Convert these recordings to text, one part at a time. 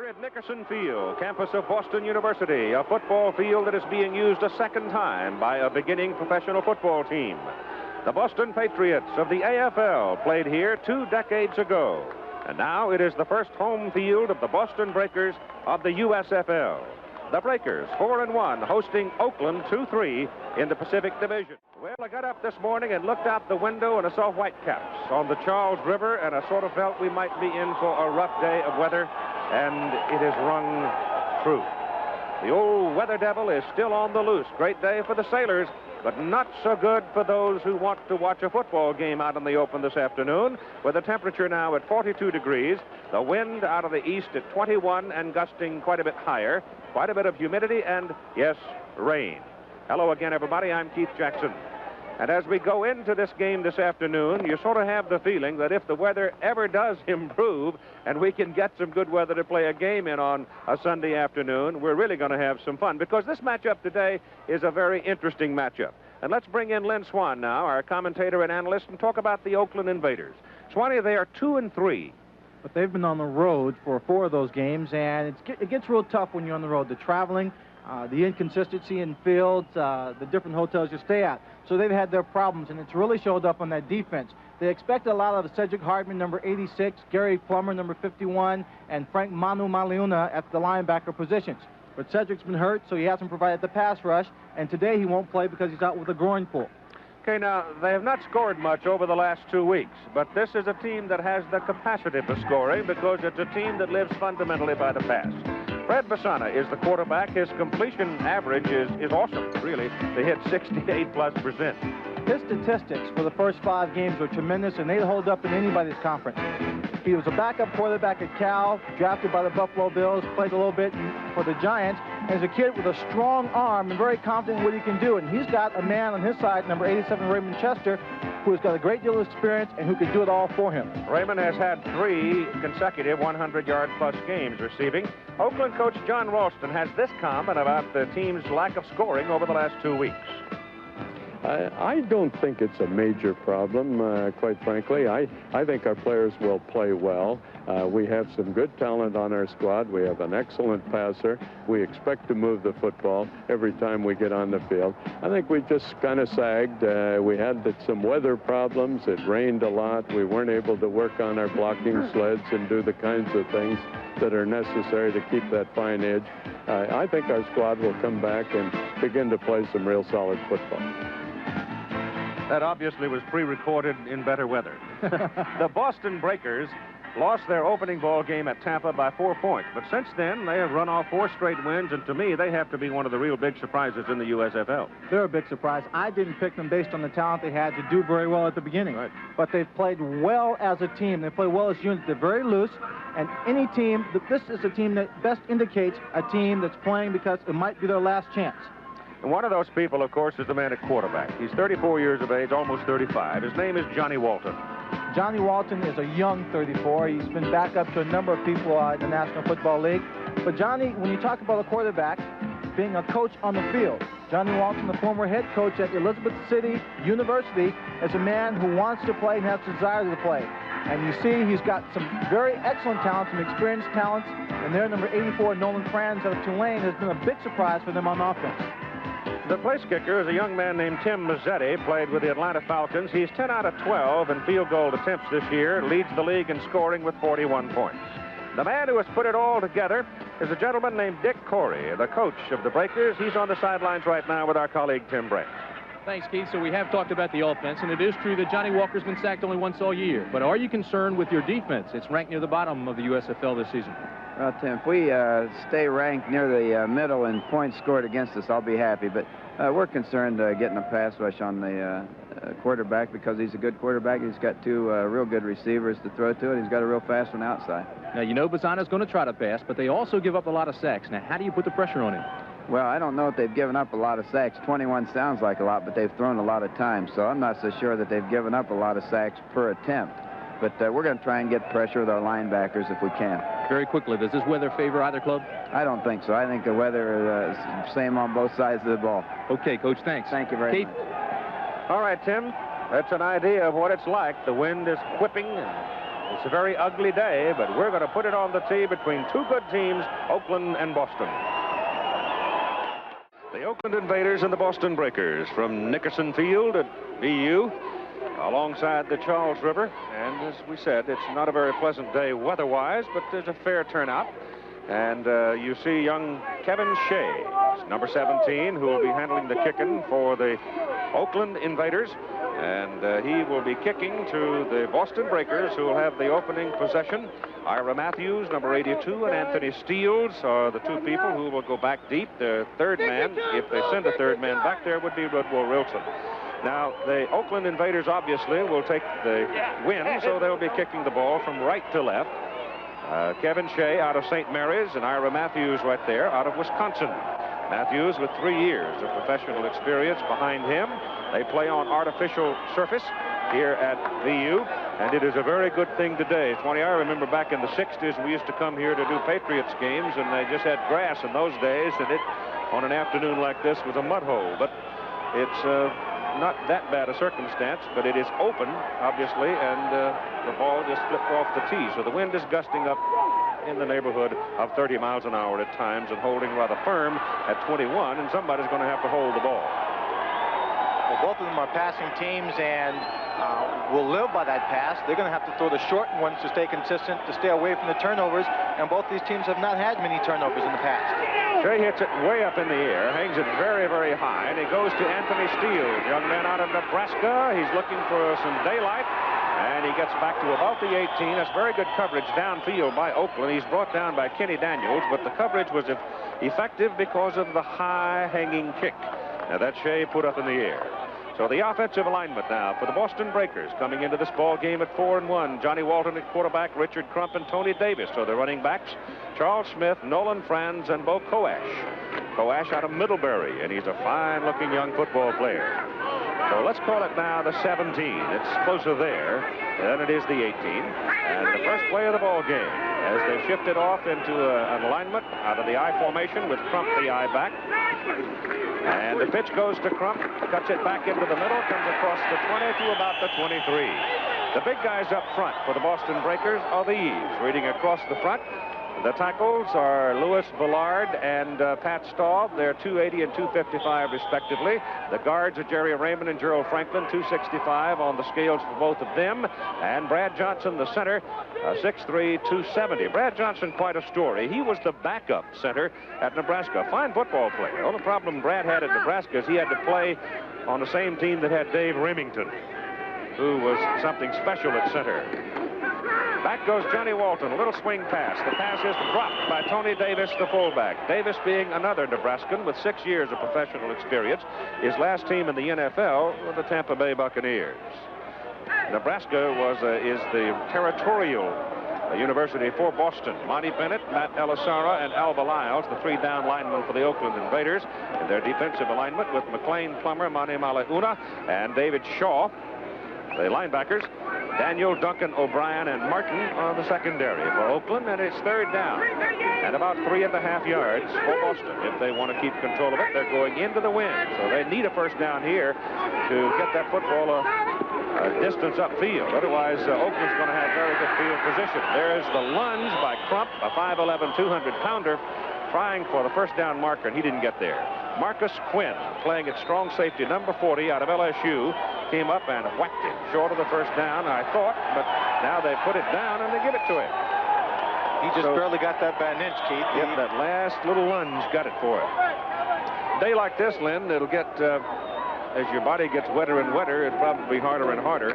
Here at Nickerson Field, campus of Boston University, a football field that is being used a second time by a beginning professional football team. The Boston Patriots of the AFL played here 2 decades ago, and now it is the first home field of the Boston Breakers of the USFL. The Breakers, 4-1, hosting Oakland 2-3 in the Pacific Division. Well, I got up this morning and looked out the window and I saw whitecaps on the Charles River, and I sort of felt we might be in for a rough day of weather, and it has rung true. The old weather devil is still on the loose. Great day for the sailors, but not so good for those who want to watch a football game out in the open this afternoon, with the temperature now at 42 degrees, the wind out of the east at 21 and gusting quite a bit higher, quite a bit of humidity, and, yes, rain. Hello again, everybody. I'm Keith Jackson. And as we go into this game this afternoon, you sort of have the feeling that if the weather ever does improve and we can get some good weather to play a game in on a Sunday afternoon, we're really going to have some fun, because this matchup today is a very interesting matchup. And let's bring in Lynn Swan now, our commentator and analyst, and talk about the Oakland Invaders. Swanee, they are 2-3. But they've been on the road for 4 of those games, and it gets real tough when you're on the road. The traveling, the inconsistency in fields, the different hotels you stay at. So they've had their problems, and it's really showed up on that defense. They expect a lot of Cedric Hardman, number 86, Gary Plummer, number 51, and Frank Manu Maliuna at the linebacker positions. But Cedric's been hurt, so he hasn't provided the pass rush, and today he won't play because he's out with a groin pull. Okay, now, they have not scored much over the last 2 weeks, but this is a team that has the capacity for scoring because it's a team that lives fundamentally by the pass. Fred Basana is the quarterback. His completion average is awesome, really. They hit 68+%. His statistics for the first 5 games were tremendous, and they hold up in anybody's conference. He was a backup quarterback at Cal, drafted by the Buffalo Bills, played a little bit for the Giants, and is a kid with a strong arm and very confident in what he can do. And he's got a man on his side, number 87, Raymond Chester, who's got a great deal of experience and who can do it all for him. Raymond has had 3 consecutive 100-yard-plus games receiving. Oakland coach John Ralston has this comment about the team's lack of scoring over the last 2 weeks. I don't think it's a major problem, quite frankly. I think our players will play well. We have some good talent on our squad. We have an excellent passer. We expect to move the football every time we get on the field. I think we just kind of sagged. We had some weather problems. It rained a lot. We weren't able to work on our blocking sleds and do the kinds of things that are necessary to keep that fine edge. I think our squad will come back and begin to play some real solid football. That obviously was pre-recorded in better weather. The Boston Breakers lost their opening ball game at Tampa by 4 points, but since then they have run off 4 straight wins, and to me they have to be one of the real big surprises in the USFL. They're a big surprise. I didn't pick them based on the talent they had to do very well at the beginning. Right. But they've played well as a team. They play well as units. They're very loose, and any team, this is a team that best indicates a team that's playing because it might be their last chance. And one of those people, of course, is the man at quarterback. He's 34 years of age, almost 35. His name is Johnny Walton. Johnny Walton is a young 34. He's been back up to a number of people in the National Football League. But Johnny, when you talk about a quarterback being a coach on the field, Johnny Walton, the former head coach at Elizabeth City University, is a man who wants to play and has desire to play. And you see he's got some very excellent talent, some experienced talents, and their number 84, Nolan Franz out of Tulane, has been a big surprise for them on offense. The place kicker is a young man named Tim Mazzetti, played with the Atlanta Falcons. He's 10 out of 12 in field goal attempts this year, leads the league in scoring with 41 points. The man who has put it all together is a gentleman named Dick Corey, the coach of the Breakers. He's on the sidelines right now with our colleague Tim Brett. Thanks, Keith. So we have talked about the offense, and it is true that Johnny Walker's been sacked only once all year. But are you concerned with your defense? It's ranked near the bottom of the USFL this season. Well, Tim, if we stay ranked near the middle in points scored against us, I'll be happy. But we're concerned getting a pass rush on the quarterback because he's a good quarterback. He's got 2 real good receivers to throw to, and he's got a real fast one outside. Now, you know Basana's going to try to pass, but they also give up a lot of sacks. Now, how do you put the pressure on him? Well, I don't know if they've given up a lot of sacks. 21 sounds like a lot, but they've thrown a lot of times. So I'm not so sure that they've given up a lot of sacks per attempt. But we're going to try and get pressure with our linebackers if we can. Very quickly, does this weather favor either club? I don't think so. I think the weather is the same on both sides of the ball. Okay, Coach, thanks. Thank you very much. All right, Tim, that's an idea of what it's like. The wind is whipping and It's a very ugly day, but we're going to put it on the tee between two good teams, Oakland and Boston. The Oakland Invaders and the Boston Breakers from Nickerson Field at VU alongside the Charles River. And as we said, it's not a very pleasant day weather-wise, but there's a fair turnout. And you see young Kevin Shea, number 17, who will be handling the kicking for the Oakland Invaders. And he will be kicking to the Boston Breakers, who will have the opening possession. Ira Matthews, number 82, and Anthony Steels are the two people who will go back deep. The third man, if they send a third man back there, would be Woodwell Wilson. Now, the Oakland Invaders obviously will take the win, so they'll be kicking the ball from right to left. Kevin Shea out of St. Mary's and Ira Matthews right there out of Wisconsin. Matthews with 3 years of professional experience behind him. They play on artificial surface here at VU, and it is a very good thing today. Tony, I remember back in the 60s, we used to come here to do Patriots games, and they just had grass in those days, and it, on an afternoon like this, was a mud hole. But it's not that bad a circumstance, but it is open, obviously, and the ball just flipped off the tee. So the wind is gusting up in the neighborhood of 30 miles an hour at times and holding rather firm at 21, and somebody's going to have to hold the ball. Well, both of them are passing teams and will live by that pass. They're going to have to throw the short ones to stay consistent, to stay away from the turnovers, and both these teams have not had many turnovers in the past. Shea hits it way up in the air, hangs it very, very high, and he goes to Anthony Steele, young man out of Nebraska. He's looking for some daylight, and he gets back to about the 18. That's very good coverage downfield by Oakland. He's brought down by Kenny Daniels, but the coverage was effective because of the high-hanging kick. Now that Shea put up in the air. So the offensive alignment now for the Boston Breakers coming into this ball game at 4-1. Johnny Walton at quarterback, Richard Crump and Tony Davis are the running backs. Charles Smith, Nolan Franz, and Bo Koash. Koash out of Middlebury, and he's a fine-looking young football player. So let's call it now the 17. It's closer there than it is the 18. And the first play of the ball game as they shifted off into an alignment out of the I formation with Crump the I back. And the pitch goes to Crump, cuts it back into the middle, comes across the 20 to about the 23. The big guys up front for the Boston Breakers are these, reading across the front. The tackles are Louis Villard and Pat Staub. They're 280 and 255 respectively. The guards are Jerry Raymond and Gerald Franklin, 265 on the scales for both of them. And Brad Johnson, the center, 6'3", 270. Brad Johnson, quite a story. He was the backup center at Nebraska. Fine football player. The only problem Brad had at Nebraska is he had to play on the same team that had Dave Remington, who was something special at center. Back goes Johnny Walton, a little swing pass. The pass is dropped by Tony Davis, the fullback. Davis being another Nebraskan with 6 years of professional experience. His last team in the NFL were the Tampa Bay Buccaneers. Nebraska is the territorial university for Boston. Monty Bennett, Matt Elisara, and Alva Lyles, the three down linemen for the Oakland Invaders, in their defensive alignment with McLean Plummer, Mane Malauna, and David Shaw, the linebackers. Daniel, Duncan, O'Brien, and Martin on the secondary for Oakland, and it's third down and about 3.5 yards for Boston. If they want to keep control of it, they're going into the wind, so they need a first down here to get that football a distance upfield. Otherwise, Oakland's going to have very good field position. There's the lunge by Crump, a 5'11", 200-pounder, trying for the first down marker, and he didn't get there. Marcus Quinn, playing at strong safety, number 40 out of LSU, came up and whacked it short of the first down, I thought, but now they put it down and they give it to him. He just barely got that by an inch, Keith. Yep, that last little lunge got it for him. A day like this, Lynn, it'll get, as your body gets wetter and wetter, it'll probably be harder and harder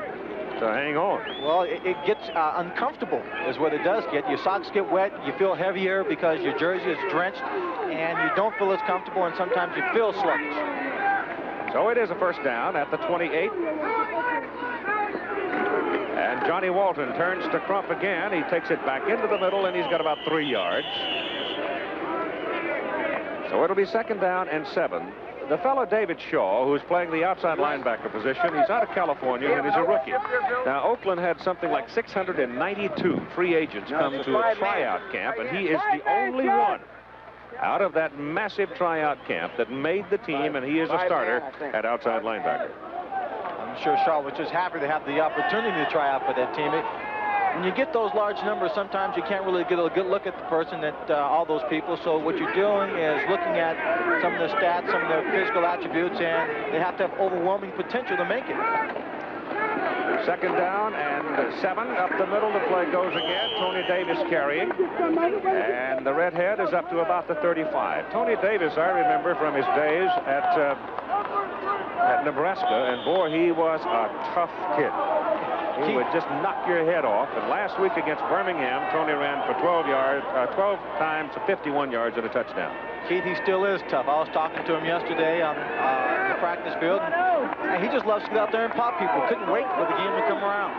to hang on. Well, it gets uncomfortable is what it does get. Your socks get wet, you feel heavier because your jersey is drenched, and you don't feel as comfortable, and sometimes you feel sluggish. So it is a first down at the 28. And Johnny Walton turns to Crump again. He takes it back into the middle, and he's got about 3 yards. So it'll be second down and 7. The fellow David Shaw, who's playing the outside linebacker position, he's out of California, and he's a rookie. Now, Oakland had something like 692 free agents come to a tryout camp, and he is the only one out of that massive tryout camp that made the team, and he is a starter at outside linebacker. I'm sure Shaw was just happy to have the opportunity to try out for that team. when you get those large numbers, sometimes you can't really get a good look at the person, at all those people. So what you're doing is looking at some of the stats, some of their physical attributes, and they have to have overwhelming potential to make it. Second down and 7 up the middle. The play goes again. Tony Davis carrying. And the redhead is up to about the 35. Tony Davis, I remember from his days at Nebraska, and boy, he was a tough kid. He would just knock your head off. And last week against Birmingham, Tony ran for 12 times, 51 yards and a touchdown. Keith, he still is tough. I was talking to him yesterday on the practice field, and he just loves to get out there and pop people. Couldn't wait for the game to come around.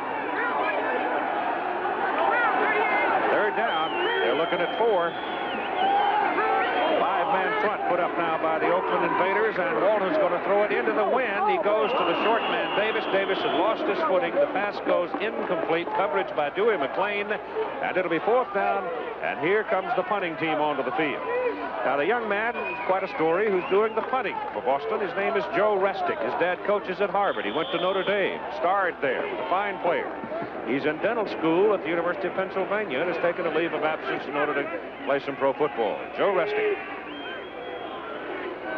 Third down. They're looking at 4. Five-man front put up now by the Oakland Invaders, and Walton's going to throw it into the wind. He goes to the short man, Davis. Davis had lost his footing. The pass goes incomplete. Coverage by Dewey McClain, and it'll be 4th down, and here comes the punting team onto the field. Now, the young man, quite a story, who's doing the punting for Boston. His name is Joe Restick. His dad coaches at Harvard. He went to Notre Dame, starred there, was a fine player. He's in dental school at the University of Pennsylvania and has taken a leave of absence in order to play some pro football. Joe Restick.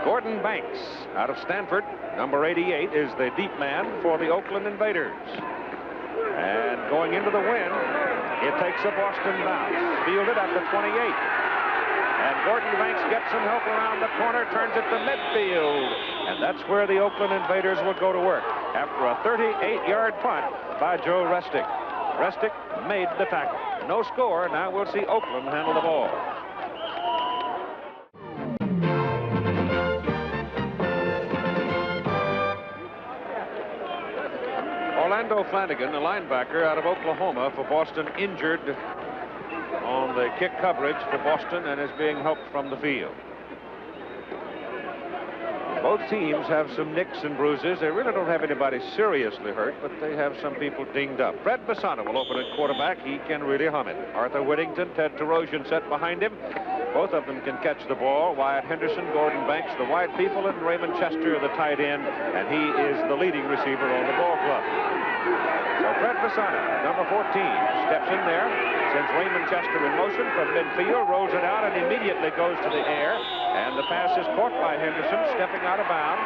Gordon Banks out of Stanford, number 88, is the deep man for the Oakland Invaders. And going into the wind, it takes a Boston bounce. Fielded at the 28. And Gordon Banks gets some help around the corner, turns it to midfield. And that's where the Oakland Invaders will go to work after a 38-yard punt by Joe Restick. Restick made the tackle. No score. Now we'll see Oakland handle the ball. Orlando Flanagan, the linebacker out of Oklahoma for Boston, injured on the kick coverage for Boston and is being helped from the field. Both teams have some nicks and bruises. They really don't have anybody seriously hurt, but they have some people dinged up. Fred Basana will open at quarterback. He can really hum it. Arthur Whittington, Ted Terosian set behind him. Both of them can catch the ball. Wyatt Henderson, Gordon Banks, the wide people, and Raymond Chester, the tight end, and he is the leading receiver on the ball club. So Fred Basana, number 14, steps in there, sends Raymond Chester in motion from midfield, rolls it out, and immediately goes to the air. And the pass is caught by Henderson, stepping out of bounds.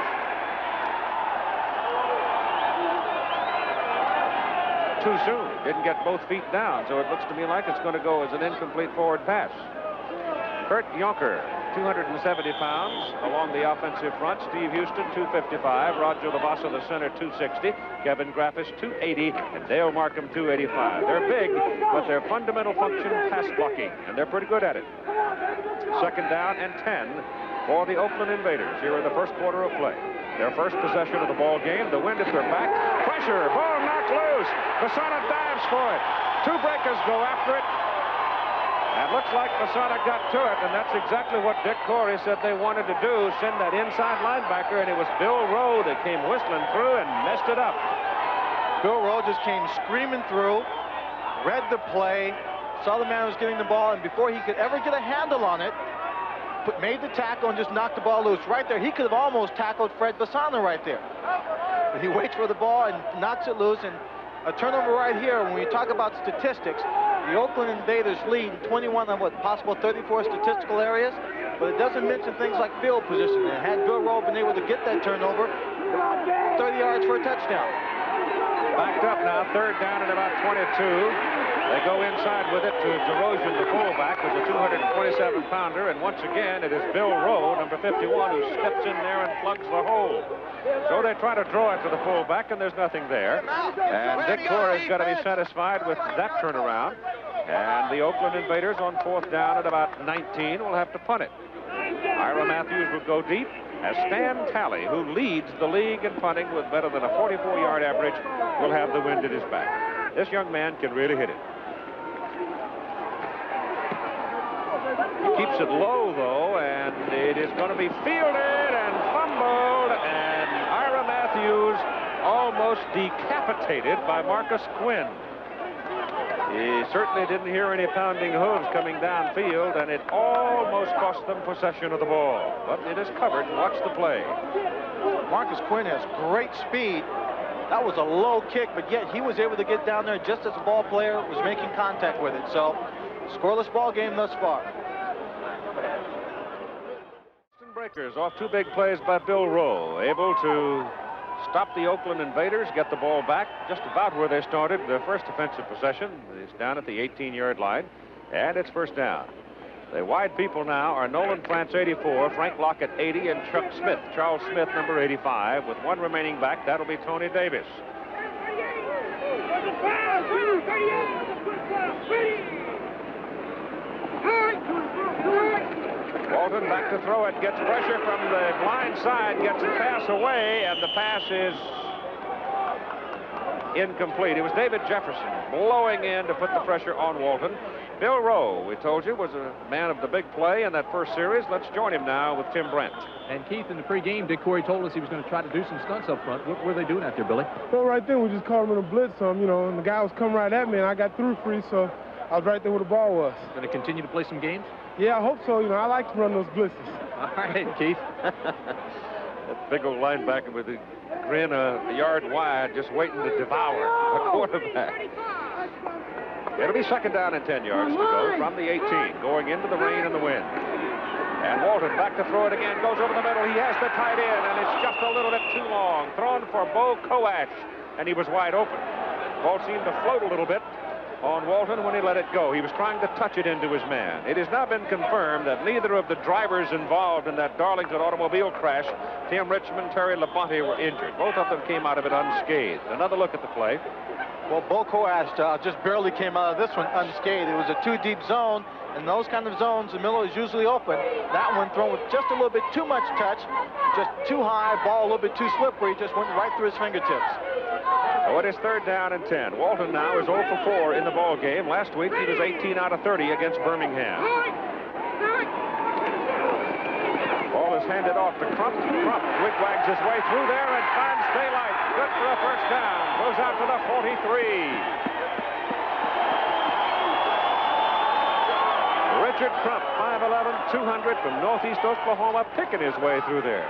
Too soon. Didn't get both feet down, so it looks to me like it's going to go as an incomplete forward pass. Kurt Yonker, 270 pounds along the offensive front. Steve Houston, 255. Roger Lavasa, the center, 260. Kevin Graffis, 280. And Dale Markham, 285. They're big, but their fundamental function, pass blocking, and they're pretty good at it. Second down and 10 for the Oakland Invaders here in the first quarter of play. Their first possession of the ball game. The wind at their back. Pressure. Ball knocked loose. Basana dives for it. 2 breakers go after it. It looks like Basana got to it, and that's exactly what Dick Corey said they wanted to do, send that inside linebacker, and it was Bill Rowe that came whistling through and messed it up. Bill Rowe just came screaming through, read the play, saw the man was getting the ball, and before he could ever get a handle on it, made the tackle and just knocked the ball loose. Right there, he could have almost tackled Fred Basana right there. But he waits for the ball and knocks it loose, and a turnover right here. When we talk about statistics, the Oakland Invaders lead 21 of what possible 34 statistical areas, but it doesn't mention things like field position. And had Bill Rowe been able to get that turnover, 30 yards for a touchdown. Backed up now, third down at about 22. They go inside with it to Terosian, the fullback, who's a 227-pounder, and once again it is Bill Rowe, number 51, who steps in there and plugs the hole. So they try to draw it to the fullback, and there's nothing there. And Dick Corey's got to be satisfied with that turnaround. And the Oakland Invaders on 4th down at about 19 will have to punt it. Ira Matthews will go deep, as Stan Talley, who leads the league in punting with better than a 44-yard average, will have the wind at his back. This young man can really hit it. He keeps it low, though, and it is going to be fielded and fumbled, and Ira Matthews almost decapitated by Marcus Quinn. He certainly didn't hear any pounding hooves coming downfield, and it almost cost them possession of the ball. But it is covered. Watch the play. Marcus Quinn has great speed, That was a low kick, but yet he was able to get down there just as the ball player was making contact with it. So, scoreless ball game thus far. Breakers off 2 big plays by Bill Rowe, able to stop the Oakland Invaders, get the ball back just about where they started their first offensive possession. It's down at the 18-yard line, and it's first down. The wide people now are Nolan Frantz, 84, Frank Lockett, 80, and Chuck Smith, Charles Smith, number 85. With 1 remaining back, that'll be Tony Davis. Walton back to throw it, gets pressure from the blind side, gets the pass away, and the pass is incomplete. It was David Jefferson blowing in to put the pressure on Walton. Bill Rowe, we told you, was a man of the big play in that first series. Let's join him now with Tim Brent. And Keith, in the pregame, Dick Corey told us he was going to try to do some stunts up front. What were they doing out there, Billy? Well, right then we just caught him in a blitz, you know, and the guy was coming right at me, and I got through free, so I was right there where the ball was. Going to continue to play some games? Yeah, I hope so. You know, I like to run those blitzes. All right, Keith. That big old linebacker with a grin a yard wide, just waiting to devour a quarterback. It'll be second down and 10 yards to go from the 18, going into the rain and the wind. And Walton back to throw it again, goes over the middle. He has the tight end, and it's just a little bit too long. Thrown for Bo Coash, and he was wide open. Ball seemed to float a little bit on Walton when he let it go. He was trying to touch it into his man. It has now been confirmed that neither of the drivers involved in that Darlington automobile crash, Tim Richmond, Terry Labonte, were injured. Both of them came out of it unscathed. Another look at the play. Well, Bo Coash just barely came out of this one unscathed. It was a 2-deep zone, and those kind of zones, the middle is usually open. That one thrown with just a little bit too much touch, just too high, ball a little bit too slippery, just went right through his fingertips. So it is third down and 10. Walton now is 0 for 4 in the ball game. Last week he was 18 out of 30 against Birmingham. Ball is handed off to Crump. Crump wigwags his way through there and finds daylight. Good for a first down. Goes out to the 43. Richard Crump, 5'11", 200 from Northeast Oklahoma, picking his way through there.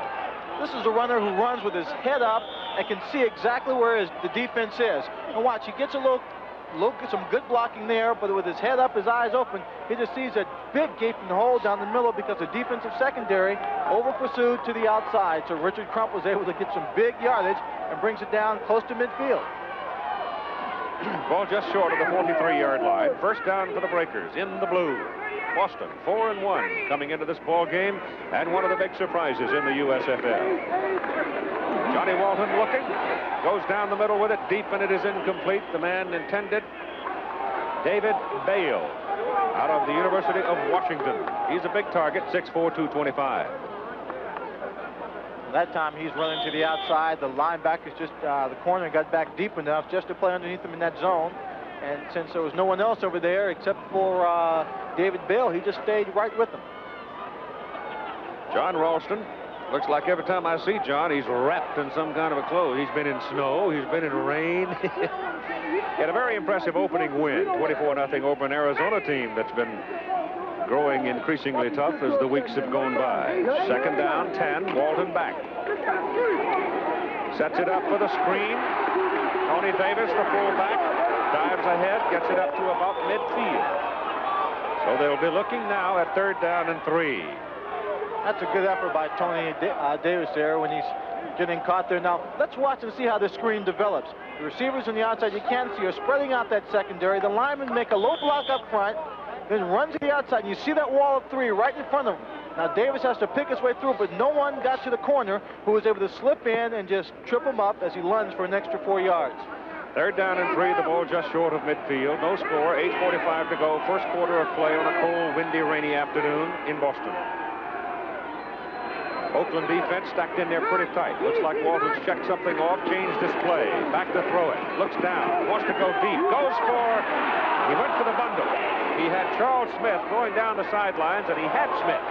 This is a runner who runs with his head up and can see exactly where the defense is. And watch, he gets some good blocking there, but with his head up, his eyes open, he just sees a big gaping hole down the middle because the defensive secondary over pursued to the outside. So Richard Crump was able to get some big yardage and brings it down close to midfield. Ball just short of the 43-yard line. First down for the Breakers in the blue. Boston 4-1 coming into this ball game, and one of the big surprises in the USFL. Johnny Walton looking, goes down the middle with it deep, and it is incomplete. The man intended, David Bale, out of the University of Washington. He's a big target, 6'4", 225. That time he's running to the outside. The linebacker's just the corner got back deep enough just to play underneath him in that zone. And since there was no one else over there except for David Bale, he just stayed right with him. John Ralston, looks like every time I see John, he's wrapped in some kind of a clothes. He's been in snow, he's been in rain. He had a very impressive opening win, 24-0 over an Arizona team that's been growing increasingly tough as the weeks have gone by. Second down, 10, Walton back. Sets it up for the screen. Tony Davis, the fullback, dives ahead, gets it up to about midfield. So they'll be looking now at third down and 3. That's a good effort by Tony Davis there when he's getting caught there. Now, let's watch and see how the screen develops. The receivers on the outside, you can't see, are spreading out that secondary. The linemen make a low block up front, then run to the outside, and you see that wall of 3 right in front of him. Now, Davis has to pick his way through, but no one got to the corner who was able to slip in and just trip him up as he lunged for an extra 4 yards. Third down and 3, the ball just short of midfield. No score, 8:45 to go. First quarter of play on a cold, windy, rainy afternoon in Boston. Oakland defense stacked in there pretty tight. Looks like Walton's checked something off, changed his play. Back to throw it. Looks down, wants to go deep. Goes for, he went for the bundle. He had Charles Smith going down the sidelines, and he had Smith.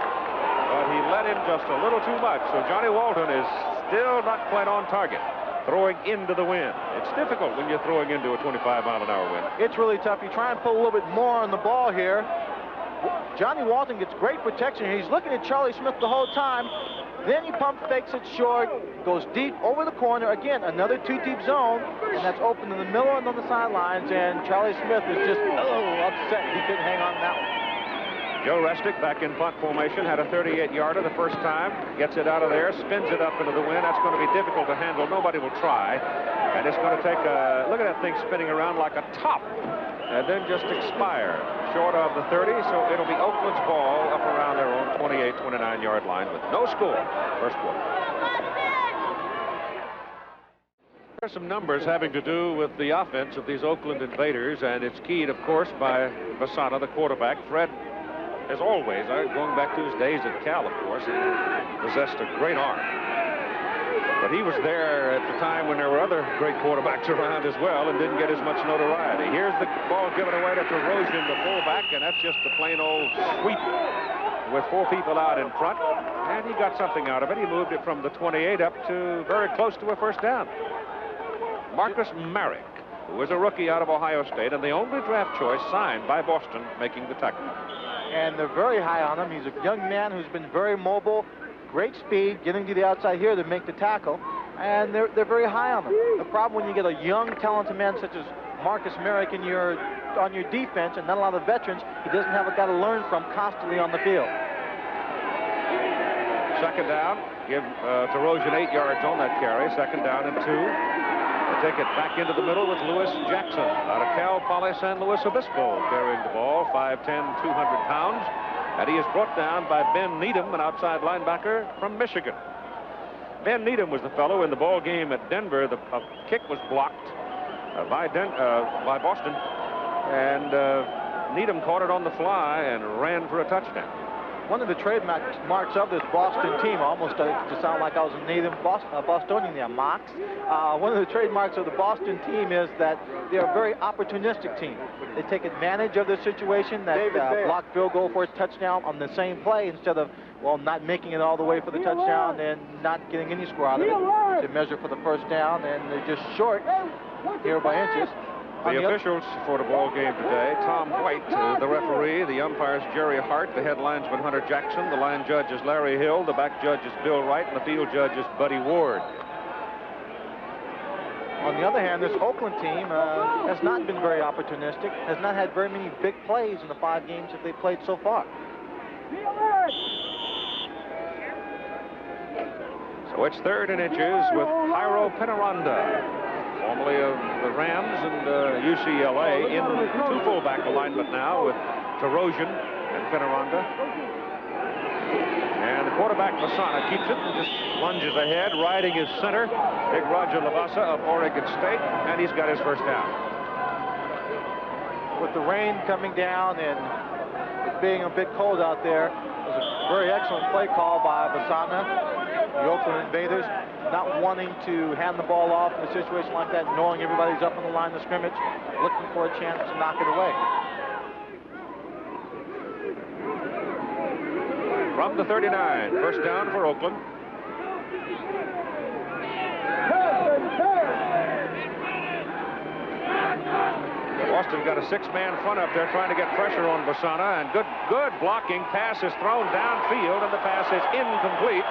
But he let him just a little too much. So Johnny Walton is still not quite on target, throwing into the wind. It's difficult when you're throwing into a 25-mile-an-hour wind. It's really tough. You try and pull a little bit more on the ball here, Johnny Walton gets great protection here. He's looking at Charlie Smith the whole time. Then he pump fakes it short, goes deep over the corner. Again, another two-deep zone, and that's open in the middle and on the sidelines. And Charlie Smith is just upset he couldn't hang on that one. Joe Resnick back in punt formation, had a 38-yarder the first time, gets it out of there, spins it up into the wind. That's going to be difficult to handle. Nobody will try. And it's going to take a, look at that thing spinning around like a top, and then just expire short of the 30. So it'll be Oakland's ball up around their own 28, 29-yard line with no score. First quarter. There's some numbers having to do with the offense of these Oakland Invaders, and it's keyed, of course, by Basana, the quarterback. Fred, as always, going back to his days at Cal, of course, he possessed a great arm. But he was there at the time when there were other great quarterbacks around as well and didn't get as much notoriety. Here's the ball given away to Terosian, the fullback, and that's just a plain old sweep with 4 people out in front. And he got something out of it. He moved it from the 28 up to very close to a first down. Marcus Marek, who was a rookie out of Ohio State and the only draft choice signed by Boston, making the tackle. And they're very high on him. He's a young man who's been very mobile, great speed, getting to the outside here to make the tackle, and they're very high on him. The problem when you get a young, talented man such as Marcus Marek on your defense and not a lot of veterans, he doesn't have a guy to learn from constantly on the field. Second down, give Terosian 8 yards on that carry. Second down and 2. They take it back into the middle with Lewis Jackson out of Cal Poly San Luis Obispo carrying the ball, 5'10", 200 pounds. And he is brought down by Ben Needham, an outside linebacker from Michigan. Ben Needham was the fellow in the ball game at Denver. The kick was blocked by Boston, and Needham caught it on the fly and ran for a touchdown. One of the trademarks of this Boston team, almost to sound like I was a native Bostonian there, Mox. One of the trademarks of the Boston team is that they're a very opportunistic team. They take advantage of the situation, that blocked field goal for a touchdown on the same play instead of, well, not making it all the way for the touchdown and not getting any score out of it to measure for the first down, and they're just short here by inches. The officials for the ball game today: Tom White, the referee; the umpires Jerry Hart; the head linesman Hunter Jackson; the line judge is Larry Hill; the back judge is Bill Wright; and the field judge is Buddy Ward. On the other hand, this Oakland team has not been very opportunistic, has not had very many big plays in the 5 games that they've played so far. So it's 3rd and inches with Jairo Penaranda, formerly of the Rams and UCLA, in 2 fullback alignment now with Terosian and Penaranda. And the quarterback, Basana, keeps it and just lunges ahead, riding his center, big Roger Lavasa of Oregon State, and he's got his first down. With the rain coming down and it being a bit cold out there, it was a very excellent play call by Basana, the Oakland Invaders, not wanting to hand the ball off in a situation like that, knowing everybody's up on the line of scrimmage, looking for a chance to knock it away. From the 39, first down for Oakland. Boston got a 6-man front up there trying to get pressure on Basana, and good blocking. Pass is thrown downfield, and the pass is incomplete.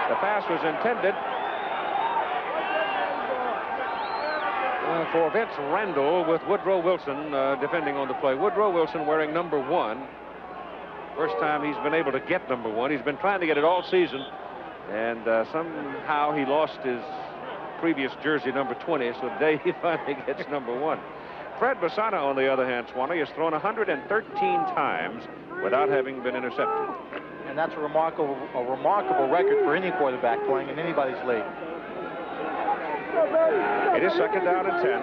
The pass was intended for Vince Randall, with Woodrow Wilson defending on the play. Woodrow Wilson wearing number 1. First time he's been able to get number 1. He's been trying to get it all season, and somehow he lost his previous jersey, number 20, so today he finally gets number 1. Fred Basana, on the other hand, Swanee, has thrown 113 times without having been intercepted. And that's a remarkable record for any quarterback playing in anybody's league. It is second down and 10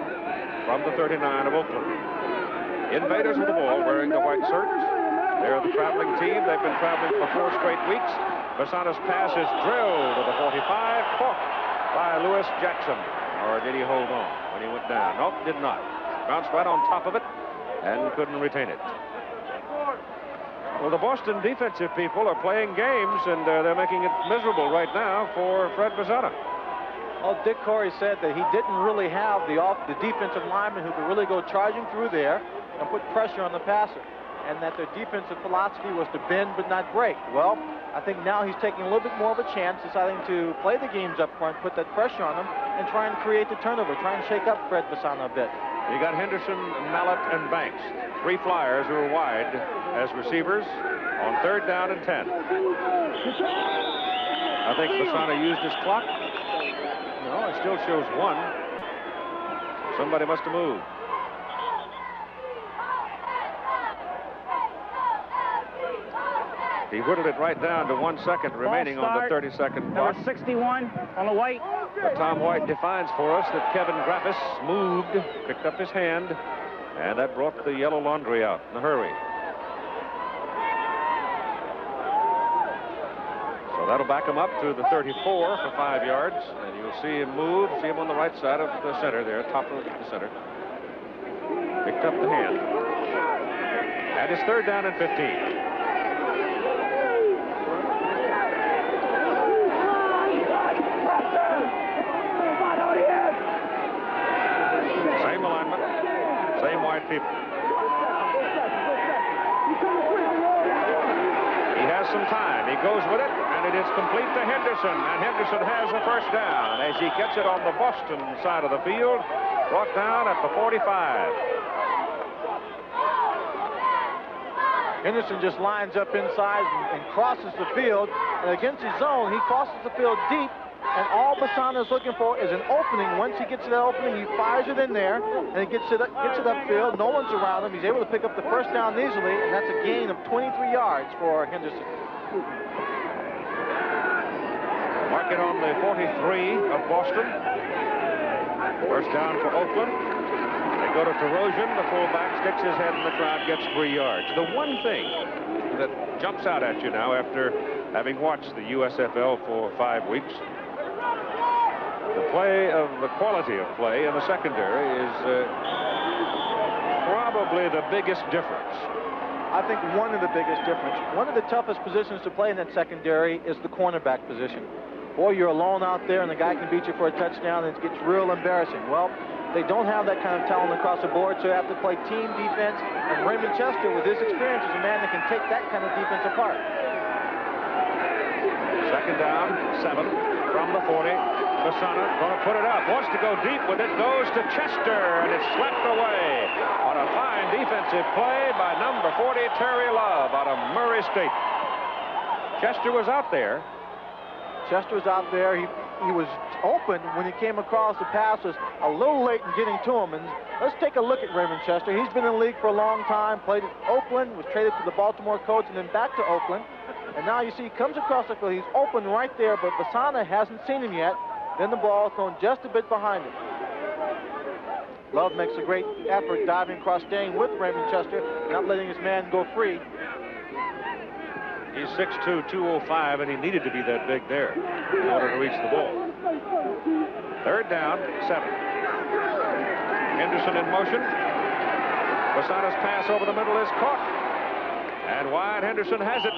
from the 39 of Oakland. Invaders with the ball, wearing the white shirts. They're the traveling team. They've been traveling for 4 straight weeks. Basana's pass is drilled to the 45, caught by Lewis Jackson. Or did he hold on when he went down? Nope, did not. Bounced right on top of it and couldn't retain it. Well, the Boston defensive people are playing games, and they're making it miserable right now for Fred Basana. Well, Dick Corey said that he didn't really have the defensive lineman who could really go charging through there and put pressure on the passer. and that their defensive philosophy was to bend but not break. Well, I think now he's taking a little bit more of a chance, deciding to play the games up front, put that pressure on them, and try and create the turnover, try and shake up Fred Fasano a bit. You got Henderson, Mallett, and Banks, 3 flyers who are wide as receivers on 3rd down and 10. I think Fasano used his clock. No, it still shows 1. Somebody must have moved. He whittled it right down to 1 second remaining on the 30-second clock. Number 61 on the white. But Tom White defines for us that Kevin Graffis moved, picked up his hand, and that brought the yellow laundry out in a hurry. So that'll back him up to the 34 for 5 yards, and you'll see him move, see him on the right side of the center there, top of the center. Picked up the hand. And it's 3rd down and 15. Same alignment, same wide people. He has some time. He goes with it, and it is complete to Henderson, and Henderson has the 1st down as he gets it on the Boston side of the field, brought down at the 45. Henderson just lines up inside and crosses the field, and against his zone, he crosses the field deep, and all Fasano is looking for is an opening. Once he gets to that opening, he fires it in there, and he gets it upfield. No one's around him. He's able to pick up the 1st down easily, and that's a gain of 23 yards for Henderson. Mark it on the 43 of Boston. 1st down for Oakland. They go to Terosian. The fullback sticks his head in the crowd, gets 3 yards. The one thing that jumps out at you now after having watched the USFL for 5 weeks, the quality of play in the secondary is probably the biggest difference. I think one of the biggest difference. One of the toughest positions to play in that secondary is the cornerback position. Boy, you're alone out there, and the guy can beat you for a touchdown, and it gets real embarrassing. Well, they don't have that kind of talent across the board, so you have to play team defense, and Raymond Chester, with his experience, is a man that can take that kind of defense apart. 2nd down, 7 from the 40. Fasano going to put it up, wants to go deep with it, goes to Chester, and it's swept away on a fine defensive play by number 40, Terry Love, out of Murray State. Chester was out there. Chester was out there. He was open when he came across. The pass was a little late in getting to him. And let's take a look at Raymond Chester. He's been in the league for a long time, played at Oakland, was traded to the Baltimore Colts, and then back to Oakland. And now you see he comes across the field. He's open right there, but Fasano hasn't seen him yet. Then the ball thrown just a bit behind him. Love makes a great effort diving across, staying with Raymond Chester, not letting his man go free. He's 6'2", 205, and he needed to be that big there in order to reach the ball. 3rd down, 7. Henderson in motion. Fasano's pass over the middle is caught. And wide, Henderson has it.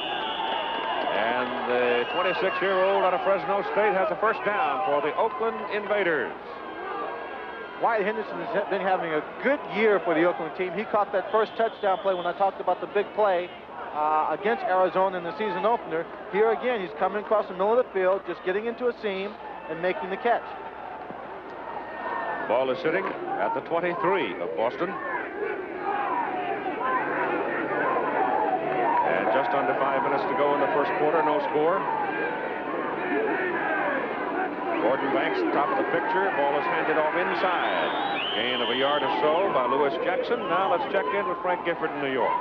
And the 26-year-old out of Fresno State has a 1st down for the Oakland Invaders. Wyatt Henderson has been having a good year for the Oakland team. He caught that 1st touchdown play when I talked about the big play against Arizona in the season opener. Here again, he's coming across the middle of the field, just getting into a seam and making the catch. Ball is sitting at the 23 of Boston. And just under 5 minutes to go in the 1st quarter, no score. Gordon Banks, top of the picture. Ball is handed off inside. Gain of a yard or so by Lewis Jackson. Now let's check in with Frank Gifford in New York.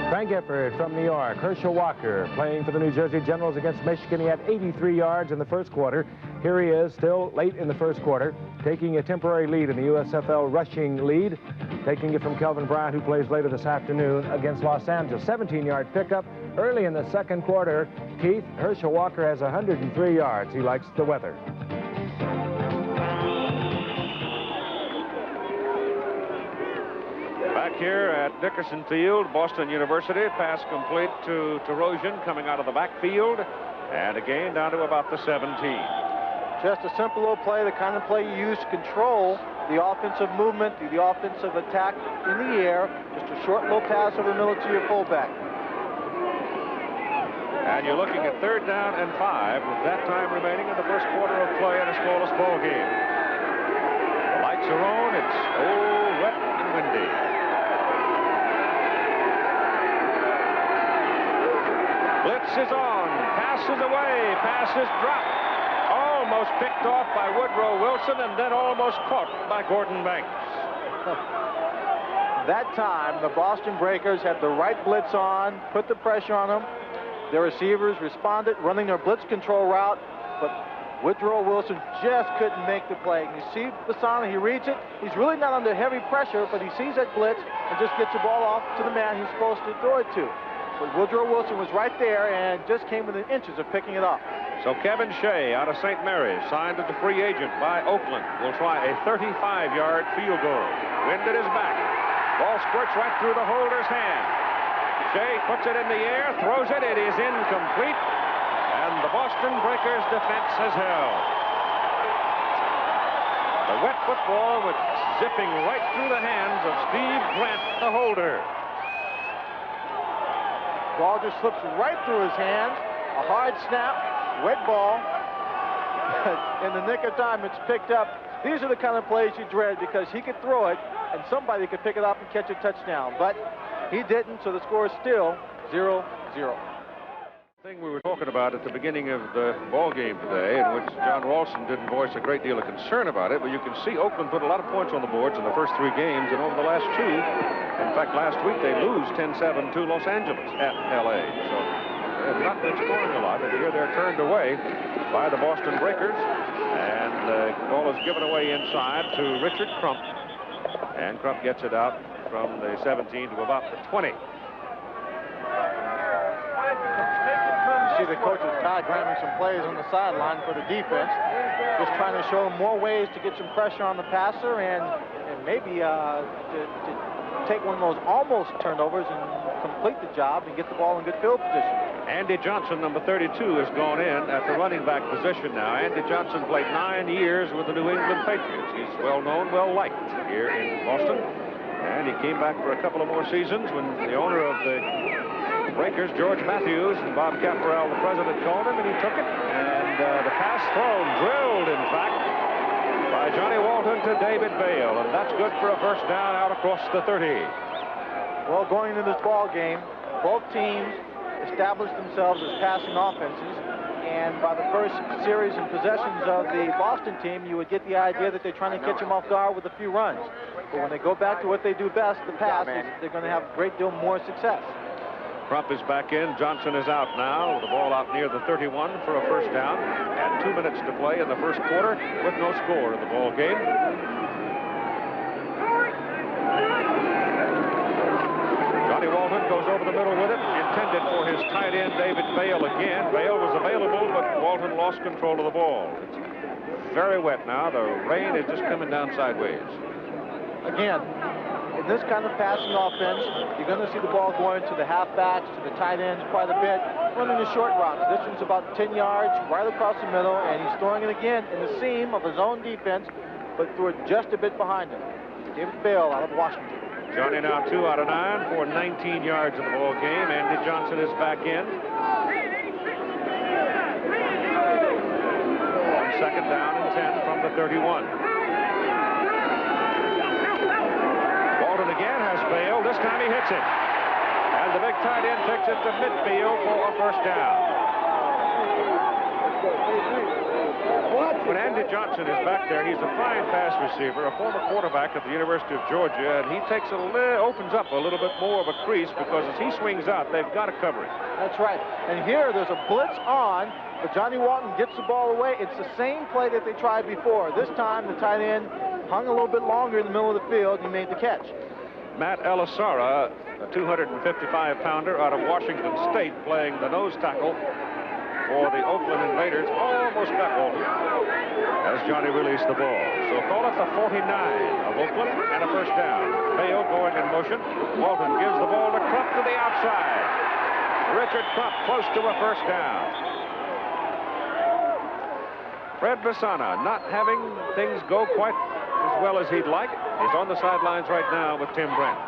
Frank Gifford from New York. Herschel Walker playing for the New Jersey Generals against Michigan. He had 83 yards in the 1st quarter. Here he is, still late in the 1st quarter, taking a temporary lead in the USFL rushing lead, taking it from Kelvin Bryant, who plays later this afternoon against Los Angeles. 17-yard pickup early in the 2nd quarter. Keith, Herschel Walker has 103 yards. He likes the weather. Back here at Dickerson Field, Boston University. Pass complete to Terosian coming out of the backfield. And a gain down to about the 17. Just a simple little play, the kind of play you use to control the offensive movement, the offensive attack in the air. Just a short little pass over the middle to your fullback. And you're looking at 3rd down and 5 with that time remaining in the first quarter of play in a scoreless ball game. The lights are on. It's wet and windy. Blitz is on. Pass is away. Pass is dropped. Almost picked off by Woodrow Wilson and then almost caught by Gordon Banks. That time, the Boston Breakers had the right blitz on, put the pressure on them. Their receivers responded, running their blitz control route, but Woodrow Wilson just couldn't make the play. You see Bassano, he reads it. He's really not under heavy pressure, but he sees that blitz and just gets the ball off to the man he's supposed to throw it to. But Woodrow Wilson was right there and just came within inches of picking it up. So Kevin Shea out of St. Mary's, signed as a free agent by Oakland, will try a 35-yard field goal. Wind at his back. Ball squirts right through the holder's hand. Shea puts it in the air, throws it. It is incomplete. And the Boston Breakers defense has held. The wet football was zipping right through the hands of Steve Grant, the holder. Ball just slips right through his hands. A hard snap, wet ball. In the nick of time, it's picked up. These are the kind of plays you dread because he could throw it and somebody could pick it up and catch a touchdown. But he didn't, so the score is still 0-0. Thing we were talking about at the beginning of the ball game today, in which John Ralston didn't voice a great deal of concern about it, but you can see Oakland put a lot of points on the boards in the first 3 games, and over the last 2, in fact, last week they lose 10-7 to Los Angeles at L.A. So they have not been scoring a lot, and here they're turned away by the Boston Breakers, and the ball is given away inside to Richard Crump, and Crump gets it out from the 17 to about the 20. You see the coaches diagramming some plays on the sideline for the defense, just trying to show them more ways to get some pressure on the passer and maybe to take one of those almost turnovers and complete the job and get the ball in good field position. Andy Johnson, number 32, has gone in at the running back position now. Andy Johnson played 9 years with the New England Patriots. He's well known, well liked here in Boston. And he came back for a couple of more seasons when the owner of the Breakers, George Matthews, and Bob Caporal, the president, called him, and he took it. And the pass thrown, drilled, in fact, by Johnny Walton to David Bale. And that's good for a first down out across the 30. Well, going into this ball game, both teams established themselves as passing offenses. And by the first series and possessions of the Boston team, you would get the idea that they're trying to catch them off guard with a few runs. But when they go back to what they do best, the pass, they're going to have a great deal more success. Crump is back in. Johnson is out now with the ball out near the 31 for a first down. And 2 minutes to play in the first quarter with no score in the ball game. Johnny Walton goes over the middle with it, intended for his tight end, David Bale again. Bale was available, but Walton lost control of the ball. It's very wet now. The rain is just coming down sideways. Again, in this kind of passing offense, you're going to see the ball going to the halfbacks, to the tight ends quite a bit, running the short routes. This one's about 10 yards, right across the middle, and he's throwing it again in the seam of his own defense, but threw it just a bit behind him. David Bale out of Washington. Johnny now 2 out of 9 for 19 yards in the ball game. Andy Johnson is back in. On second down and 10 from the 31. Again has Bale. This time he hits it. And the big tight end takes it to midfield for a first down. When Andy Johnson is back there, he's a fine pass receiver, a former quarterback at the University of Georgia, and he opens up a little bit more of a crease because as he swings out, they've got to cover it. That's right. And here there's a blitz on, but Johnny Walton gets the ball away. It's the same play that they tried before. This time the tight end hung a little bit longer in the middle of the field and he made the catch. Matt Elisara, a 255-pounder out of Washington State, playing the nose tackle for the Oakland Invaders, almost got Walton as Johnny released the ball. So call it the 49 of Oakland and a first down. Bale going in motion. Walton gives the ball to Crump to the outside. Richard Crump close to a first down. Fred Basana, not having things go quite as well as he'd like, is on the sidelines right now with Tim Brent.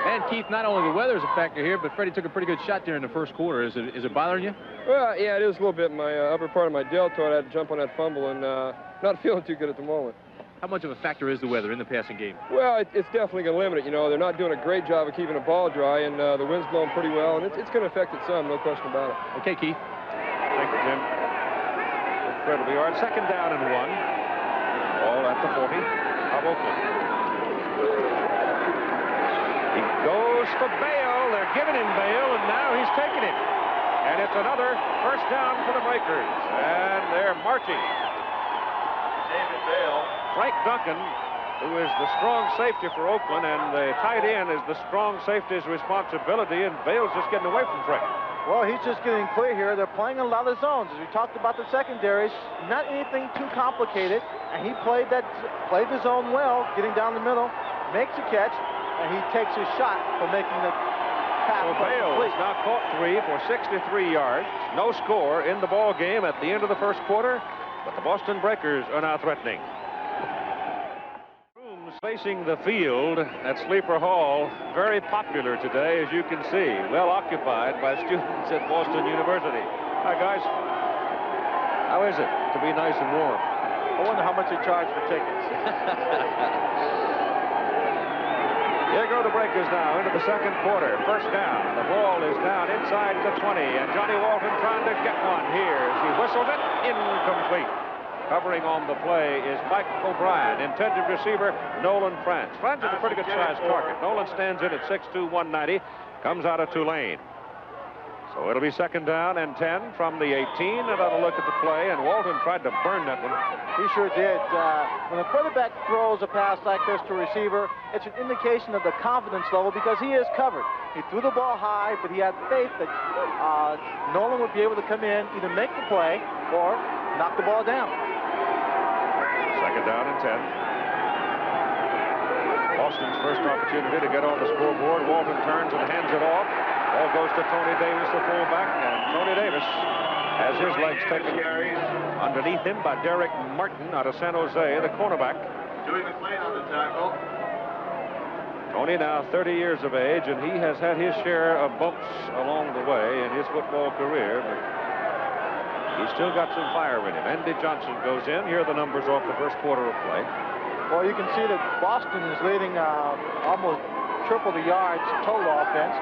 And Keith, not only the weather is a factor here, but Freddie took a pretty good shot there in the first quarter. Is it bothering you? Well, yeah, it is a little bit. My upper part of my deltoid, I had to jump on that fumble, and not feeling too good at the moment. How much of a factor is the weather in the passing game? Well, it's definitely going to limit it. You know, they're not doing a great job of keeping the ball dry, and the wind's blowing pretty well, and it's going to affect it some, no question about it. Okay, Keith. Thank you, Jim. Incredible yard. Second down and 1. All at the 40 of Oakland. He goes for Bale. They're giving him Bale, and now he's taking it. And it's another first down for the Breakers. And they're marching. David Bale. Frank Duncan, who is the strong safety for Oakland, and the tight end is the strong safety's responsibility, and Bale's just getting away from Frank. Well, he's just getting clear here. They're playing a lot of zones. As we talked about the secondaries, not anything too complicated, and he played the zone well, getting down the middle, makes a catch, and he takes his shot for making the pass. So Bale has now caught 3 for 63 yards. No score in the ball game at the end of the first quarter, but the Boston Breakers are now threatening. Rooms facing the field at Sleeper Hall, very popular today, as you can see, well occupied by students at Boston University. Hi, guys. How is it to be nice and warm? I wonder how much they charge for tickets. Here go the Breakers now into the second quarter. First down. The ball is down inside the 20, and Johnny Walton trying to get one here as he whistles it. Incomplete. Covering on the play is Mike O'Brien. Intended receiver, Nolan Frantz. Frantz is a pretty good-sized target. Nolan stands in at 6'2", 190. Comes out of Tulane. So it'll be second down and 10 from the 18. And have a look at the play, and Walton tried to burn that one. He sure did. When a quarterback throws a pass like this to a receiver, it's an indication of the confidence level because he is covered. He threw the ball high, but he had faith that Nolan would be able to come in, either make the play or knock the ball down. Second down and 10. Boston's first opportunity to get on the scoreboard. Walton turns and hands it off. Ball goes to Tony Davis, the fullback, and Tony Davis has his legs taken underneath him by Derek Martin out of San Jose, the cornerback. Doing the play on the tackle. Tony now 30 years of age, and he has had his share of bumps along the way in his football career, but he's still got some fire in him. Andy Johnson goes in. Here are the numbers off the first quarter of play. Well, you can see that Boston is leading almost triple the yards total offense.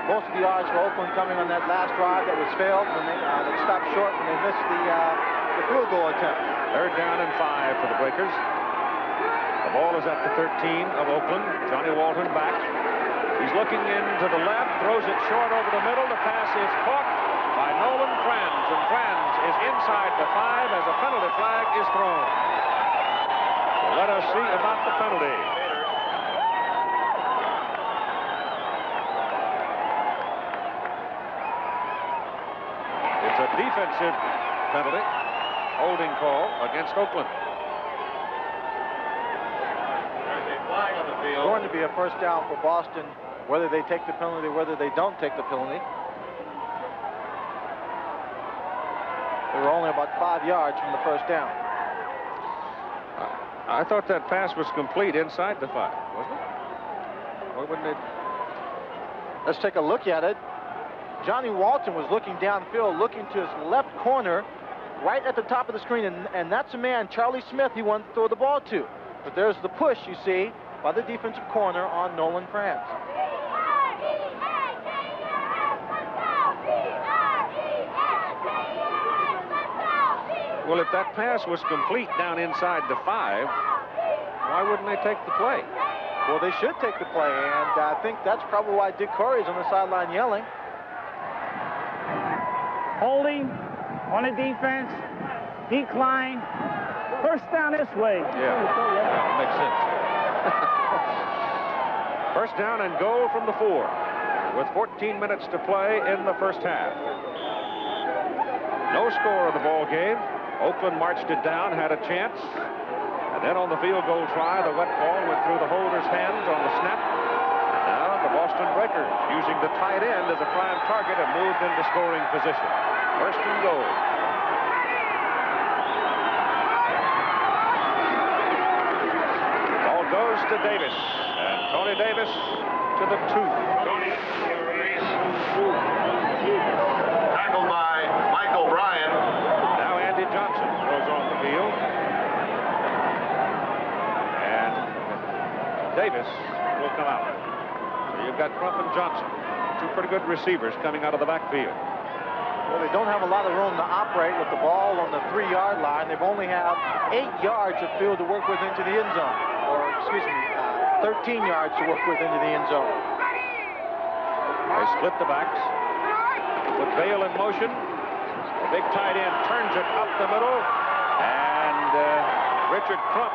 Most of the yards for Oakland coming on that last drive that was failed when they stopped short when they missed the field goal attempt. Third down and 5 for the Breakers. The ball is at the 13 of Oakland. Johnny Walton back. He's looking in to the left, throws it short over the middle. The pass is caught by Nolan Frantz, and Frantz is inside the 5 as a penalty flag is thrown. So let us see about the penalty. It's a defensive penalty, holding call against Oakland. It's going to be a first down for Boston, whether they take the penalty, whether they don't take the penalty. They were only about 5 yards from the first down. I thought that pass was complete inside the 5, wasn't it? Why wouldn't it? Let's take a look at it. Johnny Walton was looking downfield, looking to his left corner, right at the top of the screen, and that's the man, Charlie Smith, he wanted to throw the ball to. But there's the push, you see, by the defensive corner on Nolan Frantz. Well, if that pass was complete down inside the 5, why wouldn't they take the play? Well, they should take the play, and I think that's probably why Dick Curry's on the sideline yelling. Holding on the defense, decline, first down this way. Yeah, makes sense. First down and goal from the 4 with 14 minutes to play in the first half. No score of the ball game. Oakland marched it down, had a chance, and then on the field goal try, the wet ball went through the holder's hands on the snap. And now the Boston Breakers, using the tight end as a prime target, have moved into scoring position. First and goal. to Davis. And Tony Davis to the 2. Tackled by Michael Bryan. Now Andy Johnson goes on the field. And Davis will come out. So you've got Crump and Johnson, 2 pretty good receivers coming out of the backfield. Well, they don't have a lot of room to operate with the ball on the 3-yard line. They've only have 8 yards of field to work with into the end zone. Or, excuse me, 13 yards to work with into the end zone. They split the backs. With Bale in motion. The big tight end turns it up the middle. And Richard Crump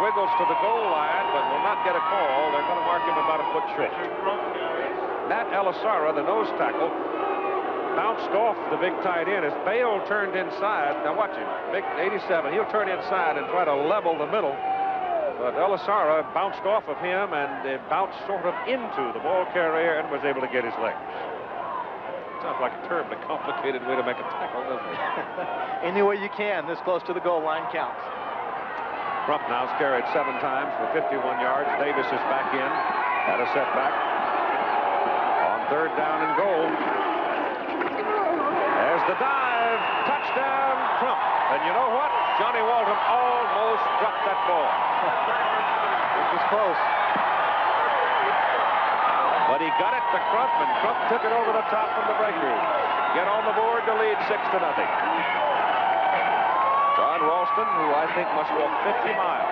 wiggles to the goal line, but will not get a call. They're going to mark him about a foot short. Nat Elisara, the nose tackle, bounced off the big tight end as Bale turned inside. Now watch him, big 87. He'll turn inside and try to level the middle. But Elisara bounced off of him and bounced sort of into the ball carrier and was able to get his legs. Sounds like a terribly complicated way to make a tackle, doesn't it? Any way you can, this close to the goal line counts. Crump now's carried 7 times for 51 yards. Davis is back in at a setback. On 3rd down and goal. As the dive, touchdown, Crump. And you know what? Johnny Walton almost dropped that ball. It was close. But he got it to Crump, and Crump took it over the top from the breakers. Get on the board to lead 6-0. John Ralston, who I think must walk 50 miles.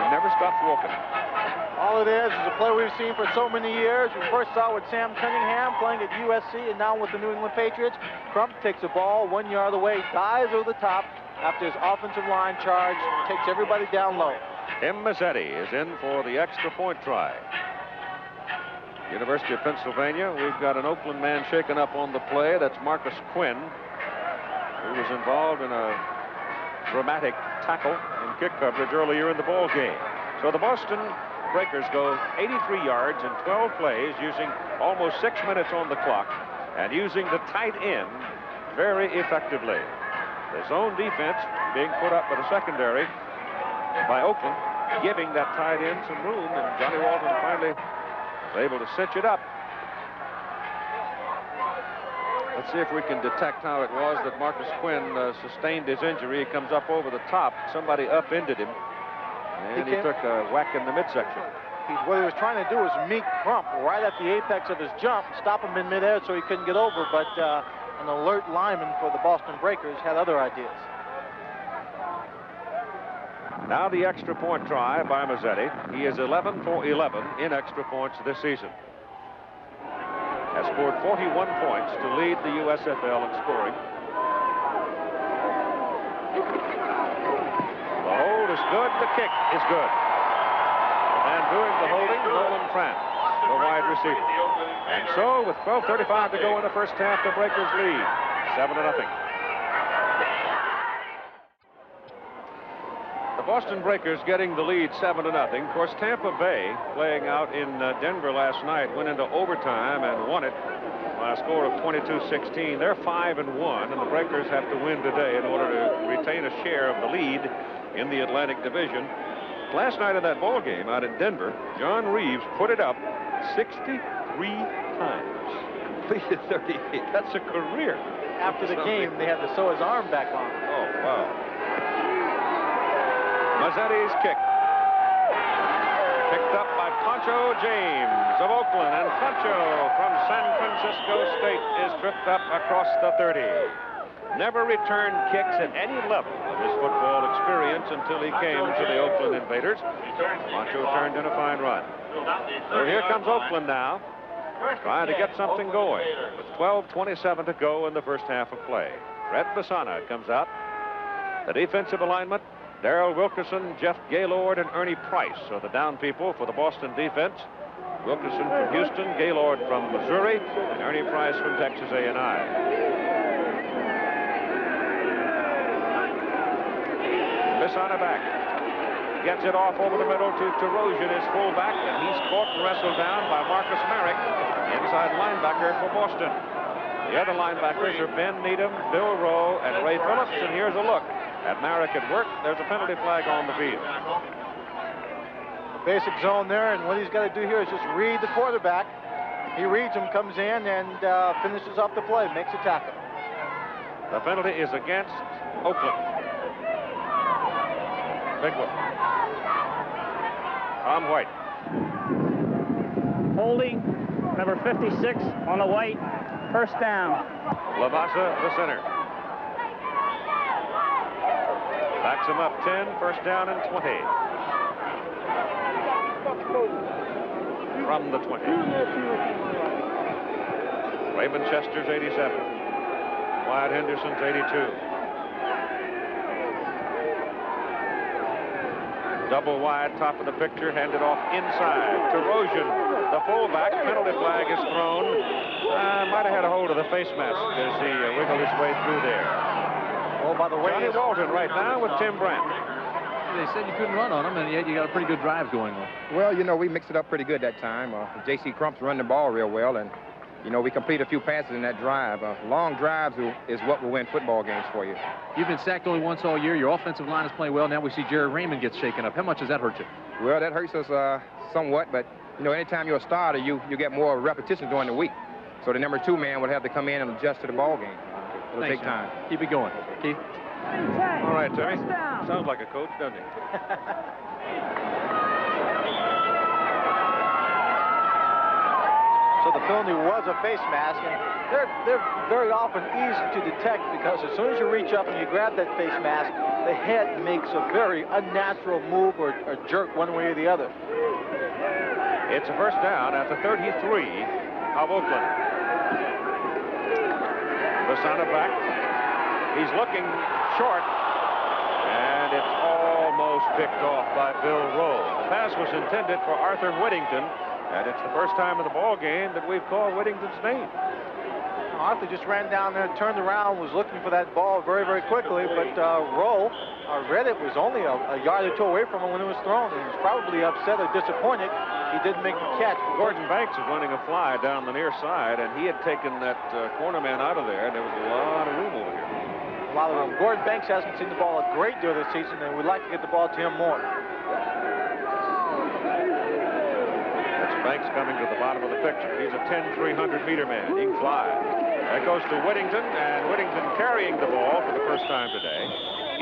He never stops walking. All it is a play we've seen for so many years. We first saw it with Sam Cunningham playing at USC, and now with the New England Patriots. Crump takes a ball 1 yard away, dives over the top after his offensive line charge, takes everybody down low. Tim Mazzetti is in for the extra point try. University of Pennsylvania, we've got an Oakland man shaken up on the play. That's Marcus Quinn, who was involved in a dramatic tackle in kick coverage earlier in the ball game. So the Boston Breakers go 83 yards in 12 plays, using almost 6 minutes on the clock and using the tight end very effectively. The zone defense being put up by the secondary by Oakland, giving that tight end some room, and Johnny Walton finally was able to cinch it up. Let's see if we can detect how it was that Marcus Quinn sustained his injury. He comes up over the top. Somebody upended him, and he took a whack in the midsection. What he was trying to do was meet Crump right at the apex of his jump, stop him in midair so he couldn't get over, but an alert lineman for the Boston Breakers had other ideas. Now the extra point try by Mazzetti. He is 11 for 11 in extra points this season. Has scored 41 points to lead the USFL in scoring. The hold is good. The kick is good. And doing the holding, Nolan Frantz, the wide receiver. And so, with 12:35 to go in the first half, the Breakers lead 7-0. The Boston Breakers getting the lead 7-0. Of course, Tampa Bay, playing out in Denver last night, went into overtime and won it by a score of 22-16. They're 5-1, and the Breakers have to win today in order to retain a share of the lead in the Atlantic Division. Last night in that ball game out in Denver, John Reeves put it up 63 times. Completed 38. That's a career. After the game, they had to sew his arm back on. Oh, wow. Mazzetti's kick. Picked up by Poncho James of Oakland, and Poncho from San Francisco State is tripped up across the 30. Never returned kicks at any level of his football experience until he came to the Oakland Invaders. Poncho turned in a fine run. So here comes Oakland now, trying to get something going with 12:27 to go in the first half of play. Red Basana comes out. The defensive alignment, Darrell Wilkerson, Jeff Gaylord, and Ernie Price are the down people for the Boston defense. Wilkerson from Houston, Gaylord from Missouri, and Ernie Price from Texas A&I. Basana back. Gets it off over the middle to Tarosian, his fullback, and he's caught and wrestled down by Marcus Merrick, inside linebacker for Boston. The other linebackers are Ben Needham, Bill Rowe, and Ray Phillips, and here's a look at Merrick at work. There's a penalty flag on the field. basic zone there, and what he's got to do here is just read the quarterback. He reads him, comes in, and finishes off the play, makes a tackle. The penalty is against Oakland. Big one. Tom White. Holding, number 56 on the white. First down. Lavasa, the center. Backs him up 10, first down and 20. From the 20. Raymond Chester's 87. Wyatt Henderson's 82. Double wide, top of the picture, handed off inside to Rojan, the fullback. Penalty flag is thrown. Might have had a hold of the face mask as he wiggled his way through there. Oh, by the way, Johnny Walton right now with Tim Brandt. They said you couldn't run on him, and yet you got a pretty good drive going on. Well, you know, we mixed it up pretty good that time. J.C. Crump's run the ball real well, and, you know, we complete a few passes in that drive. Long drives is what will win football games for you. You've been sacked only once all year. Your offensive line is playing well. Now we see Jared Raymond get shaken up. How much does that hurt you? Well, that hurts us somewhat, but, you know, anytime you're a starter, you get more repetitions during the week. So the number 2 man would have to come in and adjust to the ball game. It'll take time. Keep it going. Keith? All right, Terry. Sounds like a coach, doesn't he? So the penalty was a face mask, and they're very often easy to detect because as soon as you reach up and you grab that face mask, the head makes a very unnatural move or jerk one way or the other. It's a first down at the 33 of Oakland. The center back. He's looking short, and it's almost picked off by Bill Rowe. The pass was intended for Arthur Whittington, and it's the first time in the ball game that we've called Whittington's name. Arthur just ran down there, turned around, was looking for that ball very, very quickly, but Rowe read it was only a yard or 2 away from him when it was thrown, and he was probably upset or disappointed he didn't make the catch. Gordon Banks is running a fly down the near side, and he had taken that corner man out of there, and there was a lot of room over here. A lot of room. Gordon Banks hasn't seen the ball a great deal this season, and we'd like to get the ball to him more. That's Banks coming to the bottom of the picture. He's a 10, 300-meter man. He can fly. That goes to Whittington, and Whittington carrying the ball for the first time today.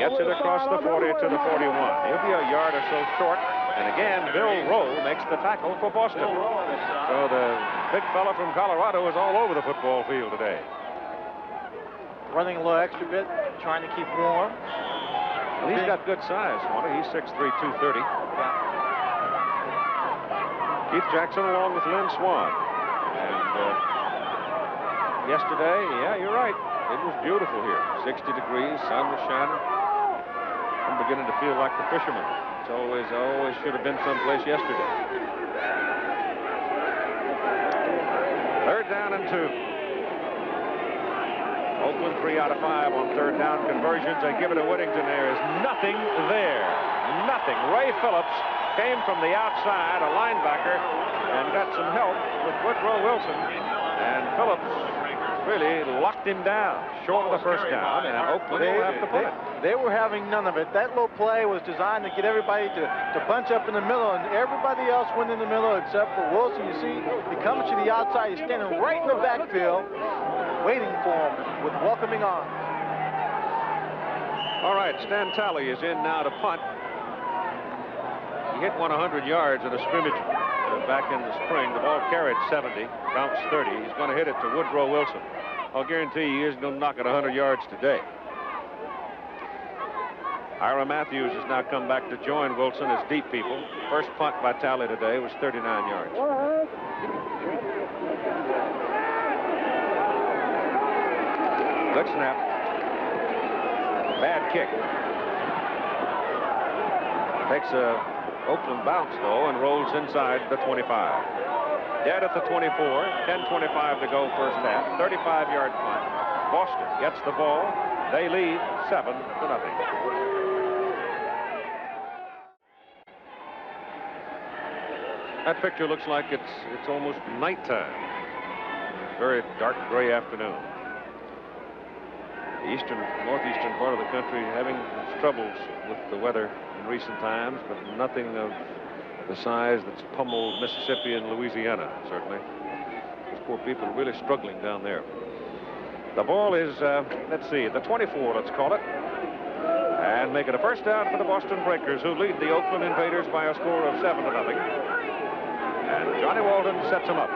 Gets it across the 40 to the 41. He'll be a yard or so short. And again, Bill Rowe makes the tackle for Boston. So the big fella from Colorado is all over the football field today. Running a little extra bit, trying to keep warm. Well, he's got good size, Swanee. He's 6'3", 230. Keith Jackson along with Lynn Swan. And yesterday, yeah, you're right. It was beautiful here. 60 degrees, sun was shining. I'm beginning to feel like the fisherman. It's always should have been someplace yesterday. Third down and 2. Oakland 3 out of 5 on third down conversions. They give it to Whittington. There is nothing there. Nothing. Ray Phillips came from the outside, a linebacker, and got some help with Woodrow Wilson. And Phillips really locked him down, short of the first down, and Oakland will have to punt it. They were having none of it. That little play was designed to get everybody to bunch up in the middle, and everybody else went in the middle except for Wilson. You see, he comes to the outside. He's standing right in the backfield, waiting for him with welcoming arms. All right, Stan Talley is in now to punt. He hit 100 yards at a scrimmage back in the spring. The ball carried 70, counts 30. He's going to hit it to Woodrow Wilson. I'll guarantee you he isn't going to knock it 100 yards today. Ira Matthews has now come back to join Wilson as deep people. First punt by Talley today was 39 yards. Good snap. Bad kick. Takes a Oakland bounce, though, and rolls inside the 25. Dead at the 24. 10:25 to go first half. 35-yard punt. Boston gets the ball. They lead 7-0. That picture looks like it's almost nighttime. Very dark gray afternoon. The northeastern part of the country having its troubles with the weather in recent times, but nothing of the size that's pummeled Mississippi and Louisiana, certainly. Those poor people are really struggling down there. The ball is, let's see, the 24, let's call it. And make it a first down for the Boston Breakers, who lead the Oakland Invaders by a score of 7-0. And Johnny Walton sets them up.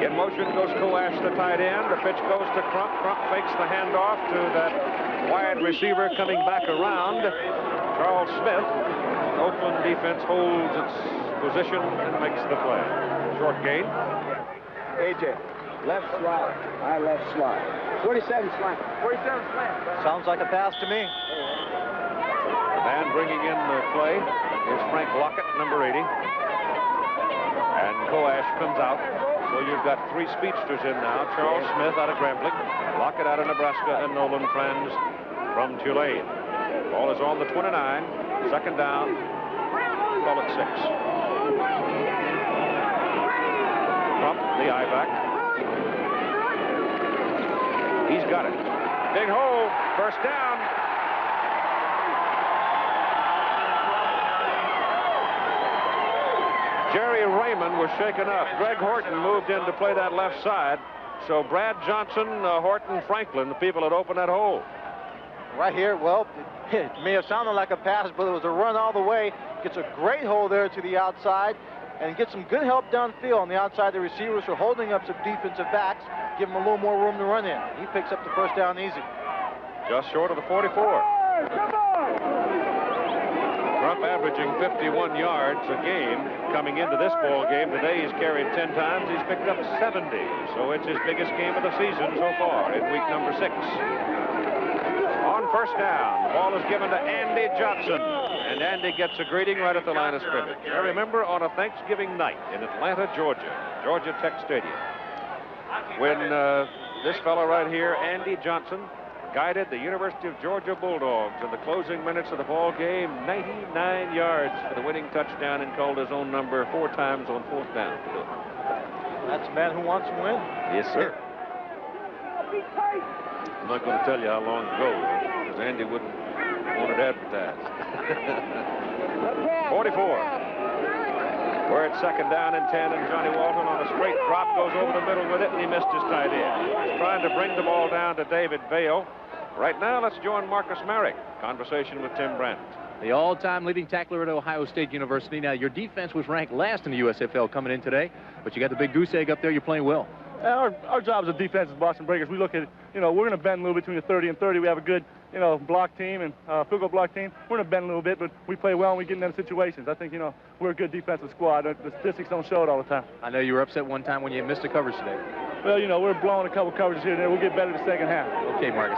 In motion goes Koash, the tight end. The pitch goes to Crump. Crump fakes the handoff to that wide receiver coming back around, Charles Smith. Oakland defense holds its position and makes the play. Short gain. AJ, left slide. I left slide. 47 slant. 47 slant. Sounds like a pass to me. The man bringing in the play is Frank Lockett, number 80. And Koash comes out. So you've got three speedsters in now. Charles Smith out of Grambling, Lockett out of Nebraska, and Nolan Franz from Tulane. Ball is on the 29. Second down. Call it 6. Trump, the I-back. He's got it. Big hole. First down. Jerry Raymond was shaken up. Greg Horton moved in to play that left side. So Brad Johnson, Horton, Franklin, the people that opened that hole. Right here, well, it may have sounded like a pass, but it was a run all the way. Gets a great hole there to the outside and gets some good help downfield on the outside. The receivers are holding up some defensive backs, give him a little more room to run in. He picks up the first down easy. Just short of the 44. Crump averaging 51 yards a game coming into this ball game. Today he's carried 10 times. He's picked up 70. So it's his biggest game of the season so far in week number 6. On first down, the ball is given to Andy Johnson. And Andy gets a greeting right at the line of scrimmage. I remember on a Thanksgiving night in Atlanta, Georgia, Georgia Tech Stadium, when this fellow right here, Andy Johnson, guided the University of Georgia Bulldogs in the closing minutes of the ball game, 99 yards for the winning touchdown, and called his own number 4 times on 4th down. That's a man who wants to win. Yes, sir. I'm not going to tell you how long ago, because Andy wouldn't want it advertised. 44. We're at second down and 10, and Johnny Walton on a straight drop goes over the middle with it, and he missed his tight end. He's trying to bring the ball down to David Vail. Right now, let's join Marcus Merrick. Conversation with Tim Brent. The all-time leading tackler at Ohio State University. Now, your defense was ranked last in the USFL coming in today, but you got the big goose egg up there. You're playing well. Our job as a defense as Boston Breakers, we look at, we're going to bend a little between the 30 and 30. We have a good, block team and field goal block team. We're going to bend a little bit, but we play well and we get in them situations. I think, we're a good defensive squad. The statistics don't show it all the time. I know you were upset one time when you missed a coverage today. Well, we're blowing a couple coverages here and there. We'll get better the second half. Okay, Marcus.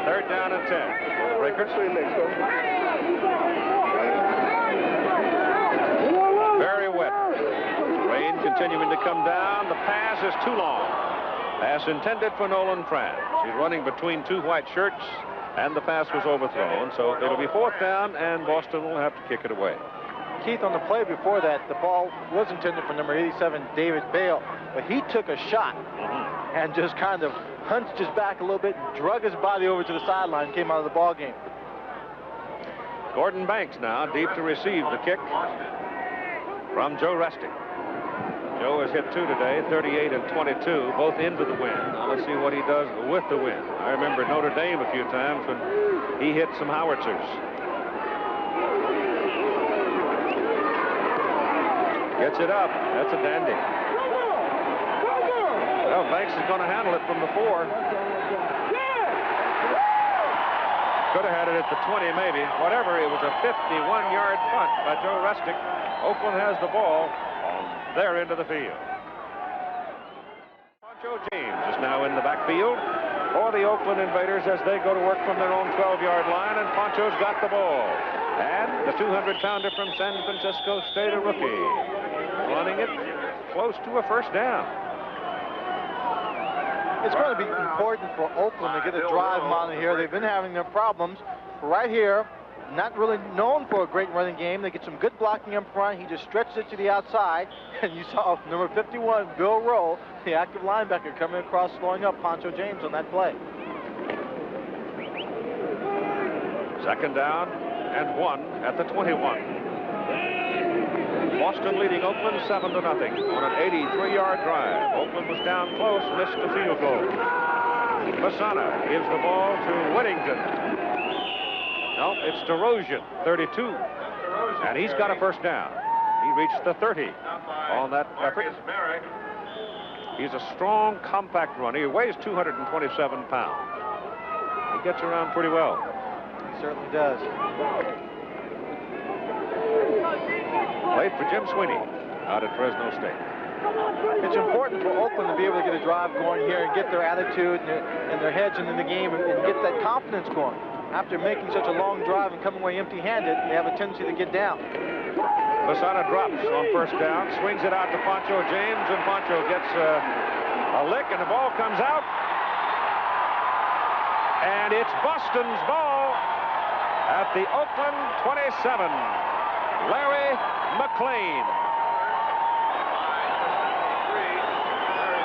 Third down and 10. Breakers. Very wet. Rain continuing to come down. The pass is too long. Pass intended for Nolan Franz. He's running between 2 white shirts, and the pass was overthrown. So it'll be 4th down, and Boston will have to kick it away. Keith, on the play before that, the ball was intended for number 87, David Vail, but he took a shot and just kind of hunched his back a little bit, drug his body over to the sideline, came out of the ball game. Gordon Banks now deep to receive the kick from Joe Restic. Joe has hit 2 today, 38 and 22, both into the wind. Now let's see what he does with the wind. I remember Notre Dame a few times when he hit some howitzers. Gets it up. That's a dandy. Well, Banks is going to handle it from the 4. Could have had it at the 20, maybe. Whatever, it was a 51-yard punt by Joe Restic. Oakland has the ball on their end of the field. Poncho James is now in the backfield for the Oakland Invaders as they go to work from their own 12-yard line, and Poncho's got the ball. And the 200-pounder from San Francisco State, a rookie, running it close to a first down. It's going to be important for Oakland to get a drive on here. They've been having their problems. Right here, not really known for a great running game. They get some good blocking up front. He just stretches it to the outside. And you saw number 51, Bill Rowe, the active linebacker, coming across, slowing up Poncho James on that play. Second down and 1 at the 21. Boston leading Oakland 7-0 on an 83-yard drive. Oakland was down close, missed a field goal. Fasana gives the ball to Whittington. No, it's DeRozan, 32. And he's got a first down. He reached the 30 on that effort. He's a strong, compact runner. He weighs 227 pounds. He gets around pretty well. He certainly does. Played for Jim Sweeney out at Fresno State. It's important for Oakland to be able to get a drive going here and get their attitude and their heads into the game and get that confidence going. After making such a long drive and coming away empty-handed, they have a tendency to get down. Fasana drops on first down, swings it out to Pancho James, and Pancho gets a lick, and the ball comes out. And it's Boston's ball at the Oakland 27. Larry McLean.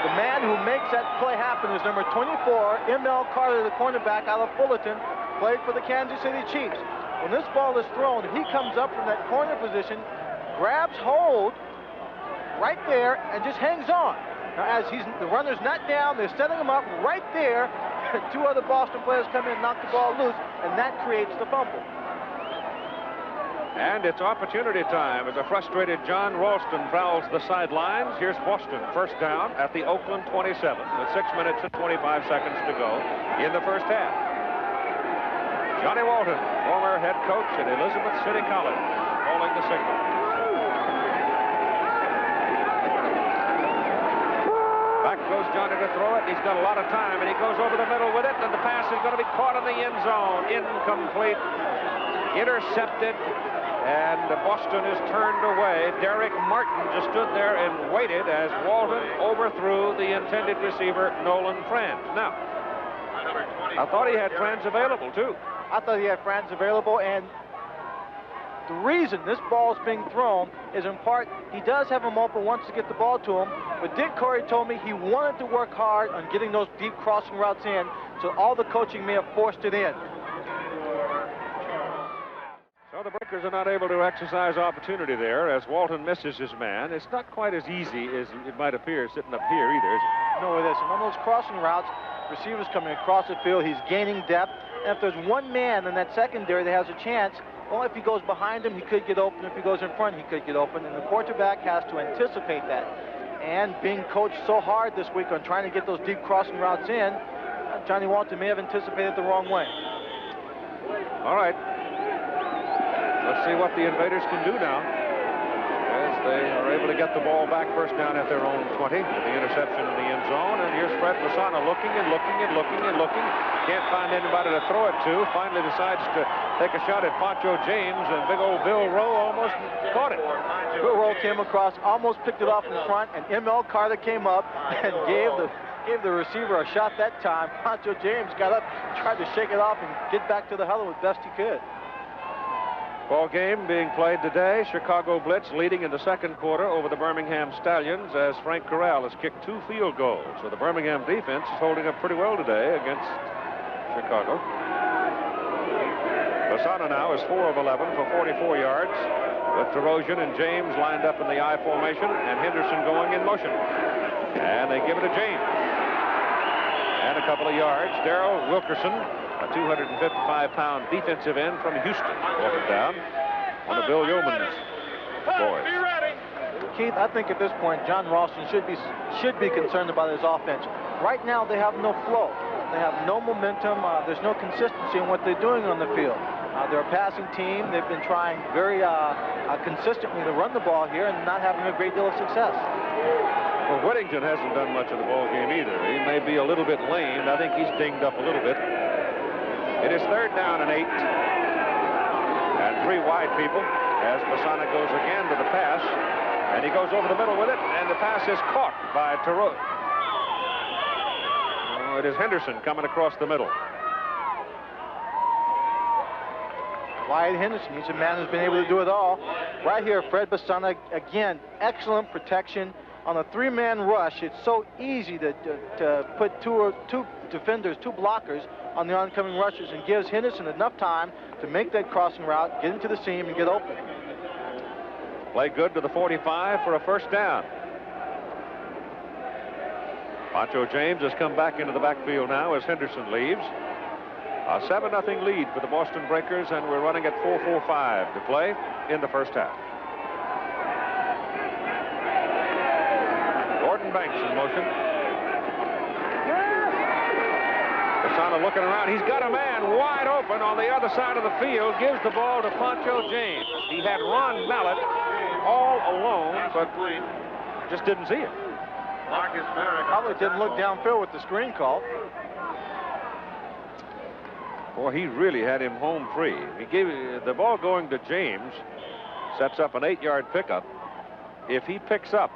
The man who makes that play happen is number 24, M.L. Carter, the cornerback out of Fullerton, played for the Kansas City Chiefs. When this ball is thrown, he comes up from that corner position, grabs hold right there, and just hangs on. Now, as the runner's not down, they're setting him up right there. Two other Boston players come in and knock the ball loose, and that creates the fumble. And it's opportunity time as a frustrated John Ralston prowls the sidelines. Here's Boston, first down at the Oakland 27 with 6 minutes and 25 seconds to go in the first half. Johnny Walton, former head coach at Elizabeth City College, calling the signal. Back goes Johnny to throw it. He's got a lot of time, and he goes over the middle with it, and the pass is going to be caught in the end zone. Incomplete. Intercepted. And Boston is turned away. Derek Martin just stood there and waited as Walton overthrew the intended receiver, Nolan Franz. Now, I thought he had Franz available, too. I thought he had Franz available, and the reason this ball is being thrown is in part he does have him open, wants to get the ball to him, but Dick Corey told me he wanted to work hard on getting those deep crossing routes in, so all the coaching may have forced it in. So the Breakers are not able to exercise opportunity there as Walton misses his man. It's not quite as easy as it might appear sitting up here either, is it? No, it isn't. On those crossing routes, receivers coming across the field, he's gaining depth. And if there's one man in that secondary that has a chance, well, if he goes behind him, he could get open. If he goes in front, he could get open. And the quarterback has to anticipate that. And being coached so hard this week on trying to get those deep crossing routes in, Johnny Walton may have anticipated the wrong way. All right. Let's see what the Invaders can do now as they are able to get the ball back first down at their own 20 with the interception in the end zone. And here's Fred Fasana looking and looking and looking and looking. Can't find anybody to throw it to. Finally decides to take a shot at Pancho James, and big old Bill Rowe almost caught it. Bill Rowe came across, almost picked it off in front, and M.L. Carter came up and gave the receiver a shot that time. Pancho James got up, tried to shake it off and get back to the huddle as best he could. Ball game being played today. Chicago Blitz leading in the second quarter over the Birmingham Stallions as Frank Corral has kicked 2 field goals. So the Birmingham defense is holding up pretty well today against Chicago. Fasana now is 4 of 11 for 44 yards with DeRozan and James lined up in the I formation and Henderson going in motion. And they give it to James. And a couple of yards. Darrell Wilkerson, a 255-pound defensive end from Houston, walking down on the Bill Yeoman's boys. Keith, I think at this point, John Ralston should be concerned about his offense. Right now, they have no flow. They have no momentum. There's no consistency in what they're doing on the field. They're a passing team. They've been trying very consistently to run the ball here and not having a great deal of success. Well, Whittington hasn't done much of the ball game either. He may be a little bit lamed. I think he's dinged up a little bit. It is third down and 8. And 3 wide people as Fasana goes again to the pass. And he goes over the middle with it, and the pass is caught by Tarot. Oh, it is Henderson coming across the middle. Wyatt Henderson, he's a man who's been able to do it all. Right here, Fred Fasana, again, excellent protection. On a 3-man rush, it's so easy to put two defenders, 2 blockers, on the oncoming rushers and gives Henderson enough time to make that crossing route, get into the seam, and get open. Play good to the 45 for a first down. Pancho James has come back into the backfield now as Henderson leaves. A 7-0 lead for the Boston Breakers, and we're running at 4:45 to play in the first half. Gordon Banks in motion. Casano looking around. He's got a man wide open on the other side of the field. Gives the ball to Pancho James. He had Ron Mallett all alone, but just didn't see it. Probably didn't look downfield with the screen call. Boy, he really had him home free. He gave the ball going to James, sets up an 8-yard pickup. If he picks up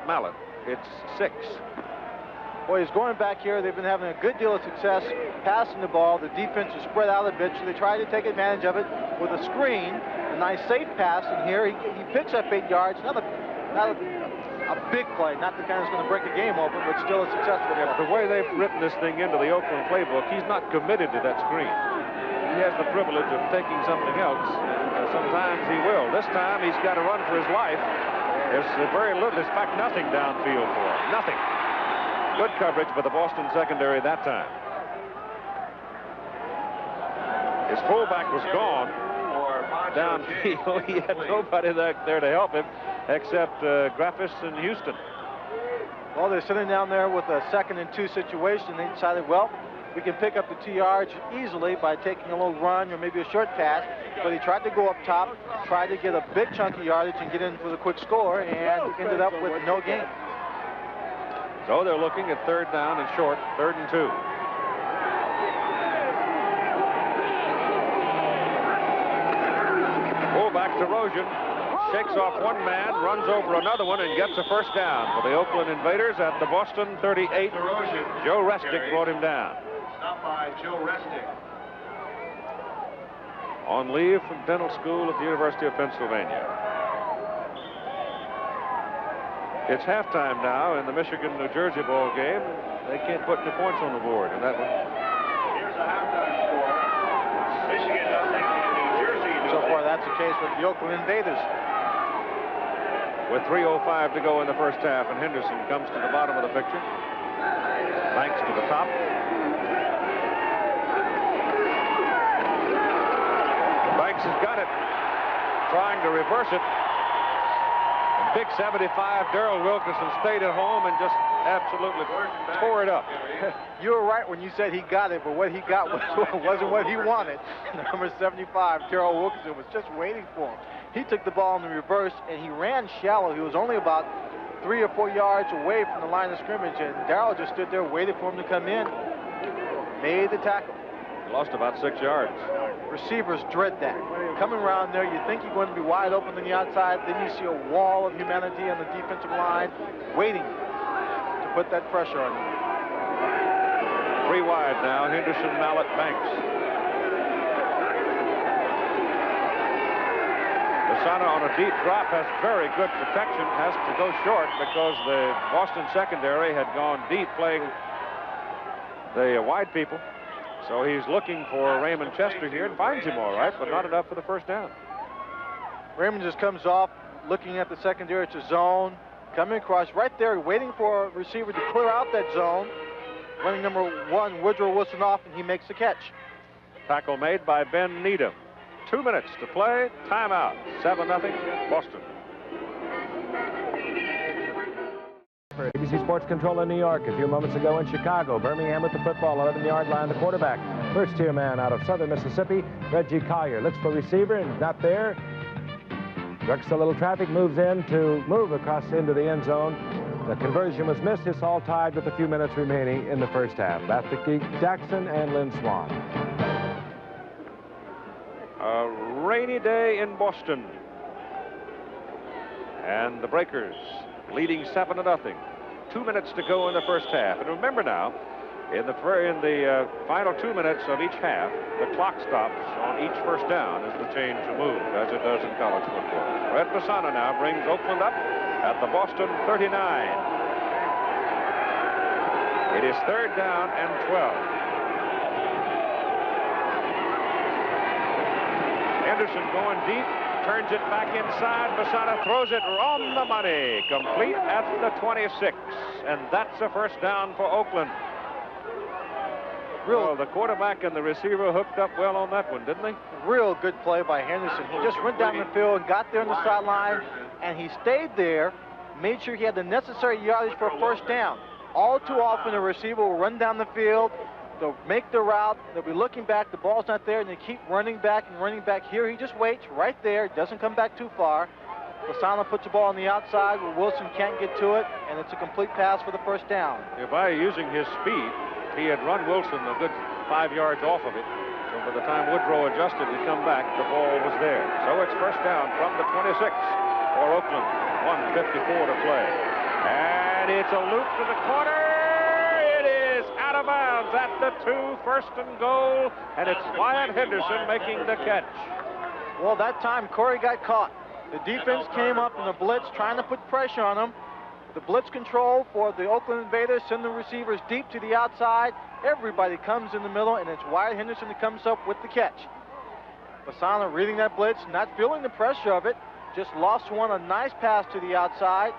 Mallett, it's 6. Boy, he's going back here. They've been having a good deal of success passing the ball. The defense is spread out a bit, so they try to take advantage of it with a screen. A nice safe pass, and here he picks up 8 yards. Not a big play, not the kind that's going to break the game open, but still a successful play. The way they've written this thing into the Oakland playbook, he's not committed to that screen. He has the privilege of taking something else, and sometimes he will. This time he's got to run for his life. There's very little, in fact, nothing downfield for him. Nothing. Good coverage by the Boston secondary that time. His fullback was gone downfield. He had nobody there to help him except Graffis and Houston. Well, they're sitting down there with a 2nd and 2 situation. They decided, well, we can pick up the 2 yards easily by taking a little run or maybe a short pass. But he tried to go up top, tried to get a big chunk of yardage and get in for the quick score, and ended up with no gain. So they're looking at 3rd down and short, 3rd and 2. Fullback to Rosen. Shakes off one man, runs over another one, and gets a first down for the Oakland Invaders at the Boston 38. Joe Restic brought him down. Stop by Joe Restic. On leave from dental school at the University of Pennsylvania. It's halftime now in the Michigan-New Jersey ball game. They can't put any points on the board in that one. Here's a halftime score. Michigan nothing and New Jersey nothing. So far, that's the case with the Oakland Invaders. With 3:05 to go in the first half, and Henderson comes to the bottom of the picture. Banks to the top. Banks has got it. Trying to reverse it. And big 75, Darrell Wilkerson stayed at home and just absolutely tore it up. You were right when you said he got it, but what he got wasn't what he wanted. Number 75, Darrell Wilkerson, was just waiting for him. He took the ball in the reverse, and he ran shallow. He was only about 3 or 4 yards away from the line of scrimmage, and Darrell just stood there waiting for him to come in. Made the tackle. He lost about 6 yards. Receivers dread that. Coming around there, you think you're going to be wide open on the outside, then you see a wall of humanity on the defensive line waiting to put that pressure on you. 3 wide now, Henderson, Mallett, Banks. Lasana on a deep drop has very good protection, has to go short because the Boston secondary had gone deep playing the wide people. So he's looking for Raymond Chester here and finds him all right, but not enough for the first down. Raymond just comes off looking at the secondary. It's a zone. Coming across right there, waiting for a receiver to clear out that zone. Running number 1, Woodrow Wilson off, and he makes the catch. Tackle made by Ben Needham. 2 minutes to play. Timeout. 7-0 Boston. For ABC Sports Control in New York. A few moments ago in Chicago, Birmingham with the football, 11-yard line, the quarterback. First-tier man out of Southern Mississippi, Reggie Collier. Looks for receiver and not there. Works a little traffic, moves in to move across into the end zone. The conversion was missed. It's all tied with a few minutes remaining in the first half. Patrick Jackson and Lynn Swan. A rainy day in Boston. And the Breakers leading 7-0. 2 minutes to go in the first half. And remember now, in the final 2 minutes of each half, the clock stops on each first down as the change moves, as it does in college football. Red Pisana now brings Oakland up at the Boston 39. It is 3rd down and 12. Henderson going deep, turns it back inside. Basana throws it on the money, complete at the 26, and that's a first down for Oakland. Well, the quarterback and the receiver hooked up well on that one, didn't they? Real good play by Henderson. He just went down the field and got there on the sideline, and he stayed there, made sure he had the necessary yardage for a first down. All too often, the receiver will run down the field, they'll make the route, they'll be looking back, the ball's not there, and they keep running back and running back. Here, he just waits right there, doesn't come back too far. Lasana puts the ball on the outside where Wilson can't get to it, and it's a complete pass for the first down. If by using his speed, he had run Wilson a good 5 yards off of it. So by the time Woodrow adjusted to come back, the ball was there. So it's first down from the 26 for Oakland. 1:54 to play. And it's a loop to the corner. It is out of bounds at the 2, first and goal. And it's Wyatt Henderson making the catch. Well, that time Corey got caught. The defense came up in the blitz trying to put pressure on him. The blitz control for the Oakland Invaders, send the receivers deep to the outside. Everybody comes in the middle, and it's Wyatt Henderson that comes up with the catch. Basana reading that blitz, not feeling the pressure of it, just lost one, a nice pass to the outside,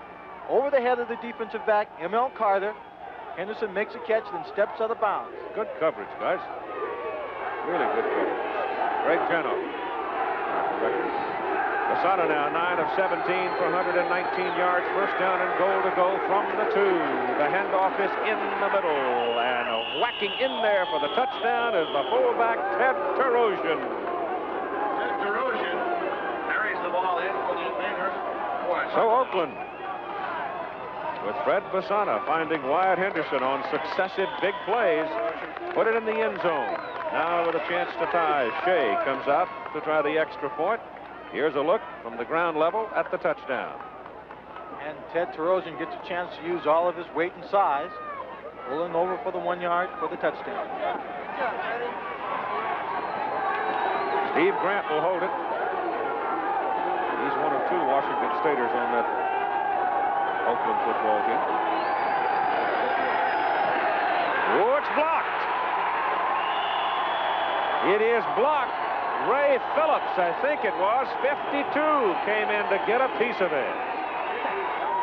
over the head of the defensive back, M.L. Carter. Henderson makes a catch, then steps out of bounds. Good coverage, guys. Really good coverage. Greg Jeno. Basana now 9 of 17 for 119 yards. First down and goal to go from the 2. The handoff is in the middle, and whacking in there for the touchdown is the fullback, Ted Terosian. Ted Terosian carries the ball in for the Invaders. So Oakland, with Fred Basana finding Wyatt Henderson on successive big plays, put it in the end zone. Now with a chance to tie, Shea comes out to try the extra point. Here's a look from the ground level at the touchdown. And Ted Terosian gets a chance to use all of his weight and size, pulling over for the 1 yard for the touchdown. Steve Grant will hold it. He's one of 2 Washington Staters on that Oakland football team. Oh, it's blocked. It is blocked. Ray Phillips, I think it was, 52, came in to get a piece of it.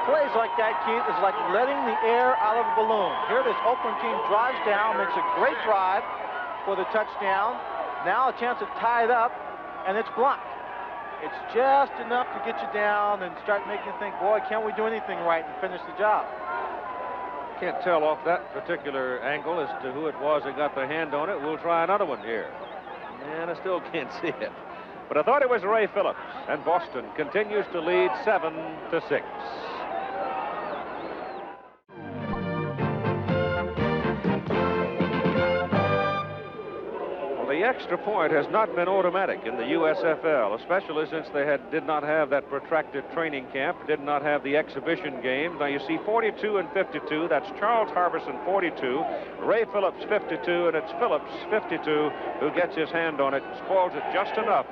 Plays like that, Keith, is like letting the air out of a balloon. Here this Oakland team drives down, makes a great drive for the touchdown. Now a chance to tie it up, and it's blocked. It's just enough to get you down and start making you think, boy, can't we do anything right and finish the job? Can't tell off that particular angle as to who it was that got their hand on it. We'll try another one here. And I still can't see it. But I thought it was Ray Phillips. And Boston continues to lead 7-6. Well, the extra point has not been automatic in the USFL, especially since they did not have that protracted training camp, did not have the exhibition game. Now you see 42 and 52. That's Charles Harbison 42, Ray Phillips 52, and it's Phillips 52 who gets his hand on it, spoils it just enough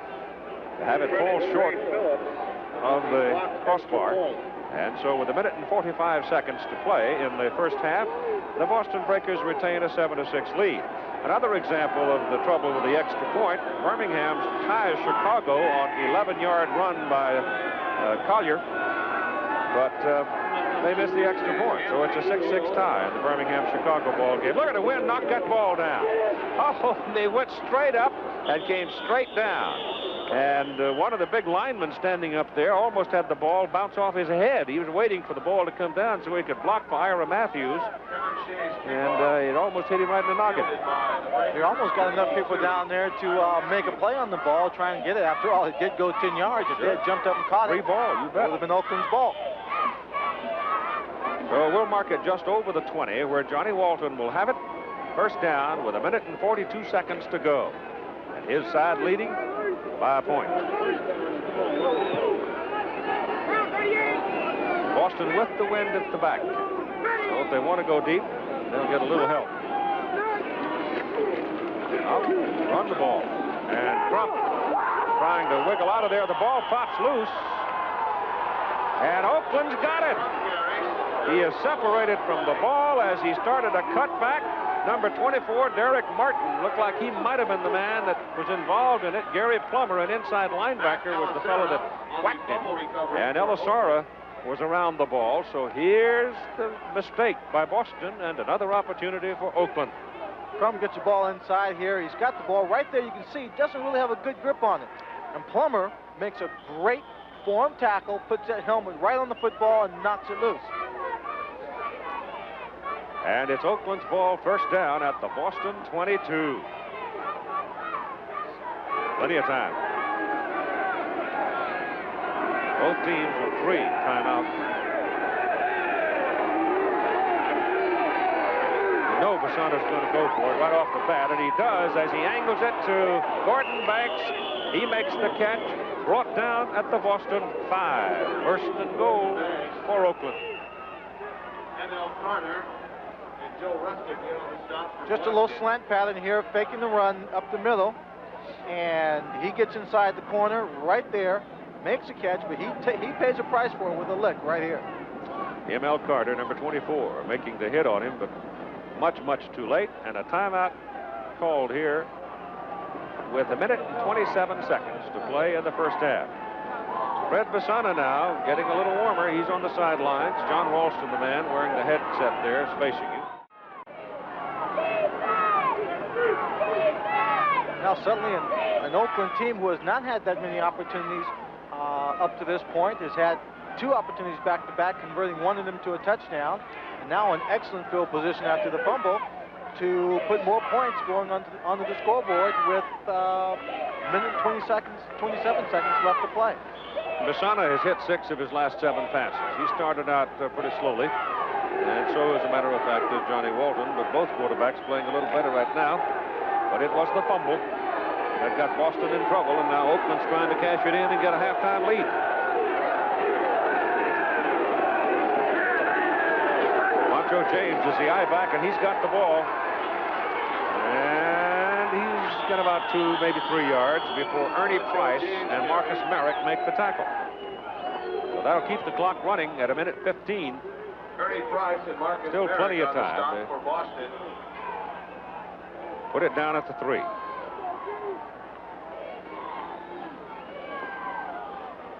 to have it fall short of the crossbar. And so with 1 minute and 45 seconds to play in the first half, the Boston Breakers retain a 7-6 lead. Another example of the trouble with the extra point, Birmingham ties Chicago on 11-yard run by Collier, but they missed the extra point, so it's a 6-6 tie in the Birmingham-Chicago ball game. Look at the wind, knocked that ball down. Oh, they went straight up and came straight down. And one of the big linemen standing up there almost had the ball bounce off his head. He was waiting for the ball to come down so he could block for Ira Matthews. And it almost hit him right in the noggin. They almost got enough people down there to make a play on the ball, try and get it. After all, it did go 10 yards. If they had jumped up and caught it, free ball, you bet. It would have been Oakland's ball. So we'll mark it just over the 20, where Johnny Walton will have it. First down with 1 minute and 42 seconds to go. And his side leading by a point. Boston with the wind at the back. So if they want to go deep, they'll get a little help. Up, run the ball. And Crump trying to wiggle out of there. The ball pops loose. And Oakland's got it. He is separated from the ball as he started to cut back. Number 24, Derek Martin, looked like he might have been the man that was involved in it. Gary Plummer, an inside linebacker, was the fellow that whacked him. And Elisara was around the ball. So here's the mistake by Boston and another opportunity for Oakland. Crum gets the ball inside here. He's got the ball right there. You can see he doesn't really have a good grip on it. And Plummer makes a great form tackle, puts that helmet right on the football and knocks it loose. And it's Oakland's ball, first down at the Boston 22. Plenty of time. Both teams with 3 timeouts. You know Basana's going to go for it right off the bat, and he does as he angles it to Gordon Banks. He makes the catch, brought down at the Boston 5. First and goal for Oakland. Just a little slant pattern here, faking the run up the middle, and he gets inside the corner right there, makes a catch, but he pays a price for it with a lick right here. M.L. Carter, number 24, making the hit on him, but much too late, and a timeout called here with 1 minute and 27 seconds to play in the first half. Fred Basana now getting a little warmer. He's on the sidelines. John Ralston, the man wearing the headset there, spacing him. Now suddenly an Oakland team who has not had that many opportunities up to this point has had 2 opportunities back-to-back, converting one of them to a touchdown, and now an excellent field position after the fumble to put more points going onto the scoreboard with minute 27 seconds left to play. Basana has hit 6 of his last 7 passes. He started out pretty slowly, and so, as a matter of fact, did Johnny Walton, but both quarterbacks playing a little better right now. But it was the fumble that got Boston in trouble, and now Oakland's trying to cash it in and get a halftime lead. Moncho James is the eye back, and he's got the ball. And he's got about 2, maybe 3 yards before Ernie Price and Marcus Merrick make the tackle. So that'll keep the clock running at 1 minute 15. Ernie Price and Marcus Still plenty of Merrick time. for Boston. Put it down at the 3.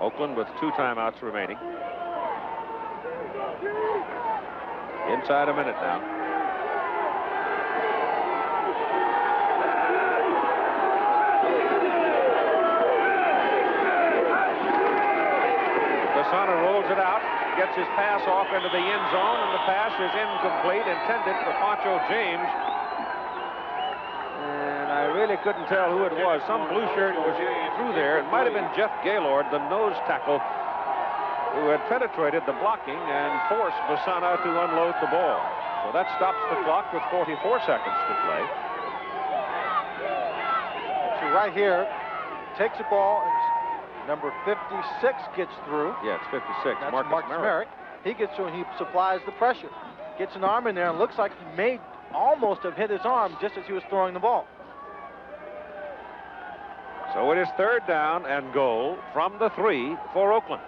Oakland with 2 timeouts remaining. Inside a minute now. Basana rolls it out, gets his pass off into the end zone, and the pass is incomplete, intended for Poncho James. I really couldn't tell who it was. Some blue shirt was through there. It might have been Jeff Gaylord, the nose tackle, who had penetrated the blocking and forced Basana to unload the ball. So that stops the clock with 44 seconds to play. So right here, takes the ball, and number 56 gets through. Yeah, it's 56. That's Marcus Merrick. He gets through and he supplies the pressure. Gets an arm in there and looks like he may almost have hit his arm just as he was throwing the ball. So it is 3rd down and goal from the 3 for Oakland,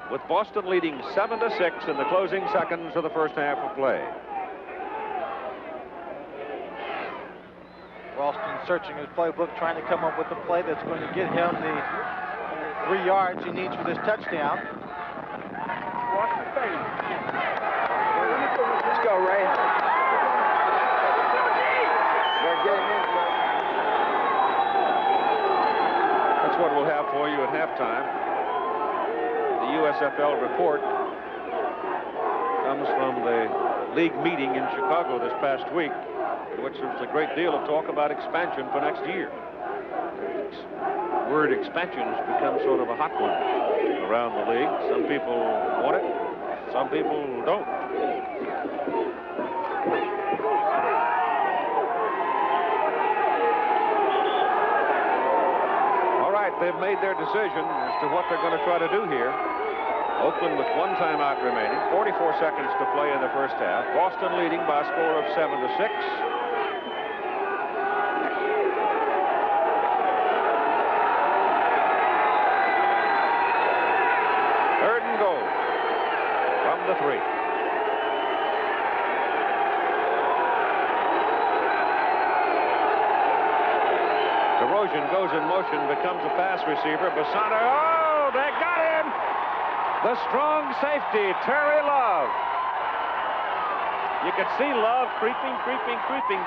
with Boston leading 7-6 in the closing seconds of the first half of play. Ralston searching his playbook, trying to come up with a play that's going to get him the 3 yards he needs for this touchdown. Let's go, Ray. They're getting in. That's what we'll have for you at halftime. The USFL report comes from the league meeting in Chicago this past week, in which there's a great deal of talk about expansion for next year. The word expansion has become sort of a hot one around the league. Some people want it, some people don't. They've made their decision as to what they're going to try to do here. Oakland with 1 timeout remaining, 44 seconds to play in the first half. Boston leading by a score of 7-6. Third and goal from the 3. Erosion goes in motion, becomes a pass receiver. Bassano, oh, they got him! The strong safety, Terry Love. You could see Love creeping,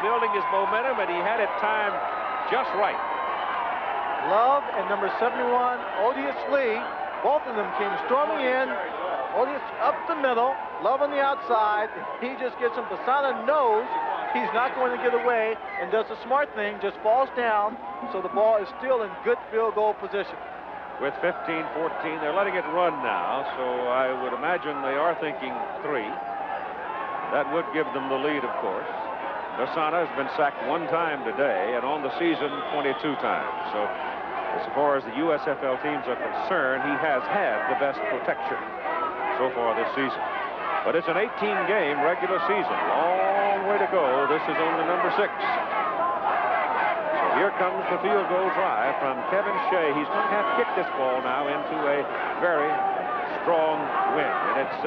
building his momentum, and he had it timed just right. Love and number 71, Odious Lee, both of them came storming in. Odious up the middle, Love on the outside. He just gets him. Bassano knows he's not going to get away and does the smart thing, just falls down, so the ball is still in good field goal position. With 15-14, they're letting it run now, so I would imagine they are thinking 3. That would give them the lead, of course. Bassano has been sacked 1 time today, and on the season, 22 times. So as far as the USFL teams are concerned, he has had the best protection so far this season. But it's an 18-game regular season. Long way to go. This is only number 6. So here comes the field goal try from Kevin Shea. He's going to have to kick this ball now into a very strong wind. And it's,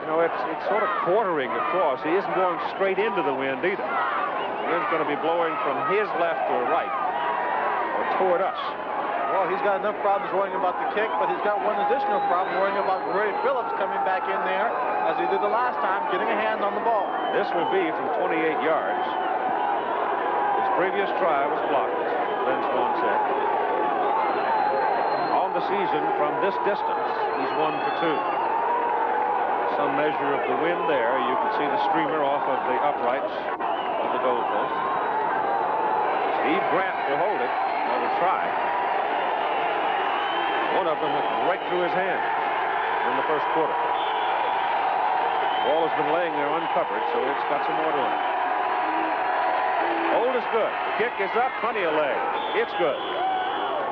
you know, it's sort of quartering across. He isn't going straight into the wind either. The wind's going to be blowing from his left or right or toward us. Well, he's got enough problems worrying about the kick, but he's got one additional problem worrying about Ray Phillips coming back in there, as he did the last time, getting a hand on the ball. This will be from 28 yards. His previous try was blocked, Ben Swan said. On the season, from this distance, he's 1 for 2. Some measure of the wind there. You can see the streamer off of the uprights of the goalpost. Steve Grant will hold it, or will try. One of them went right through his hands in the first quarter. The ball has been laying there uncovered, so it's got some water on it. Hold is good. Kick is up, plenty of leg. It's good.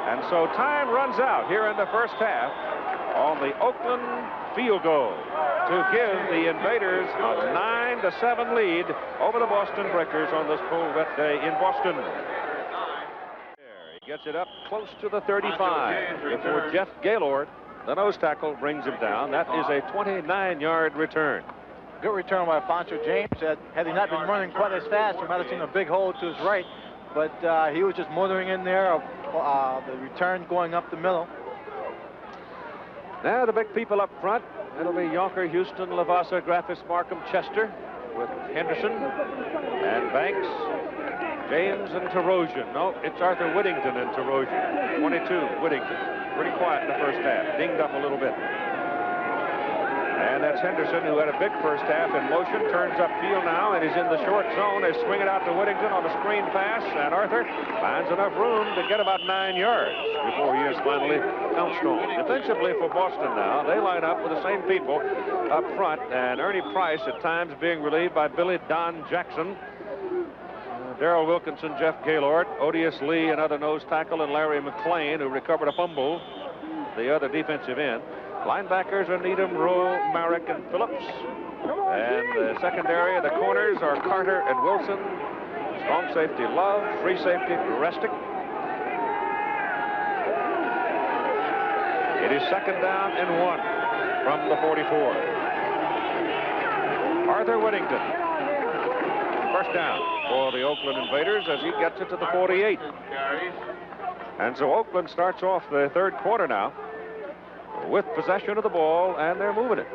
And so time runs out here in the first half on the Oakland field goal to give the Invaders a 9-7 lead over the Boston Breakers on this cold, wet day in Boston. Gets it up close to the 35 before Jeff Gaylord, the nose tackle, brings him down. That is a 29-yard return. Good return by Alfonso James. Had he not been running quite as fast, he might have seen a big hole to his right. But he was just motoring in there, the return going up the middle. Now the big people up front. It'll be Yonker, Houston, Lavasa, Graffis, Markham, Chester, with Henderson and Banks. James and Terosian. No, it's Arthur Whittington and Terosian. 22, Whittington. Pretty quiet in the first half. Dinged up a little bit. And that's Henderson, who had a big first half in motion. Turns upfield now, and he's in the short zone. They swing it out to Whittington on a screen pass, and Arthur finds enough room to get about 9 yards before he is finally pounced on. Defensively for Boston now, they line up with the same people up front, and Ernie Price at times being relieved by Billy Don Jackson. Darrell Wilkinson, Jeff Gaylord, Odious Lee, another nose tackle, and Larry McClain, who recovered a fumble, the other defensive end. Linebackers are Needham, Rowe, Marek, and Phillips. And the secondary, the corners are Carter and Wilson. Strong safety, Love. Free safety, Restic. It is 2nd down and 1 from the 44. Arthur Whittington. First down for the Oakland Invaders as he gets it to the 48. And so Oakland starts off the 3rd quarter now with possession of the ball, and they're moving it.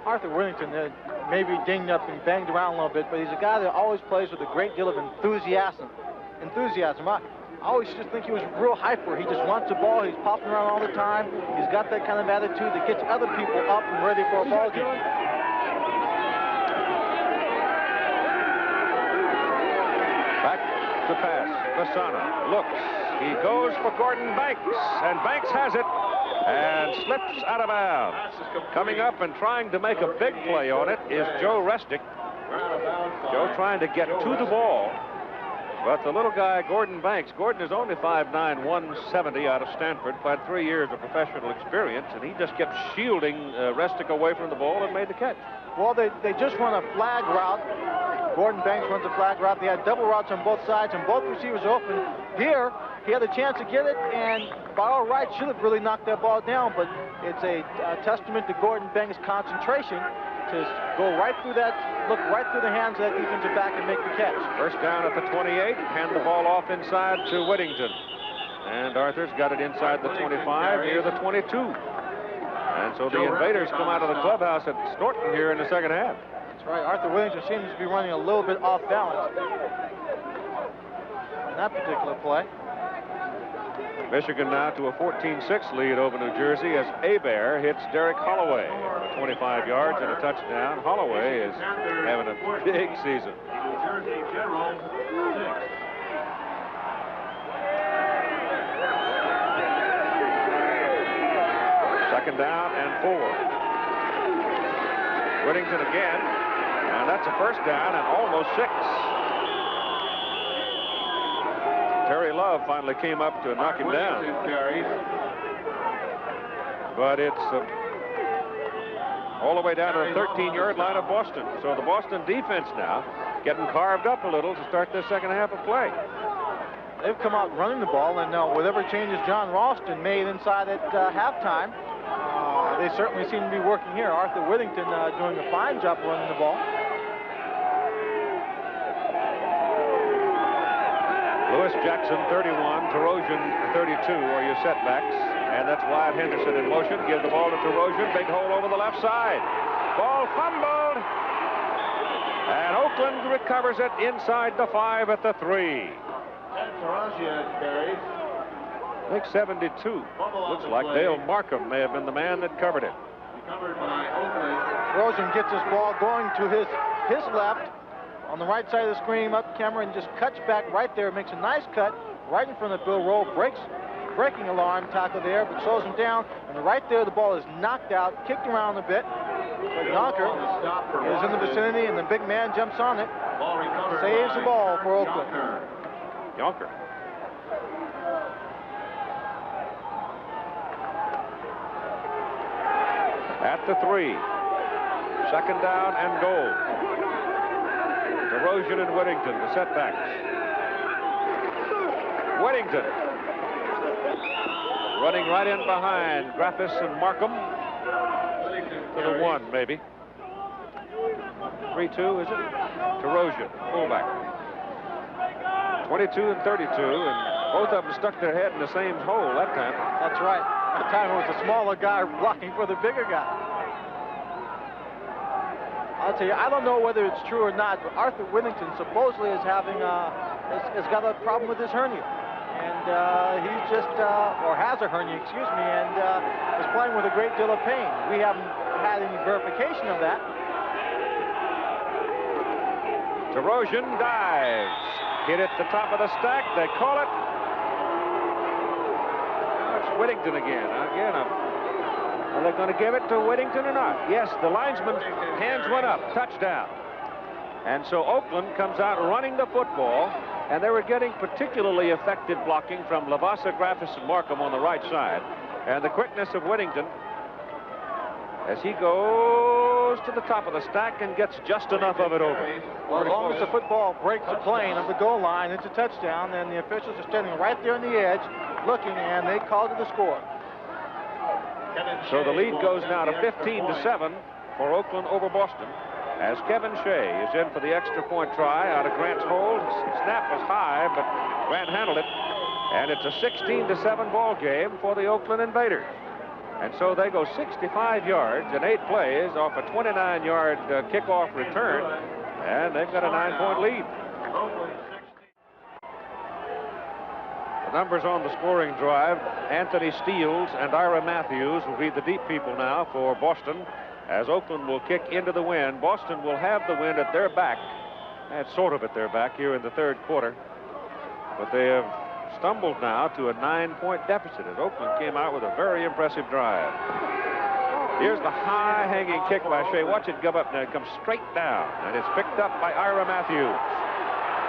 Arthur Whittington maybe dinged up and banged around a little bit, but he's a guy that always plays with a great deal of enthusiasm. I always just think he was real hyper. He just wants the ball. He's popping around all the time. He's got that kind of attitude that gets other people up and ready for a ball game. Back to pass. Bassano looks. He goes for Gordon Banks, and Banks has it and slips out of bounds. Coming up and trying to make a big play on it is Joe Restic. Joe trying to get to the ball, but the little guy, Gordon Banks, Gordon is only 5'9", 170 out of Stanford, had 3 years of professional experience, and he just kept shielding Restic away from the ball and made the catch. Well, they just run a flag route. Gordon Banks runs a flag route. They had double routes on both sides, and both receivers open. Here, he had a chance to get it, and by all rights, should have really knocked that ball down, but it's a testament to Gordon Banks' concentration. to go right through that, look right through the hands of that defensive back and make the catch. First down at the 28. Hand the ball off inside to Whittington. And Arthur's got it inside the 25, near the 22. And so the Invaders come out of the clubhouse at Norton here in the second half. That's right. Arthur Whittington seems to be running a little bit off balance on that particular play. Michigan now to a 14-6 lead over New Jersey as Hebert hits Derek Holloway for 25 yards and a touchdown. Holloway is having a big season. Jersey General 6. Second down and 4. Whittington again, and that's a first down and almost 6. Terry Love finally came up to knock him down. But it's all the way down to the 13-yard line of Boston. So the Boston defense now getting carved up a little to start this second half of play. They've come out running the ball, and whatever changes John Ralston made inside at halftime, they certainly seem to be working here. Arthur Whittington doing a fine job running the ball. Lewis Jackson, 31, Terosian, 32 are your setbacks. And that's Wyatt Henderson in motion. Give the ball to Terosian. Big hole over the left side. Ball fumbled. And Oakland recovers it inside the 5 at the 3. Big 72. Looks like Dale Markham may have been the man that covered it. Terosian gets his ball going to his left. On the right side of the screen, up Cameron just cuts back right there, makes a nice cut right in front of Bill Rowe, breaking alarm tackle there, but slows him down. And right there, the ball is knocked out, kicked around a bit. But Yonker is in the vicinity, and the big man jumps on it, saves the ball for Oakland. Yonker. At the 3. Second down and goal. Terosian and Whittington, the setbacks. Whittington running right in behind Graffis and Markham. To the 1, maybe. 3-2, is it? Terosian, fullback. 22 and 32, and both of them stuck their head in the same hole that time. That's right. That time it was the smaller guy blocking for the bigger guy. I'll tell you, I don't know whether it's true or not, but Arthur Whittington supposedly is having has got a problem with his hernia, and he's just or has a hernia, excuse me, and is playing with a great deal of pain. We haven't had any verification of that. Terosian dives, hit at the top of the stack. They call it. It's Whittington again. Are they going to give it to Whittington or not? Yes, the linesman's hands went up. Touchdown. And so Oakland comes out running the football, and they were getting particularly effective blocking from Lavasa, Graffis, and Markham on the right side. And the quickness of Whittington as he goes to the top of the stack and gets just enough of it over. Well, as long as the football breaks the plane of the goal line, it's a touchdown, and the officials are standing right there on the edge looking, and they call to the score. So the lead goes now to 15-7 for Oakland over Boston as Kevin Shea is in for the extra point try out of Grant's hold. Snap was high, but Grant handled it. And it's a 16-7 ball game for the Oakland Invaders. And so they go 65 yards in 8 plays off a 29-yard kickoff return, and they've got a 9-point lead. The numbers on the scoring drive, Anthony Steele and Ira Matthews will be the deep people now for Boston, as Oakland will kick into the wind. Boston will have the wind at their back, and sort of at their back here in the third quarter. But they have stumbled now to a 9-point deficit as Oakland came out with a very impressive drive. Here's the high hanging kick by Shea. Watch it come up now. It comes straight down, and it's picked up by Ira Matthews.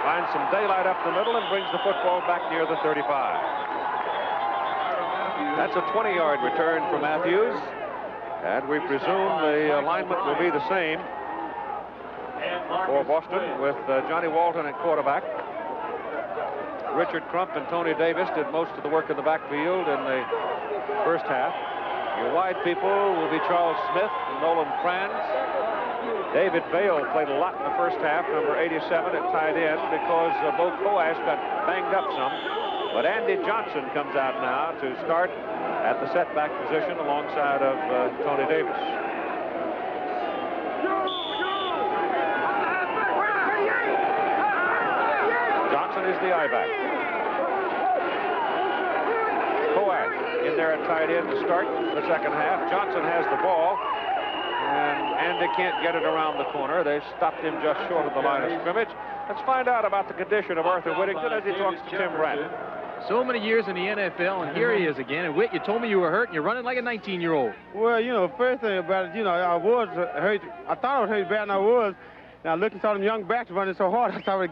Finds some daylight up the middle and brings the football back near the 35. That's a 20-yard return for Matthews, and we presume the alignment will be the same for Boston with Johnny Walton at quarterback. Richard Crump and Tony Davis did most of the work in the backfield in the first half. Your wide people will be Charles Smith and Nolan Franz. David Bale played a lot in the first half, number 87 at tight end, because Bo Coash got banged up some. But Andy Johnson comes out now to start at the setback position alongside of Tony Davis. Johnson is the I-back. Coash in there at tight end to start the second half. Johnson has the ball, and Andy can't get it around the corner. They stopped him just short of the line of scrimmage. Let's find out about the condition of Arthur Whittington as he talks to Tim Brandt. So many years in the NFL, and here he is again. And Whit, you told me you were hurt, and you're running like a 19-year-old. Well, you know, first thing about it, you know, I was hurt. I thought I was hurt bad, and I was. Now, looking at some of them young backs running so hard, I thought I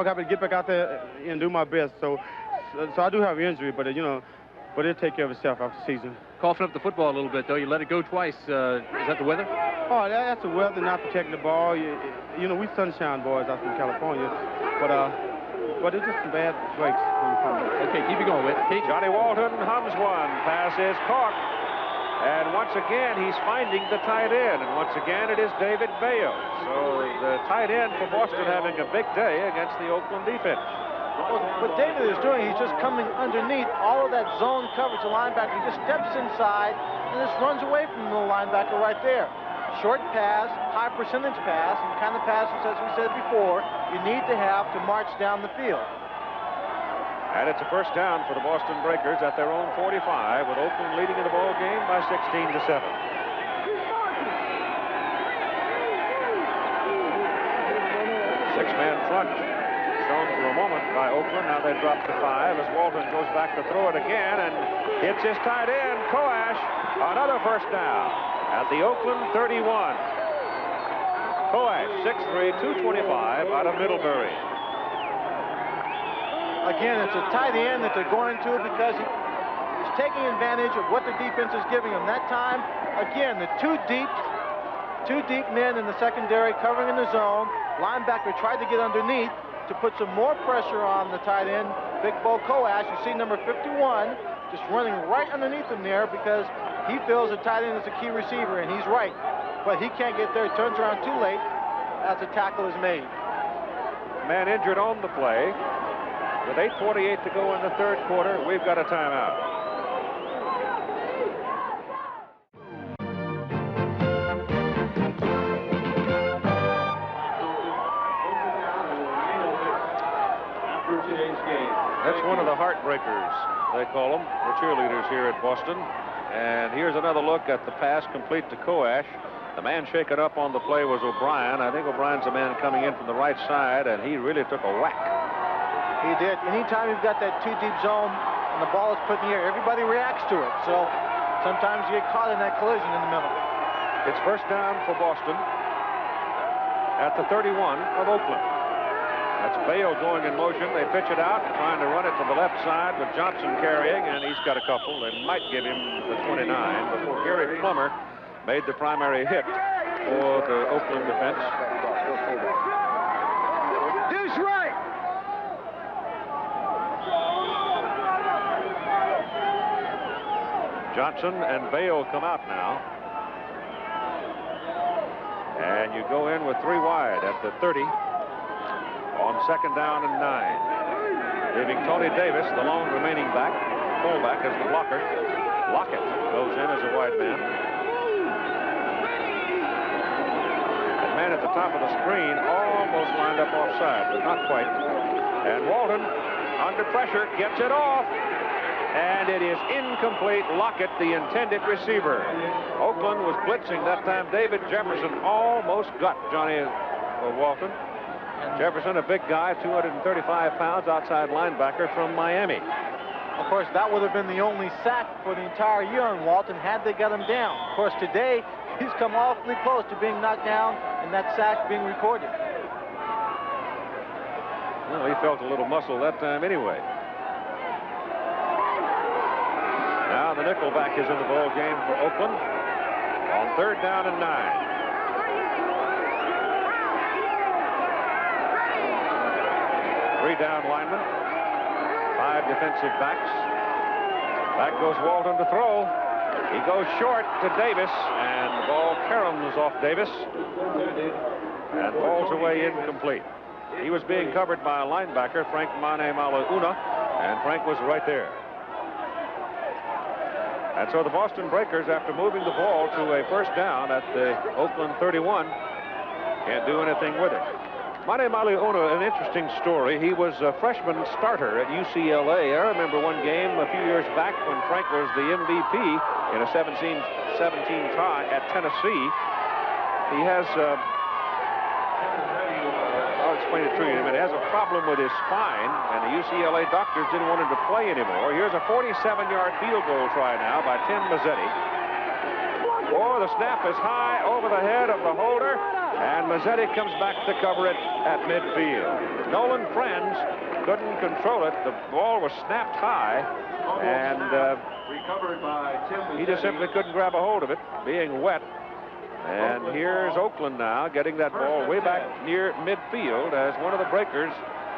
got to get back out there and do my best. So I do have an injury, but, you know, but it'll take care of itself after the season. Coughing up the football a little bit, though. You let it go twice. Is that the weather? Oh, that's the weather, not protecting the ball. You know, we sunshine boys out from California. But it's just some bad breaks. Okay, keep it going, Whit. Johnny Walton hums one. Pass is caught. And once again, he's finding the tight end. And once again, it is David Bale. So the tight end for Boston having a big day against the Oakland defense. What David is doing, he's just coming underneath all of that zone coverage. The linebacker just steps inside and just runs away from the linebacker right there. Short pass, high percentage pass, and the kind of passes, as we said before, you need to have to march down the field. And it's a first down for the Boston Breakers at their own 45, with Oakland leading in the ball game by 16-7. Six-man front shown for a moment by Oakland. Now they drop to 5 as Walton goes back to throw it again and hits his tight end, Coash. Another first down at the Oakland 31. Coash, 6'3", 225 out of Middlebury. Again, it's a tight end that they're going to because he's taking advantage of what the defense is giving him. That time, again, the two deep men in the secondary covering in the zone. Linebacker tried to get underneath to put some more pressure on the tight end, Big Bo Coash. You see number 51 just running right underneath him there because he feels the tight end is a key receiver, and he's right. But he can't get there, turns around too late as the tackle is made. Man injured on the play. With 8:48 to go in the third quarter, we've got a timeout. That's one of the heartbreakers, they call them, the cheerleaders here at Boston. And here's another look at the pass complete to Coash. The man shaken up on the play was O'Brien. I think O'Brien's the man coming in from the right side, and he really took a whack. He did. Anytime you've got that two deep zone and the ball is put in the air, everybody reacts to it. So sometimes you get caught in that collision in the middle. It's first down for Boston at the 31 of Oakland. That's Bale going in motion. They pitch it out, trying to run it to the left side with Johnson carrying, and he's got a couple. They might give him the 29 before Gary Plummer made the primary hit for the Oakland defense. Deuce right. Johnson and Bale come out now. And you go in with 3 wide at the 30 on second down and 9. Leaving Tony Davis, the lone remaining fullback, as the blocker. Lockett goes in as a wide man. That man at the top of the screen almost lined up offside, but not quite. And Walton, under pressure, gets it off. And it is incomplete. Lockett, the intended receiver. Oakland was blitzing that time. David Jefferson almost got Johnny Walton. Jefferson, a big guy, 235 pounds, outside linebacker from Miami. Of course, that would have been the only sack for the entire year on Walton had they got him down. Of course, today, he's come awfully close to being knocked down and that sack being recorded. Well, he felt a little muscle that time anyway. Now the nickelback is in the ball game for Oakland on third down and 9. 3 down linemen, 5 defensive backs. Back goes Walton to throw. He goes short to Davis, and the ball caroms off Davis and falls away incomplete. He was being covered by a linebacker, Frank Mane Malauna, and Frank was right there. And so the Boston Breakers, after moving the ball to a first down at the Oakland 31, can't do anything with it. Mane Malauna, an interesting story. He was a freshman starter at UCLA. I remember one game a few years back when Frank was the MVP in a 17-17 tie at Tennessee. He has, I'll explain it to you in a minute. He has a problem with his spine, and the UCLA doctors didn't want him to play anymore. Here's a 47-yard field goal try now by Tim Mazzetti. Oh, the snap is high over the head of the holder, and Mazzetti comes back to cover it at midfield. Nolan Friends couldn't control it. The ball was snapped high, and recovered by Tim he just simply couldn't grab a hold of it, being wet. And here's Oakland now getting that ball way back near midfield as one of the Breakers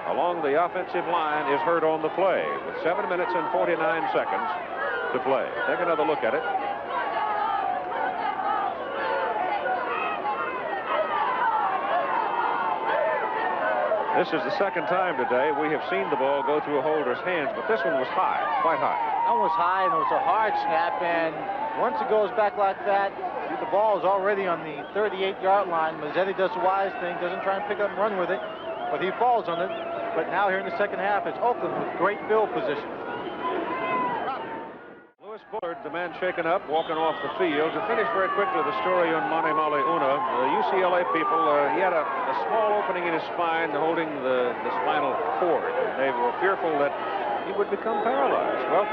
along the offensive line is hurt on the play with 7 minutes and 49 seconds to play. Take another look at it. This is the second time today we have seen the ball go through a holder's hands, but this one was high, quite high. That was high, and it was a hard snap, and once it goes back like that, the ball is already on the 38-yard line. Mazzetti does the wise thing, doesn't try and pick up and run with it, but he falls on it. But now here in the second half, it's Oakland with great field position. Lewis Bullard, the man shaken up, walking off the field. To finish very quickly the story on Mane Malauna, the UCLA people, he had a small opening in his spine holding the spinal cord. They were fearful that he would become paralyzed. Well,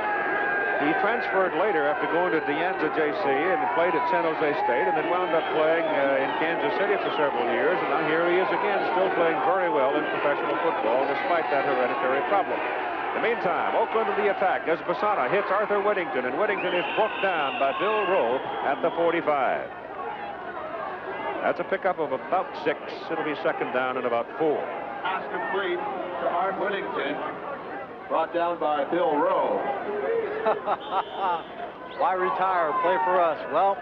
he transferred later after going to De Anza JC and played at San Jose State, and then wound up playing in Kansas City for several years. And now here he is again, still playing very well in professional football despite that hereditary problem. In the meantime, Oakland to the attack as Bassana hits Arthur Whittington, and Whittington is brought down by Bill Rowe at the 45. That's a pickup of about 6. It'll be second down and about 4. Pass complete to Art Whittington. Brought down by Bill Rowe. Why retire? Play for us. Well,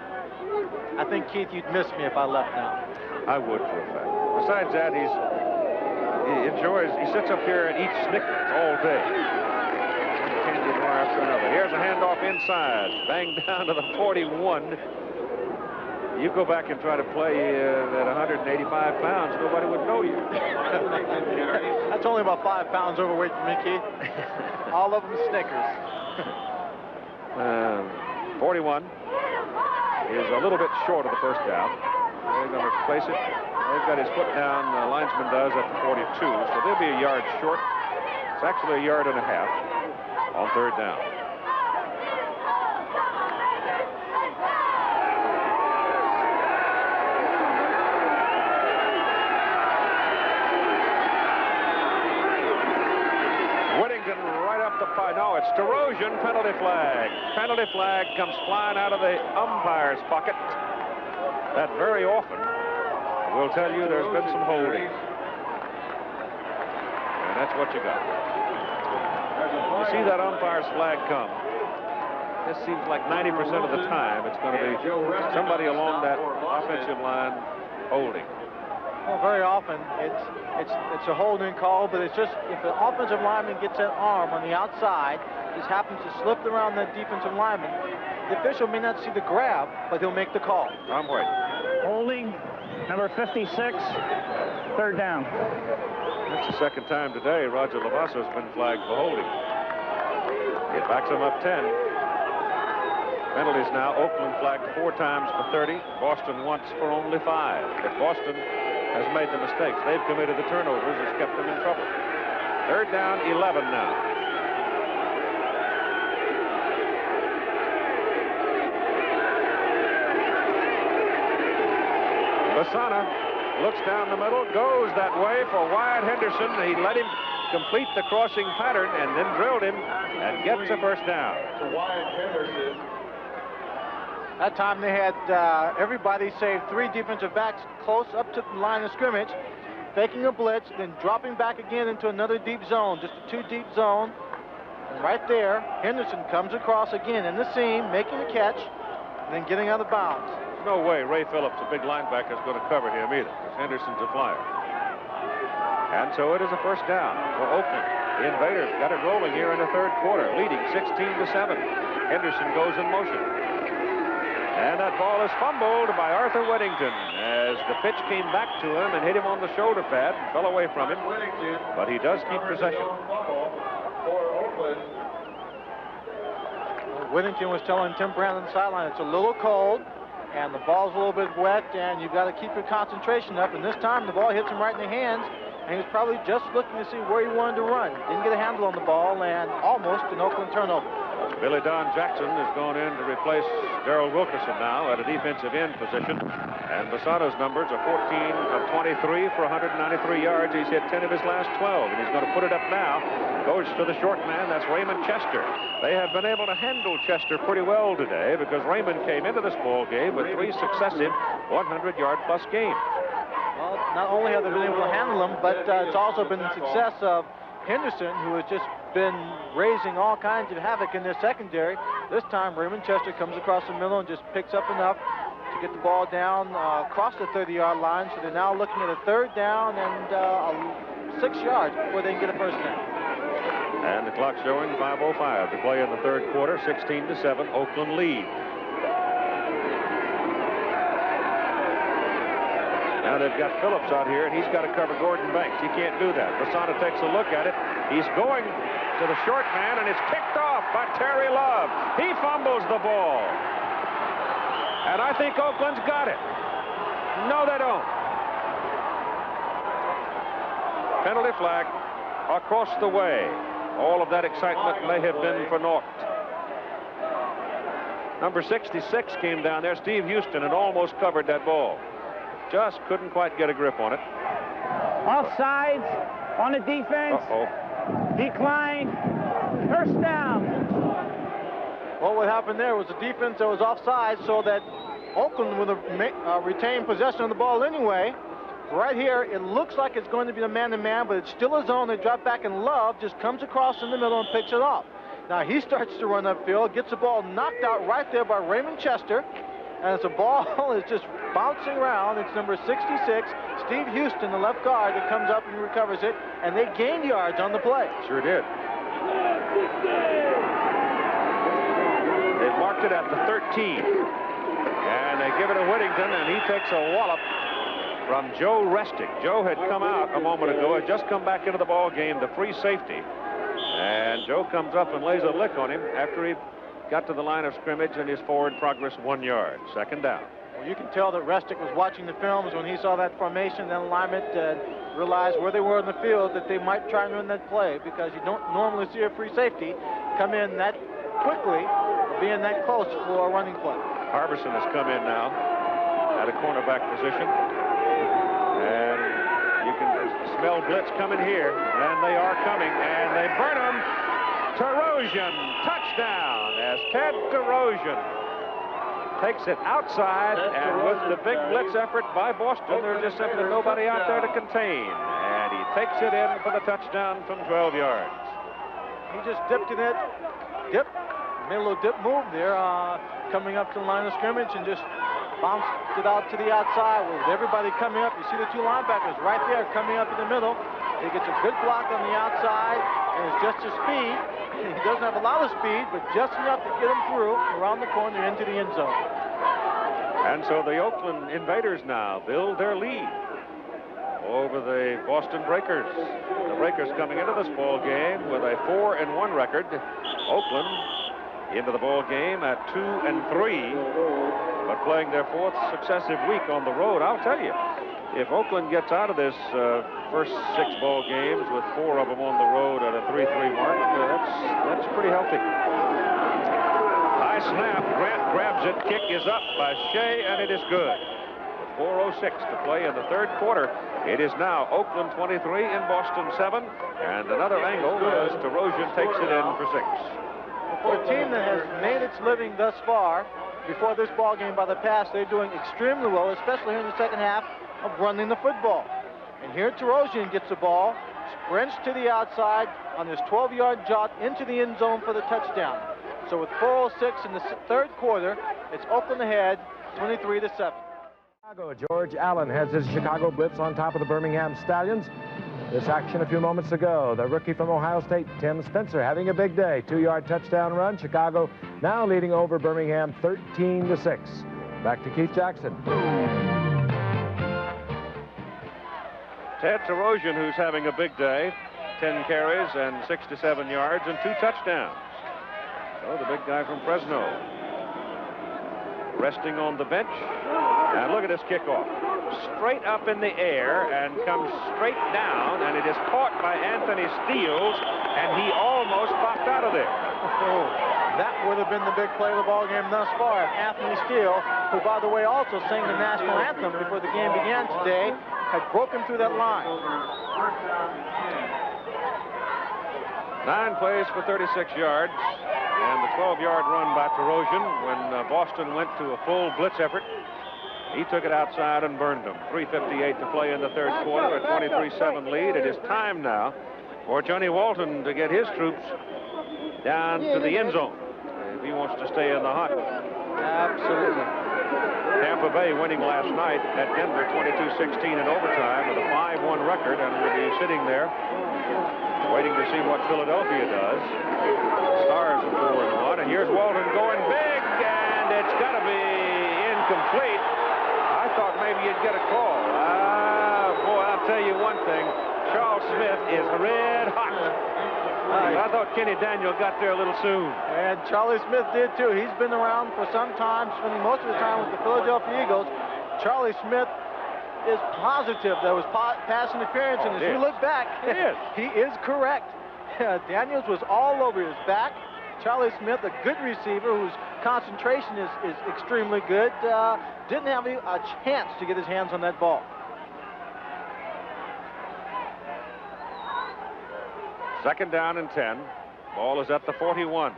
I think, Keith, you'd miss me if I left now. I would for a fact. Besides that, he sits up here and eats Snickers all day. Candy bar after another. Here's a handoff inside. Bang down to the 41. You go back and try to play at 185 pounds, nobody would know you. That's only about 5 pounds overweight for me, Keith. All of them Snickers. 41 is a little bit short of the first down. They're going to place it. They've got his foot down, the linesman does, at the 42, so they'll be a yard short. It's actually a yard and a half on third down. No, it's Derosian, penalty flag. Penalty flag comes flying out of the umpire's pocket. That very often will tell you there's been some holding. And that's what you got. You see that umpire's flag come. This seems like 90% of the time it's going to be somebody along that offensive line holding. Well, very often it's a holding call, but it's just if the offensive lineman gets that arm on the outside, just happens to slip around that defensive lineman, the official may not see the grab, but he'll make the call. Tom White. Holding, number 56, third down. That's the second time today Roger Lavasso's been flagged for holding. It backs him up 10. Penalties now. Oakland flagged 4 times for 30. Boston once for only 5. But Boston has made the mistakes. They've committed the turnovers. It's kept them in trouble. Third down, 11 now. Bassana looks down the middle, goes that way for Wyatt Henderson. He let him complete the crossing pattern and then drilled him and gets a first down. To Wyatt Henderson. That time they had everybody save 3 defensive backs close up to the line of scrimmage, faking a blitz, then dropping back again into another deep zone, just a 2 deep zone. And right there, Henderson comes across again in the seam, making the catch, then getting out of bounds. There's no way Ray Phillips, a big linebacker, is going to cover him either, because Henderson's a flyer. And so it is a first down for Oakland. The Invaders got it rolling here in the third quarter, leading 16-7. Henderson goes in motion. And that ball is fumbled by Arthur Whittington as the pitch came back to him and hit him on the shoulder pad and fell away from him. But he does keep possession. Whittington was telling Tim Brown on the sideline, it's a little cold and the ball's a little bit wet and you've got to keep your concentration up. And this time the ball hits him right in the hands. And he was probably just looking to see where he wanted to run. Didn't get a handle on the ball and almost an Oakland turnover. Billy Don Jackson has gone in to replace Darrell Wilkerson now at a defensive end position. And Basano's numbers are 14 of 23 for 193 yards. He's hit 10 of his last 12, and he's going to put it up now. Goes to the short man. That's Raymond Chester. They have been able to handle Chester pretty well today because Raymond came into this ball game with 3 successive 100-yard-plus games. Well, not only have they been able to handle him, but it's also been the success of Henderson, who has just been raising all kinds of havoc in their secondary. This time, Raymond Chester comes across the middle and just picks up enough to get the ball down across the 30-yard line. So they're now looking at a third down and 6 yards before they can get a first down. And the clock showing 5:05 to play in the third quarter. 16-7, Oakland lead. Now they've got Phillips out here, and he's got to cover Gordon Banks. He can't do that. Basano takes a look at it. He's going to the short man, and it's kicked off by Terry Love. He fumbles the ball. And I think Oakland's got it. No, they don't. Penalty flag across the way. All of that excitement may have been for naught. Number 66 came down there, Steve Houston, and almost covered that ball. Just couldn't quite get a grip on it. Offsides on the defense. Decline. First down. Well, what happened there was the defense that was offside so that Oakland would have retained possession of the ball anyway. Right here, it looks like it's going to be the man-to-man, but it's still a zone. They drop back, and Love just comes across in the middle and picks it off. Now he starts to run upfield, gets the ball knocked out right there by Raymond Chester. And as the ball is just bouncing around, it's number 66, Steve Houston, the left guard, that comes up and recovers it. And they gained yards on the play. Sure did. They've marked it at the 13. And they give it to Whittington, and he takes a wallop from Joe Restic. Joe had come out a moment ago, had just come back into the ball game, the free safety. And Joe comes up and lays a lick on him after he got to the line of scrimmage, and his forward progress 1 yard. Second down. Well, you can tell that Restic was watching the films when he saw that formation and alignment and realized where they were in the field that they might try and run that play, because you don't normally see a free safety come in that quickly, being that close for a running play. Harbison has come in now at a cornerback position, and you can smell blitz coming here, and they are coming, and they burn them. Terosian, touchdown, as Ted Terosian takes it outside, and with the big blitz effort by Boston, there's just simply nobody out there to contain. And he takes it in for the touchdown from 12 yards. He just dipped in it, made a little dip move there, coming up to the line of scrimmage, and just bounced it out to the outside with everybody coming up. You see the 2 linebackers right there coming up in the middle. He gets a good block on the outside, and it's just his speed. He doesn't have a lot of speed, but just enough to get him through around the corner into the end zone. And so the Oakland Invaders now build their lead over the Boston Breakers. The Breakers coming into this ball game with a 4-1 record. Oakland into the ball game at 2-3, but playing their 4th successive week on the road. I'll tell you, if Oakland gets out of this first 6 ball games with 4 of them on the road at a 3-3 mark, that's pretty healthy. High snap, Grant grabs it, kick is up by Shea, and it is good. With 4:06 to play in the third quarter, it is now Oakland 23 in Boston 7, and another angle as Terosian takes it in for 6. For a team that has made its living thus far, before this ball game by the pass, they're doing extremely well, especially here in the second half, of running the football. And here Terosian gets the ball, sprints to the outside on this 12-yard jaunt into the end zone for the touchdown. So with 4:06 in the third quarter, It's Oakland ahead, 23-7. Chicago, George Allen has his Chicago Blitz on top of the Birmingham Stallions. This action a few moments ago. The rookie from Ohio State, Tim Spencer, having a big day. 2-yard touchdown run. Chicago now leading over Birmingham 13-6. Back to Keith Jackson. Ted Terosian, who's having a big day. 10 carries and 67 yards and 2 touchdowns. So the big guy from Fresno resting on the bench. And look at this kickoff. Straight up in the air and comes straight down, and it is caught by Anthony Steele, and he almost popped out of there. Oh, that would have been the big play of the ball game thus far. Anthony Steele, who, by the way, also sang the national anthem before the game began today, had broken through that line. 9 plays for 36 yards, and the 12-yard run by Terosian when Boston went to a full blitz effort. He took it outside and burned them. 3:58 to play in the third quarter, a 23-7 lead. It is time now for Johnny Walton to get his troops down to the end zone if he wants to stay in the hunt. Absolutely. Tampa Bay winning last night at Denver 22-16 in overtime with a 5-1 record, and will be sitting there waiting to see what Philadelphia does. Stars are 4-1, and here's Walton going big, and it's got to be incomplete. I thought maybe you'd get a call. Boy, I'll tell you one thing. Charles Smith is red hot. I thought Kenny Daniel got there a little soon. And Charlie Smith did, too. He's been around for some time, spending most of his time with the Philadelphia Eagles. Charlie Smith is positive there was pass interference, and as you look back, he is correct. Daniels was all over his back. Charlie Smith, a good receiver whose concentration is extremely good, didn't have a chance to get his hands on that ball. Second down and 10. Ball is at the 41.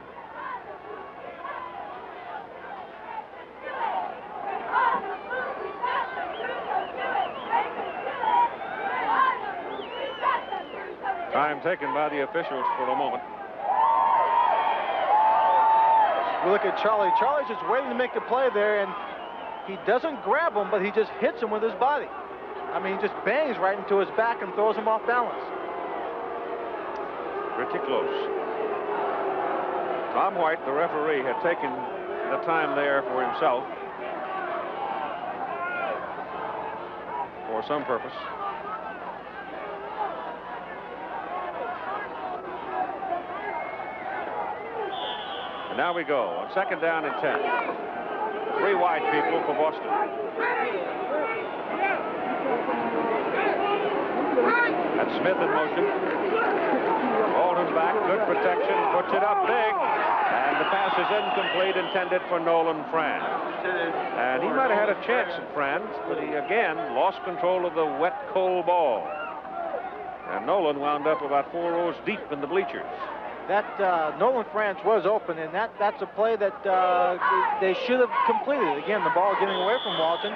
Time taken by the officials for a moment. We look at Charlie. Charlie's just waiting to make the play there, and he doesn't grab him, but he just hits him with his body. I mean, he just bangs right into his back and throws him off balance. Pretty close. Tom White, the referee, had taken the time there for himself for some purpose. And now we go on second down and 10. 3 wide people for Boston. That's Smith in motion. Walton back, good protection, puts it up big, and the pass is incomplete, intended for Nolan Franz. And he might have had a chance at Franz, but he again lost control of the wet, cold ball. And Nolan wound up about 4 rows deep in the bleachers. That Nolan Franz was open, and that's a play that they should have completed. Again, the ball getting away from Walton.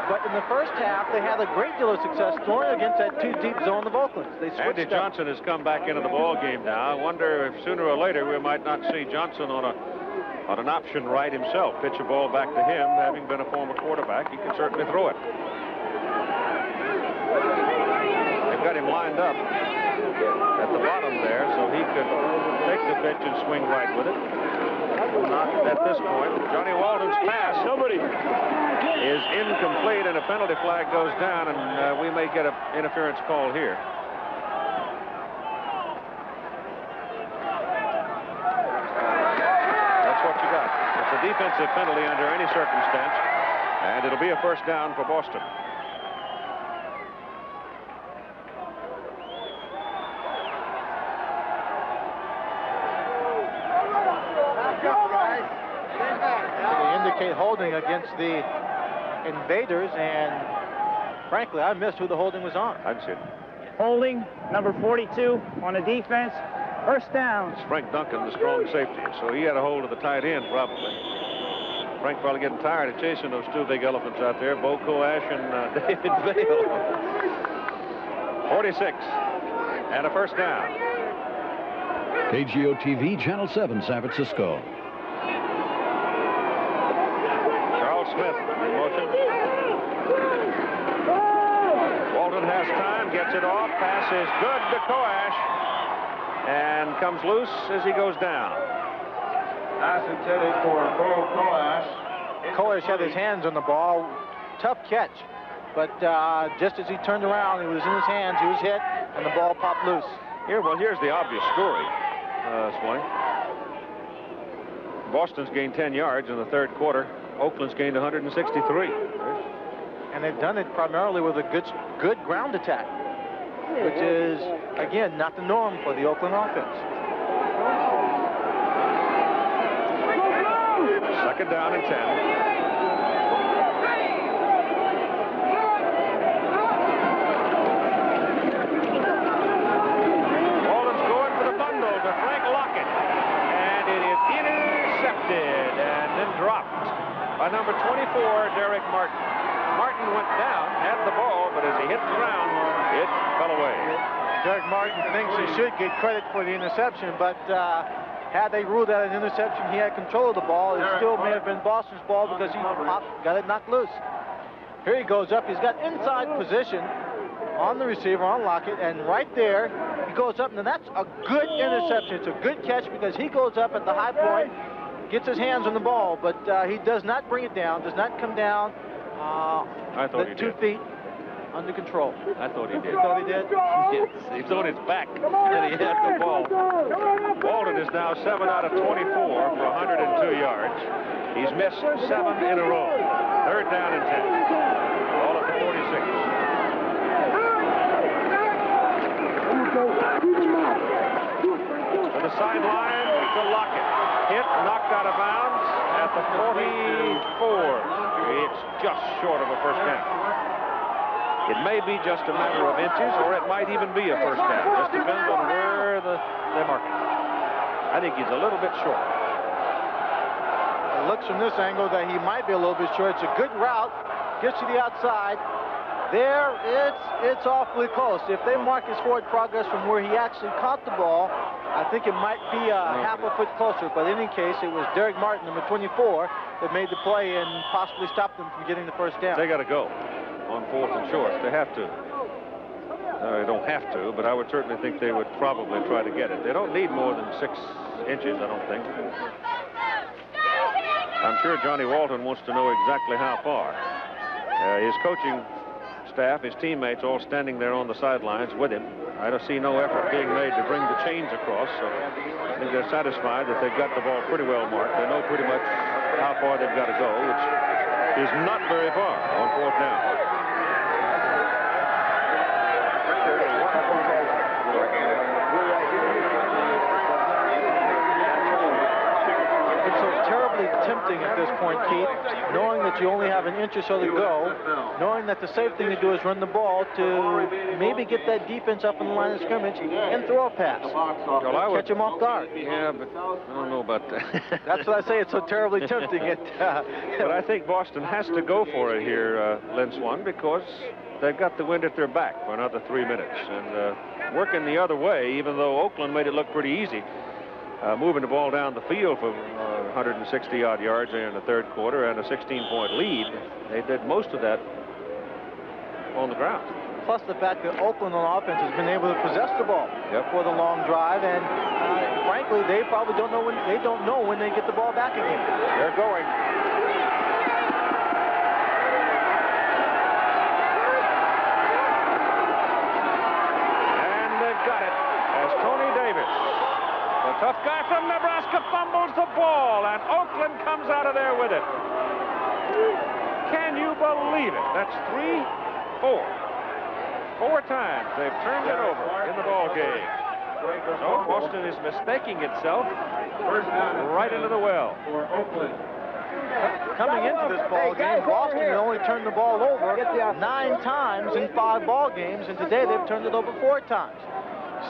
But in the first half, they had a great deal of success throwing against that 2 deep zone of Oakland. They switched Andy Johnson has come back into the ball game now. I wonder if sooner or later we might not see Johnson on an option right himself. Pitch a ball back to him, having been a former quarterback. He can certainly throw it. They've got him lined up at the bottom there, so he could take the pitch and swing right with it. Not at this point. Johnny Walton's pass is incomplete, and a penalty flag goes down, and we may get an interference call here. That's what you got. It's a defensive penalty under any circumstance, and it'll be a first down for Boston. Holding against the Invaders, and frankly, I missed who the holding was on. I'd see it. Holding, number 42 on the defense. First down. It's Frank Duncan, the strong safety, so he had a hold of the tight end probably. Frank probably getting tired of chasing those 2 big elephants out there, Bo Koash and David Vail. 46 and a first down. KGO TV, Channel 7, San Francisco. Smith in motion. Walton has time, gets it off. Pass is good to Koash. And comes loose as he goes down. Pass intended for Bo Koash. Koash had his hands on the ball. Tough catch. But just as he turned around, it was in his hands, he was hit, and the ball popped loose. Here's the obvious story, Swanee. Boston's gained 10 yards in the third quarter. Oakland's gained 163. And they've done it primarily with a good ground attack, which is, again, not the norm for the Oakland offense. Second down and 10. And then dropped by number 24, Derek Martin. Martin went down, had the ball, but as he hit the ground, it fell away. Derek Martin thinks he should get credit for the interception, but had they ruled that an interception, he had control of the ball. It still may have been Boston's ball because he got it knocked loose. Here he goes up. He's got inside position on the receiver, on Lockett, and right there, he goes up, and that's a good interception. It's a good catch because he goes up at the high point, gets his hands on the ball, but he does not bring it down, does not come down. I thought he 2 did. feet under control. I thought he did. You thought he did? Yes, he's on his back and he had the ball. Walton is now 7 out of 24 for 102 yards. He's missed 7 in a row. Third down and 10. Ball at the 46. To the sideline to Lockett. Hit, knocked out of bounds at the 44. It's just short of a first down. It may be just a matter of inches, or it might even be a first down. Just depends on where they mark it. I think he's a little bit short. It looks from this angle that he might be a little bit short. It's a good route. Gets to the outside. There, it's awfully close. If they mark his forward progress from where he actually caught the ball, I think it might be half a foot closer. But in any case, it was Derek Martin, number 24, that made the play and possibly stopped them from getting the first down. They got to go on 4th and short. They have to. They don't have to, but I would certainly think they would probably try to get it. They don't need more than 6 inches, I don't think. I'm sure Johnny Walton wants to know exactly how far. His coaching staff, his teammates, all standing there on the sidelines with him. I don't see no effort being made to bring the chains across, so I think they're satisfied that they've got the ball pretty well marked. They know pretty much how far they've got to go, which is not very far on 4th down. It's so terribly tempting at this point, Keith, knowing that you only have an inch or so to go, knowing that the safe thing to do is run the ball to maybe get that defense up in the line of scrimmage and throw a pass. Well, catch him off guard. Yeah, but I don't know about that. That's what I say. It's so terribly tempting. But I think Boston has to go for it here, Lynn Swan, because they've got the wind at their back for another 3 minutes. And working the other way, even though Oakland made it look pretty easy, moving the ball down the field for 160-odd yards there in the third quarter and a 16-point lead, they did most of that on the ground. Plus the fact that Oakland on offense has been able to possess the ball for the long drive, and frankly, they probably don't know when they get the ball back again. They're going. And they've got it as Tony Davis, the tough guy from Nebraska, fumbles the ball, and Oakland comes out of there with it. Can you believe it? That's 4 times they've turned it over in the ball game. So Boston is mistaking itself right into the well. Coming into this ball game, Boston had only turned the ball over 9 times in 5 ball games, and today they've turned it over 4 times.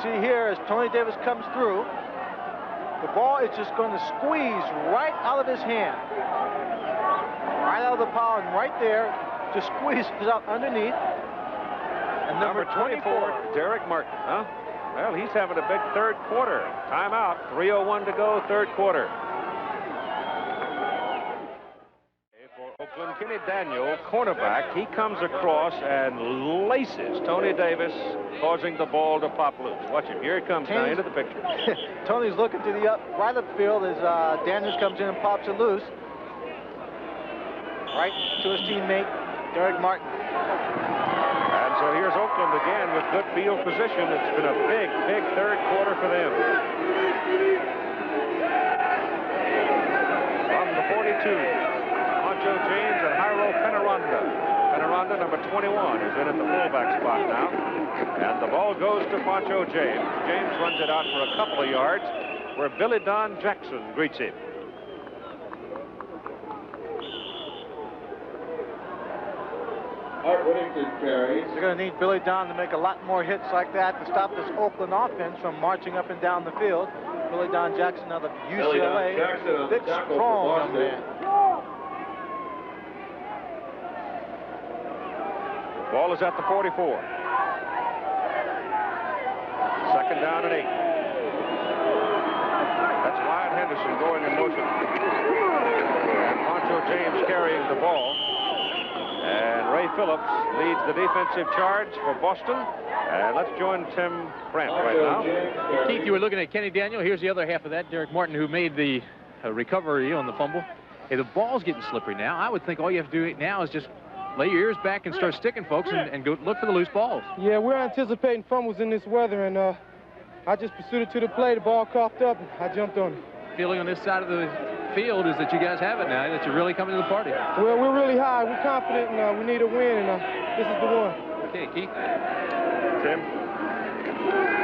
See here, as Tony Davis comes through, the ball is just going to squeeze right out of his hand. Right out of the pile, and right there, just squeeze it out underneath. And number 24, Derek Martin. Huh? Well, he's having a big third quarter. Timeout. 3:01 to go, third quarter. For Oakland, Kenny Daniel, cornerback, he comes across and laces Tony Davis, causing the ball to pop loose. Watch him. Here he comes now into the picture. Tony's looking to the right upfield as Daniels comes in and pops it loose. Right to his teammate, Derek Martin. And so here's Oakland again with good field position. It's been a big, big third quarter for them. From the 42, Pancho James and Jairo Penaranda. Penaranda, number 21, is in at the fullback spot now. And the ball goes to Pancho James. James runs it out for a couple of yards where Billy Don Jackson greets him. They're going to need Billy Don to make a lot more hits like that to stop this Oakland offense from marching up and down the field. Billy Don Jackson out of UCLA, big, strong young man. Ball is at the 44. Second down and 8. That's Wyatt Henderson going in motion. And Pancho James carrying the ball. And Ray Phillips leads the defensive charge for Boston. And let's join Tim Brandt right now. Keith, you were looking at Kenny Daniel. Here's the other half of that. Derek Martin, who made the recovery on the fumble. Hey, the ball's getting slippery now. I would think all you have to do now is just lay your ears back and start sticking, folks, and go look for the loose balls. Yeah, we're anticipating fumbles in this weather, and I just pursued it to the play. The ball coughed up, and I jumped on it. Feeling on this side of the field is that you guys have it now, that you're really coming to the party. Well, we're really high. We're confident, and we need a win, and this is the one. Okay, Keith. Tim.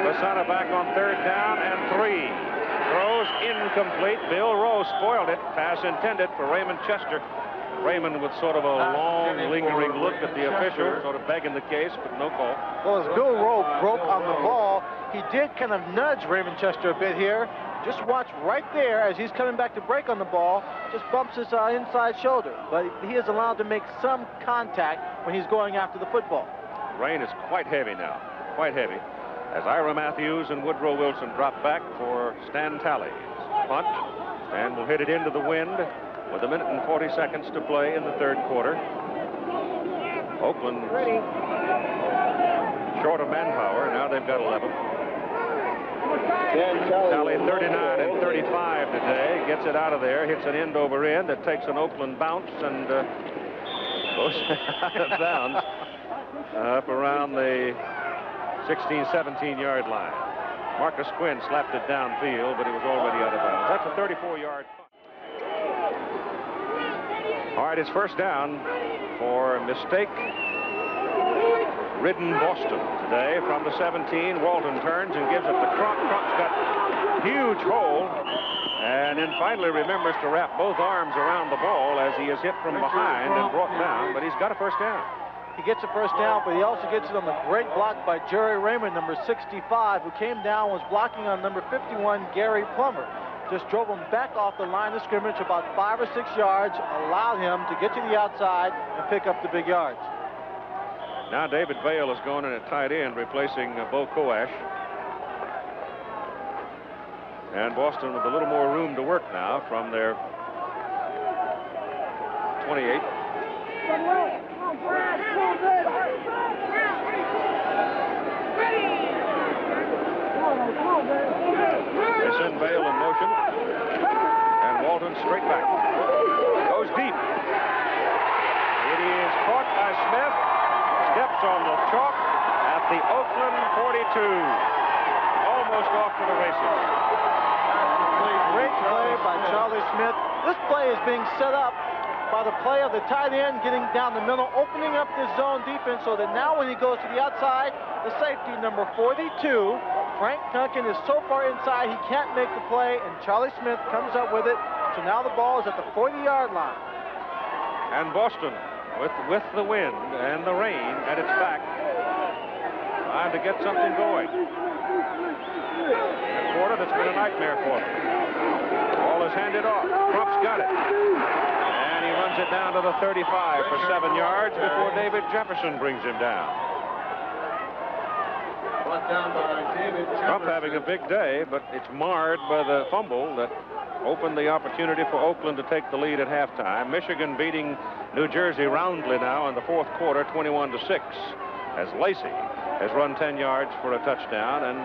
Basana back on third down and 3. Throws incomplete. Bill Rowe spoiled it. Pass intended for Raymond Chester. Raymond with sort of a long, lingering look at the official, sort of begging the case, but no call. Well, as Bill Rowe broke on the ball, he did kind of nudge Raymond Chester a bit here. Just watch right there as he's coming back to break on the ball, just bumps his inside shoulder. But he is allowed to make some contact when he's going after the football. Rain is quite heavy now, quite heavy. As Ira Matthews and Woodrow Wilson drop back for Stan Talley's punt. And will hit it into the wind with 1 minute and 40 seconds to play in the third quarter. Oakland short of manpower. Now they've got 11. Talley 39 and 35 today. Gets it out of there. Hits an end over end. That takes an Oakland bounce and goes out of bounds up around the 16, 17-yard line. Marcus Quinn slapped it downfield, but he was already out of bounds. That's a 34-yard punt. All right, it's first down for mistake-ridden Boston today from the 17. Walton turns and gives it to Crump. Crump's got a huge hole, and then finally remembers to wrap both arms around the ball as he is hit from behind and brought down, but he's got a first down. He gets a first down, but he also gets it on the great block by Jerry Raymond, number 65, who came down, was blocking on number 51, Gary Plummer. Just drove him back off the line of scrimmage about 5 or 6 yards, allowed him to get to the outside and pick up the big yards. Now David Vale is going in at tight end, replacing Bo Koash. And Boston with a little more room to work now from their 28. They send Vale in motion, and Walton straight back. Goes deep. It is caught by Smith. Steps on the chalk at the Oakland 42. Almost off to the races. Great play by Charlie Smith. This play is being set up by the play of the tight end getting down the middle, opening up this zone defense so that now when he goes to the outside, the safety, number 42, Frank Duncan, is so far inside he can't make the play, and Charlie Smith comes up with it. So now the ball is at the 40-yard line. And Boston, with the wind and the rain at its back, trying to get something going. A quarter that's been a nightmare for them. Ball is handed off. Crump's got it. And he runs it down to the 35 for 7 yards before David Jefferson brings him down. Brought down by David Trump having a big day, but it's marred by the fumble that opened the opportunity for Oakland to take the lead at halftime. Michigan beating New Jersey roundly now in the fourth quarter, 21-6, as Lacey has run 10 yards for a touchdown, and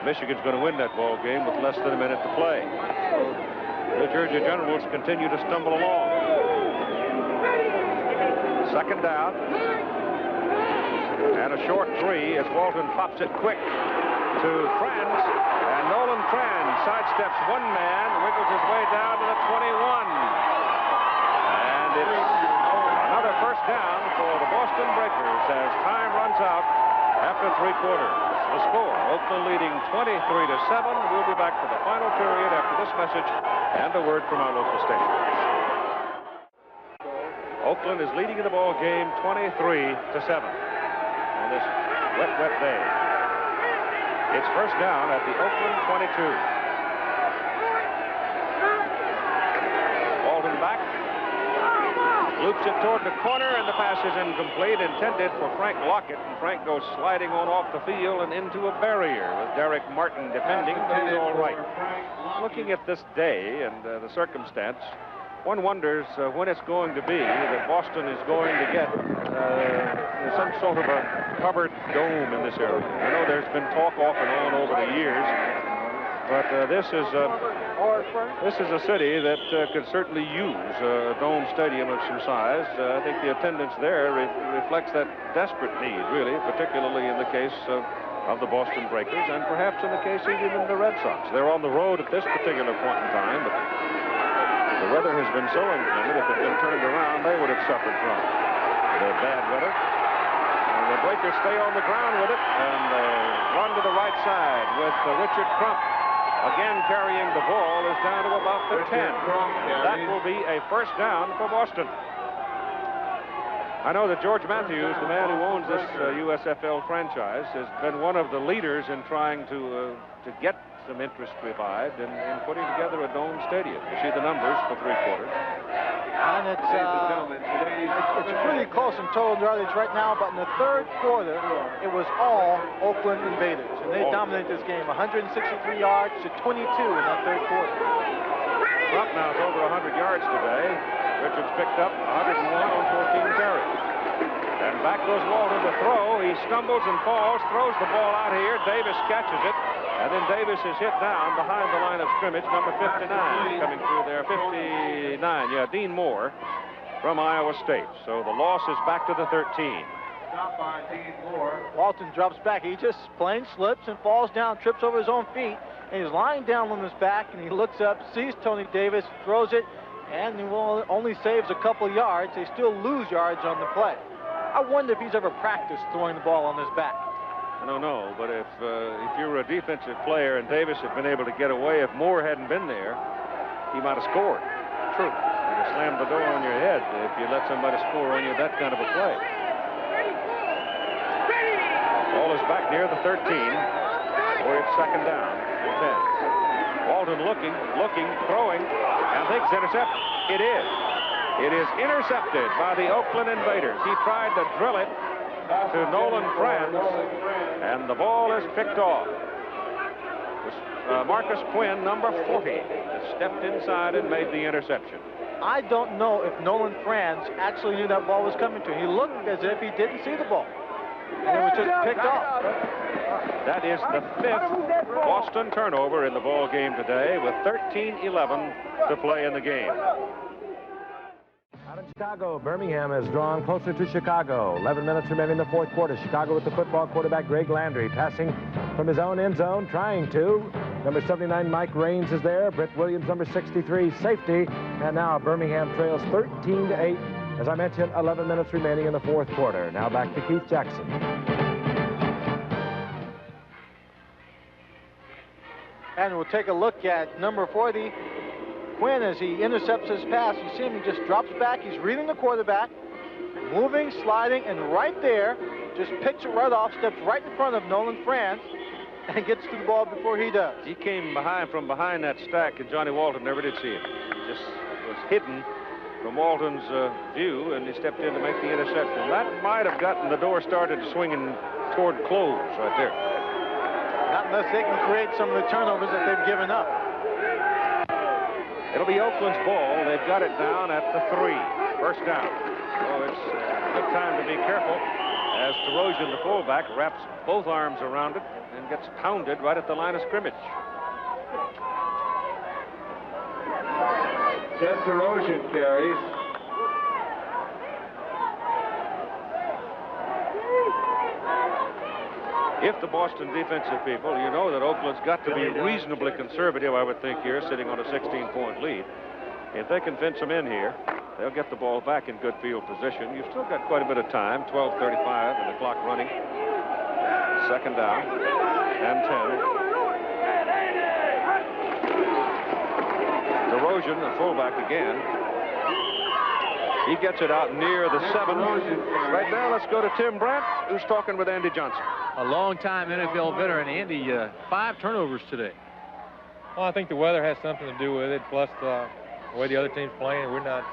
Michigan's going to win that ball game with less than a minute to play. So the Jersey Generals continue to stumble along. Second down, and a short three as Walton pops it quick to Franz, and Nolan Franz sidesteps one man, wiggles his way down to the 21. And it's another first down for the Boston Breakers as time runs out after three quarters. The score, Oakland leading 23-7. We'll be back for the final period after this message and a word from our local stations. Oakland is leading in the ball game 23-7 on this wet day. It's first down at the Oakland 22. Walton back. Loops it toward the corner, and the pass is incomplete, intended for Frank Lockett. And Frank goes sliding on off the field and into a barrier with Derek Martin defending, but he's all right. Looking at this day and the circumstance, one wonders when it's going to be that Boston is going to get some sort of a covered dome in this area. I know there's been talk off and on over the years, but this is a city that could certainly use a dome stadium of some size. I think the attendance there reflects that desperate need, really, particularly in the case of the Boston Breakers, and perhaps in the case even of the Red Sox. They're on the road at this particular point in time, but the weather has been so inclement, if it had been turned around, they would have suffered from the bad weather. And the Breakers stay on the ground with it and run to the right side with Richard Crump. Again carrying the ball is down to about the 10. That will be a first down for Boston. I know that George Matthews, the man who owns this USFL franchise, has been one of the leaders in trying to get some interest revived in putting together a dome stadium. You see the numbers for three quarters. And it's pretty close in total yardage right now, but in the third quarter, it was all Oakland Invaders. And they dominated this game, 163 yards to 22 in that third quarter. Trump now is over 100 yards today. Richards picked up 101 on 14 carries. And back goes Walton to throw. He stumbles and falls, throws the ball out here. Davis catches it. And then Davis is hit down behind the line of scrimmage, number 59, coming through there, 59, yeah, Dean Moore from Iowa State. So the loss is back to the 13. Stop by Dean Moore. Walton drops back. He just plain slips and falls down, trips over his own feet, and he's lying down on his back, and he looks up, sees Tony Davis, throws it, and he only saves a couple yards. They still lose yards on the play. I wonder if he's ever practiced throwing the ball on his back. I don't know, but if you were a defensive player and Davis had been able to get away, if Moore hadn't been there, he might have scored. True. You'd have slammed the door on your head if you let somebody score on you that kind of a play. Ball is back near the 13, where it's second down and 10. Walton looking, throwing, and thinks intercept. It is. It is intercepted by the Oakland Invaders. He tried to drill it to Nolan Franz, and the ball is picked off. Marcus Quinn, number 40, stepped inside and made the interception. I don't know if Nolan Franz actually knew that ball was coming to him. He looked as if he didn't see the ball, and it was just picked off. That is the fifth Boston turnover in the ball game today, with 13:11 to play in the game. Out in Chicago, Birmingham has drawn closer to Chicago. 11 minutes remaining in the fourth quarter. Chicago with the football. Quarterback Greg Landry passing from his own end zone, trying to. Number 79, Mike Raines is there. Brett Williams, number 63, safety. And now Birmingham trails 13-8. As I mentioned, 11 minutes remaining in the fourth quarter. Now back to Keith Jackson. And we'll take a look at number 40. Quinn, as he intercepts his pass, you see him, he just drops back. He's reading the quarterback, moving, sliding, and right there, just picks it right off, steps right in front of Nolan Franz, and gets to the ball before he does. He came from behind that stack, and Johnny Walton never did see it. He just was hidden from Walton's view, and he stepped in to make the interception. That might have gotten the door started swinging toward close right there. unless they can create some of the turnovers that they've given up. It'll be Oakland's ball. They've got it down at the 3. First down. So it's a good time to be careful as Trojan, the fullback, wraps both arms around it and gets pounded right at the line of scrimmage. Ted Trojan carries. If the Boston defensive people, you know that Oakland's got to be reasonably conservative, I would think, here, sitting on a 16-point lead. If they can fence them in here, they'll get the ball back in good field position. You've still got quite a bit of time, 12:35, and the clock running. Second down and 10. DeRozan, the fullback again. He gets it out near the 7. Right now, let's go to Tim Brandt, who's talking with Andy Johnson. A long-time NFL veteran, Andy. 5 turnovers today. Well, I think the weather has something to do with it, plus the way the other team's playing. We're not,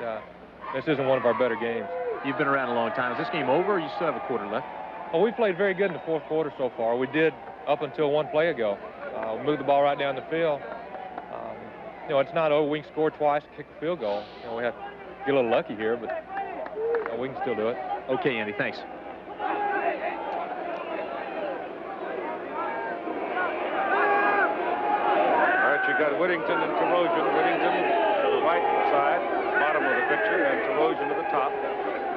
this isn't one of our better games. You've been around a long time. Is this game over, or you still have a quarter left? Well, we played very good in the fourth quarter so far. We did up until one play ago. We moved the ball right down the field. You know, it's not over. We can score twice, kick a field goal. You know, we have to get a little lucky here, but we can still do it. Okay, Andy, thanks. You got Whittington and Trojan. Whittington to the right side, bottom of the picture, and Trojan to the top.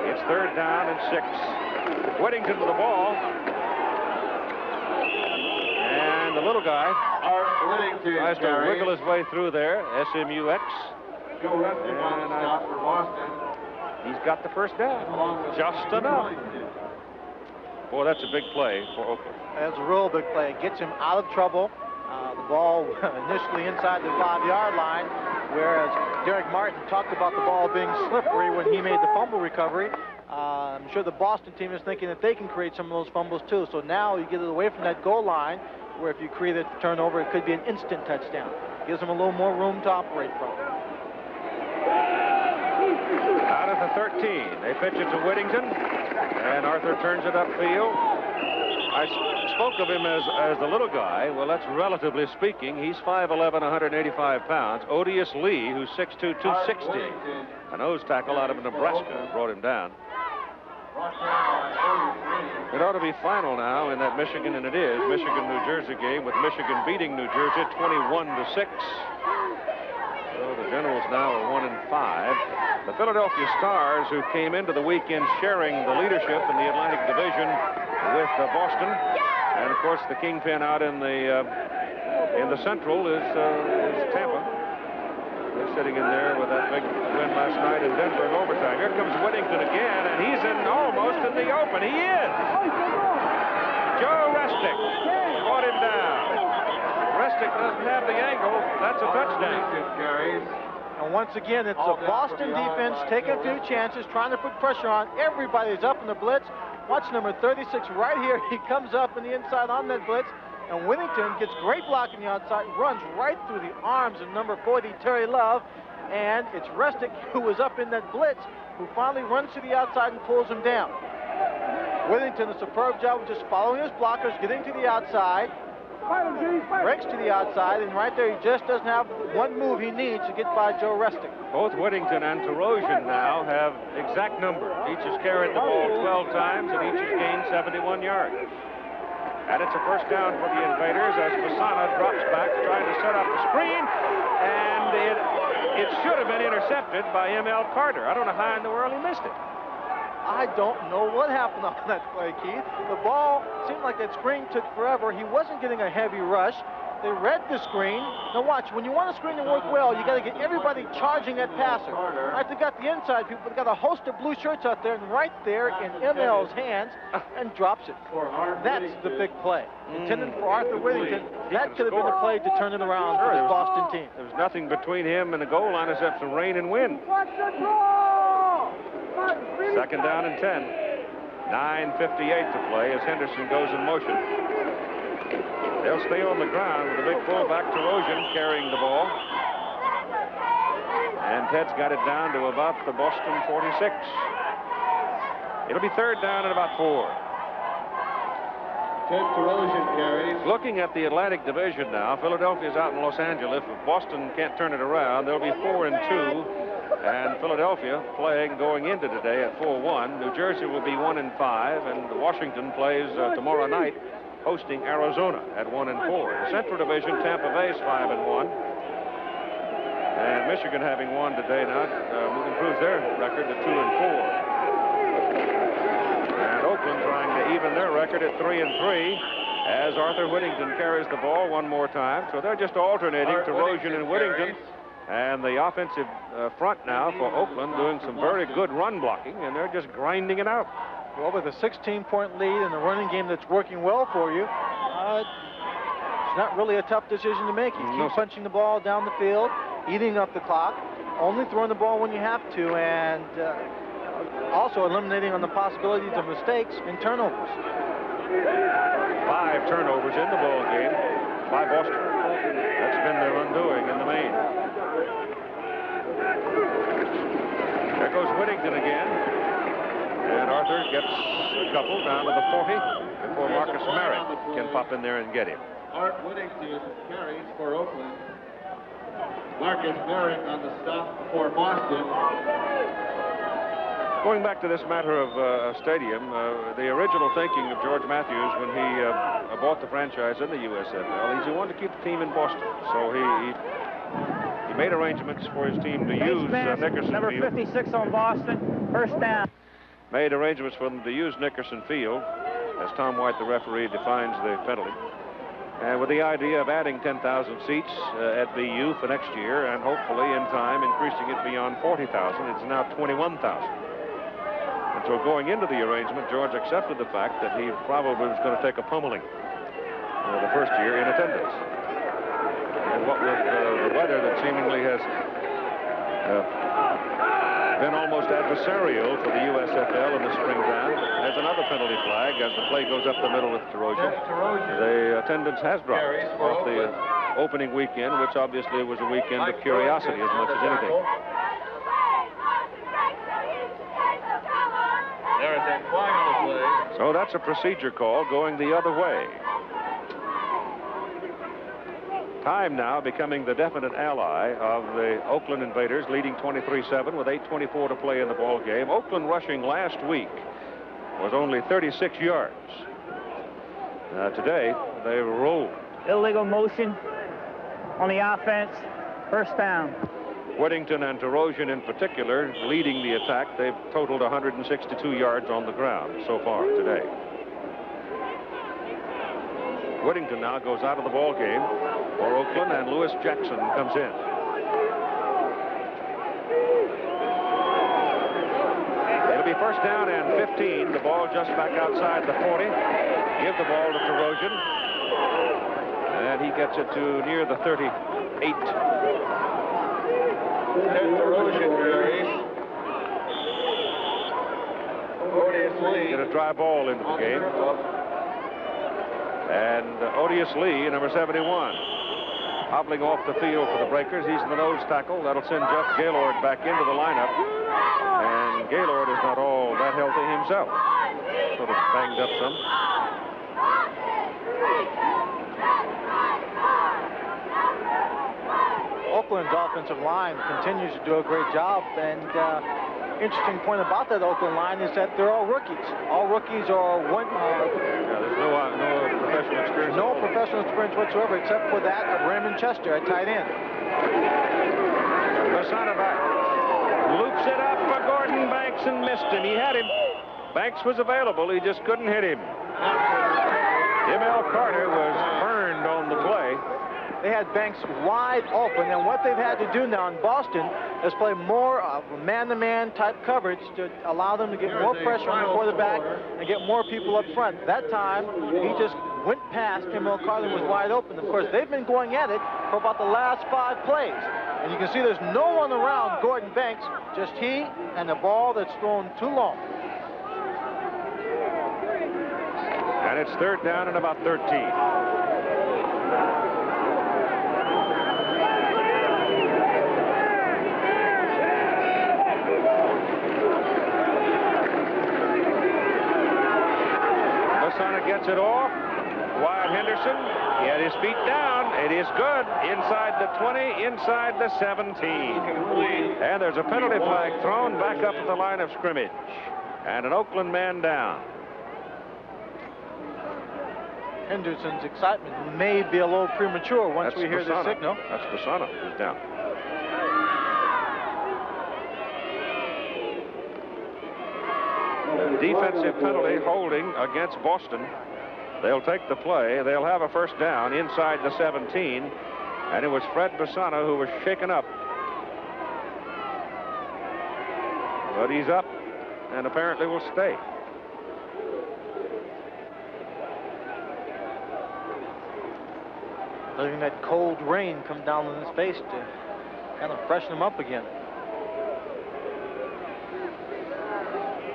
It's third down and 6. Whittington with the ball. And the little guy tries to wiggle his way through there. SMUX. And he's got the first down. Just enough. Boy, that's a big play for Oakland. That's a real big play. It gets him out of trouble. The ball initially inside the 5-yard line, whereas Derek Martin talked about the ball being slippery when he made the fumble recovery. I'm sure the Boston team is thinking that they can create some of those fumbles too. So now you get it away from that goal line, where if you create a turnover, it could be an instant touchdown. Gives them a little more room to operate from. Out of the 13, they pitch it to Whittington, and Arthur turns it upfield. I spoke of him as the little guy. Well, that's relatively speaking. He's 5'11", 185 pounds. Odious Lee, who's 6'2", 260, a nose tackle out of Nebraska, brought him down. It ought to be final now in that Michigan, and it is, Michigan-New Jersey game, with Michigan beating New Jersey 21-6. So the Generals now are 1-5. The Philadelphia Stars, who came into the weekend sharing the leadership in the Atlantic Division with Boston, and of course the kingpin out in the Central is Tampa. They're sitting in there with that big win last night in Denver in overtime. Here comes Whittington again, and he's almost in the open. He is. Joe Restick brought him down. Restick doesn't have the angle. That's a touchdown. And once again, it's the Boston defense taking a few chances, trying to put pressure on. Everybody's up in the blitz. Watch number 36 right here. He comes up in the inside on that blitz. And Whittington gets great block on the outside, runs right through the arms of number 40, Terry Love. And it's Restick, who was up in that blitz, who finally runs to the outside and pulls him down. Whittington, a superb job of just following his blockers, getting to the outside. Breaks to the outside, and right there he just doesn't have one move he needs to get by Joe Restick. Both Whittington and Trojan now have exact numbers. Each has carried the ball 12 times, and each has gained 71 yards. And it's a first down for the Invaders as Fasana drops back, trying to set up the screen, and it should have been intercepted by M.L. Carter. I don't know how in the world he missed it. I don't know what happened on that play, Keith. The ball seemed like that screen took forever. He wasn't getting a heavy rush. They read the screen. Now watch, when you want a screen to work well, you got to get everybody charging at passer. Like they got the inside people, they got a host of blue shirts out there, and right there in ML's hands, and drops it. That's the big play. Intended for Arthur Whittington. That could have been the play to turn it around for his Boston team. There was nothing between him and the goal line except some rain and wind. Second down and 10. 9:58 to play as Henderson goes in motion. They'll stay on the ground with the big fullback Trojan carrying the ball. And Ted's got it down to about the Boston 46. It'll be third down and about 4. Ted Corrosion carries. Looking at the Atlantic Division now, Philadelphia's out in Los Angeles. If Boston can't turn it around, they'll be 4-2. And Philadelphia playing going into today at 4-1. New Jersey will be 1-5, and Washington plays tomorrow night, hosting Arizona at 1-4. The Central Division, Tampa Bay's 5-1, and Michigan, having won today now, improves their record to 2-4. And Oakland trying to even their record at 3-3 as Arthur Whittington carries the ball one more time. So they're just alternating Corrosion and Whittington. And the offensive front now for Oakland doing some very good run blocking, and they're just grinding it out. Well, with a 16-point lead and a running game that's working well for you, it's not really a tough decision to make. You keep punching the ball down the field, eating up the clock, only throwing the ball when you have to, and also eliminating on the possibilities of mistakes and turnovers. 5 turnovers in the ball game by Boston. That's been their undoing in the main. There goes Whittington again. And Arthur gets a couple down to the 40 before Marcus Merritt can pop in there and get him. Art Whittington carries for Oakland. Marcus Merritt on the stop for Boston. Going back to this matter of stadium, the original thinking of George Matthews when he bought the franchise in the USFL is he wanted to keep the team in Boston. So he made arrangements for his team to use Nickerson number Field. 56 on Boston, first down. Made arrangements for them to use Nickerson Field, as Tom White, the referee, defines the penalty. And with the idea of adding 10,000 seats at BU for next year, and hopefully in time increasing it beyond 40,000, it's now 21,000. And so going into the arrangement, George accepted the fact that he probably was going to take a pummeling the first year in attendance. And what with the weather that seemingly has been almost adversarial for the USFL in the springtime, there's another penalty flag as the play goes up the middle with Corrosion. The attendance has dropped off the opening weekend, which obviously was a weekend of curiosity as much as anything. There's a flag on the play. So that's a procedure call going the other way. Time now becoming the definite ally of the Oakland Invaders, leading 23-7 with 8:24 to play in the ball game. Oakland rushing last week was only 36 yards. Today they rolled. Illegal motion on the offense, first down. Whittington and Corrosion in particular leading the attack. They've totaled 162 yards on the ground so far today. Whittington now goes out of the ball game for Oakland, and Lewis Jackson comes in. It'll be first down and 15. The ball just back outside the 40. Give the ball to Corrosion, and he gets it to near the 38. Corrosion carries. Get a dry ball into the game. And Odious Lee, number 71, hobbling off the field for the Breakers. He's the nose tackle. That'll send Jeff Gaylord back into the lineup. And Gaylord is not all that healthy himself. Sort of banged up some. Oakland's offensive line continues to do a great job, and interesting point about that Oakland line is that they're all rookies. All rookies are one. There's no professional experience. No professional experience whatsoever, except for that of Raymond Chester at tight end. Masada back. Loops it up for Gordon Banks and missed him. He had him. Banks was available. He just couldn't hit him. M.L. Carter was burned on the play. They had Banks wide open, and what they've had to do now in Boston is play more of man-to-man type coverage to allow them to get more pressure on the quarterback and get more people up front. That time, he just went past M.L. Carter, was wide open. Of course, they've been going at it for about the last 5 plays. And you can see there's no one around Gordon Banks, just he and the ball that's thrown too long. And it's third down and about 13. Masada gets it off. Henderson. Get his feet down. It is good. Inside the 20, inside the 17. And there's a penalty flag thrown back up at the line of scrimmage. And an Oakland man down. Henderson's excitement may be a little premature once we hear the signal. That's Basana who's down. Defensive penalty holding against Boston. They'll take the play. They'll have a first down inside the 17. And it was Fred Basana who was shaken up. But he's up and apparently will stay. Letting that cold rain come down on his face to kind of freshen him up again.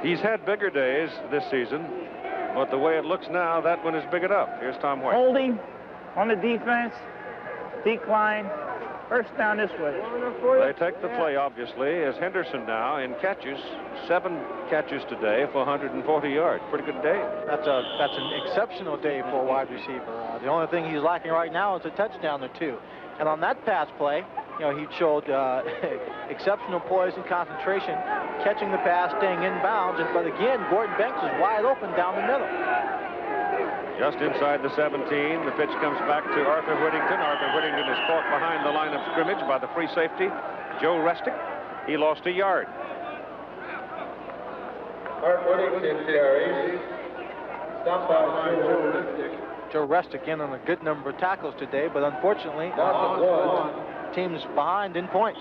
He's had bigger days this season, but the way it looks now, that one is big enough. Here's Tom White. Holding on the defense, decline, first down this way. They take the play, obviously, as Henderson now in catches, 7 catches today for 140 yards. Pretty good day. That's an exceptional day for a wide receiver. The only thing he's lacking right now is a touchdown or 2. And on that pass play, you know, he showed exceptional poise and concentration, catching the pass, staying in bounds. But again, Gordon Banks is wide open down the middle. Just inside the 17, the pitch comes back to Arthur Whittington. Arthur Whittington is caught behind the line of scrimmage by the free safety, Joe Restick. He lost a yard. Art Whittington carries. Stop by Joe Restick. Joe Restick in on a good number of tackles today, but unfortunately, team's behind in points.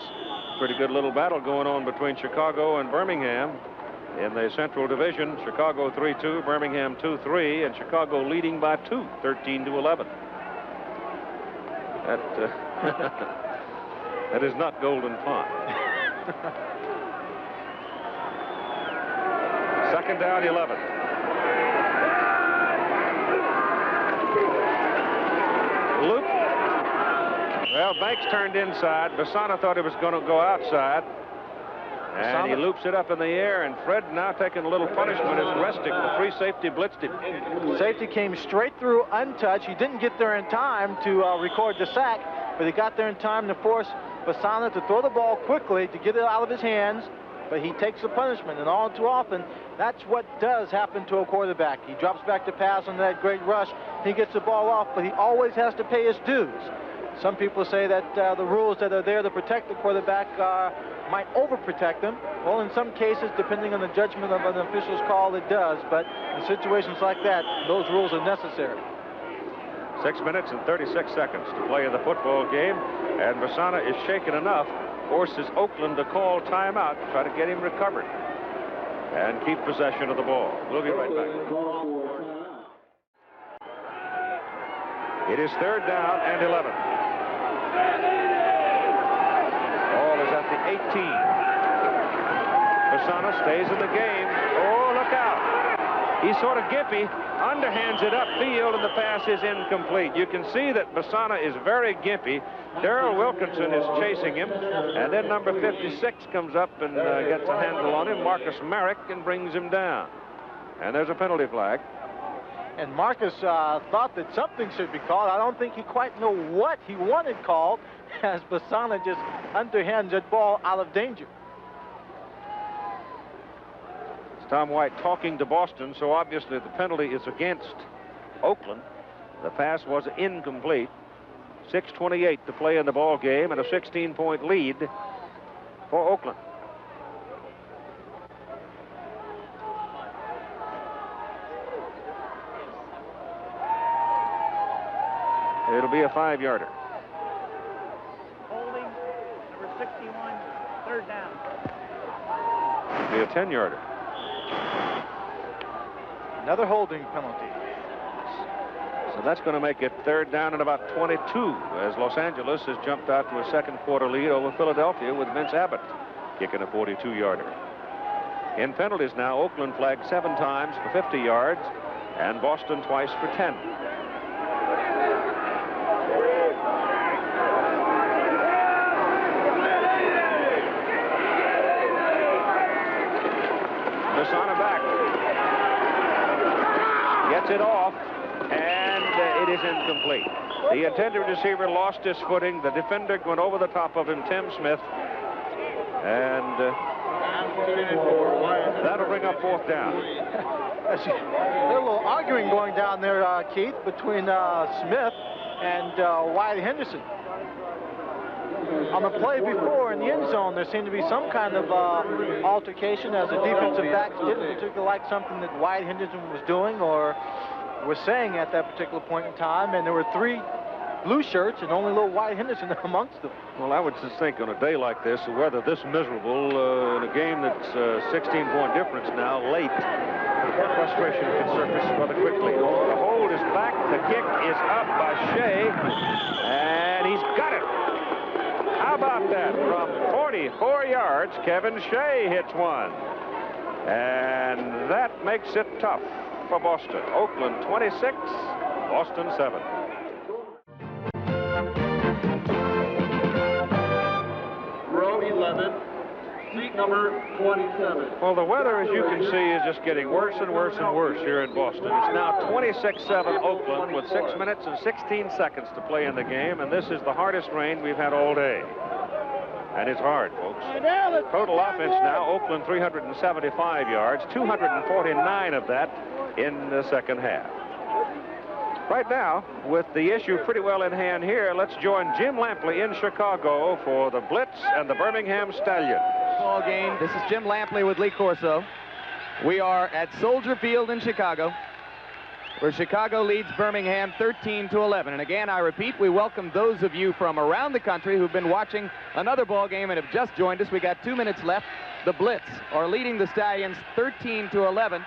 Pretty good little battle going on between Chicago and Birmingham. In the Central Division, Chicago 3-2, Birmingham 2-3, and Chicago leading by 2, 13-11. That is not golden fun. Second down, 11. Loop. Well, Banks turned inside. Basana thought he was going to go outside. And he loops it up in the air, and Fred now taking a little punishment as Restick, the free safety, blitzed him. Safety came straight through untouched. He didn't get there in time to record the sack, but he got there in time to force Basana to throw the ball quickly to get it out of his hands, but he takes the punishment, and all too often, that's what does happen to a quarterback. He drops back to pass on that great rush. He gets the ball off, but he always has to pay his dues. Some people say that the rules that are there to protect the quarterback might overprotect them. Well, in some cases, depending on the judgment of an official's call, it does. But in situations like that, those rules are necessary. 6 minutes and 36 seconds to play in the football game. And Basana is shaken enough, forces Oakland to call timeout, try to get him recovered and keep possession of the ball. We'll be right back. It is third down and 11. Ball is at the 18. Basana stays in the game. Oh, look out. He's sort of gimpy, underhands it upfield, and the pass is incomplete. You can see that Basana is very gimpy. Darrell Wilkinson is chasing him, and then number 56 comes up and gets a handle on him, Marcus Merrick, and brings him down. And there's a penalty flag. And Marcus thought that something should be called. I don't think he quite knew what he wanted called, as Basana just underhands that ball out of danger. It's Tom White talking to Boston, so obviously the penalty is against Oakland. The pass was incomplete. 6:28 to play in the ball game, and a 16-point lead for Oakland. It'll be a 5-yarder. Holding, number 61, third down. It'll be a 10-yarder. Another holding penalty. So that's going to make it third down and about 22, as Los Angeles has jumped out to a second quarter lead over Philadelphia with Vince Abbott kicking a 42-yarder. In penalties now, Oakland flagged 7 times for 50 yards and Boston twice for 10. Basana back. Gets it off. And it is is incomplete. The intended receiver lost his footing. The defender went over the top of him, Tim Smith. And that'll bring up 4th down. There's a little arguing going down there, Keith, between Smith and Wyatt Henderson. On the play before in the end zone, there seemed to be some kind of altercation as the defensive backs didn't particularly like something that Wyatt Henderson was doing or was saying at that particular point in time, and there were 3 blue shirts and only little Wyatt Henderson amongst them. Well, I would just think on a day like this, the weather this miserable in a game that's 16-point difference now, late, frustration can surface rather quickly. The hold is back. The kick is up by Shea, and he's got it. How about that? From 44 yards, Kevin Shea hits one. And that makes it tough for Boston. Oakland 26, Boston 7. Row 11, seat number 27. Well, the weather, as you can see, is just getting worse and worse and worse here in Boston. It's now 26-7 Oakland with 6 minutes and 16 seconds to play in the game, and this is the hardest rain we've had all day. And it's hard, folks. Total offense now, Oakland 375 yards, 249 of that in the second half. Right now, with the issue pretty well in hand here, let's join Jim Lampley in Chicago for the Blitz and the Birmingham Stallions. Ball game. This is Jim Lampley with Lee Corso. We are at Soldier Field in Chicago, where Chicago leads Birmingham 13-11. And again, I repeat, we welcome those of you from around the country who've been watching another ball game and have just joined us. We got 2 minutes left. The Blitz are leading the Stallions 13-11.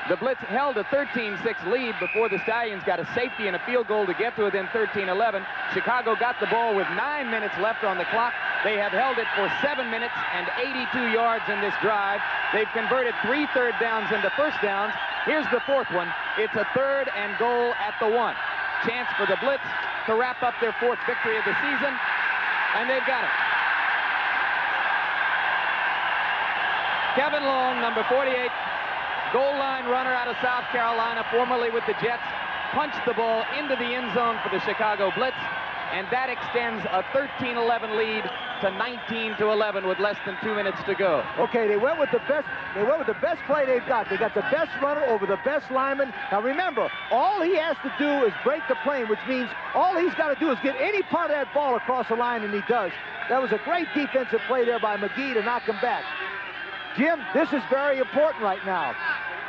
The Blitz held a 13-6 lead before the Stallions got a safety and a field goal to get to within 13-11. Chicago got the ball with 9 minutes left on the clock. They have held it for 7 minutes and 82 yards in this drive. They've converted 3 third downs into first downs. Here's the 4th one. It's a 3rd and goal at the 1. Chance for the Blitz to wrap up their 4th victory of the season, and they've got it. Kevin Long, number 48, goal line runner out of South Carolina, formerly with the Jets, punched the ball into the end zone for the Chicago Blitz, and that extends a 13-11 lead to 19-11 with less than 2 minutes to go. Okay, they went with the best play they've got. They got the best runner over the best lineman. Now remember, all he has to do is break the plane, which means all he's got to do is get any part of that ball across the line, and he does. That was a great defensive play there by McGee to knock him back. Jim, this is very important right now.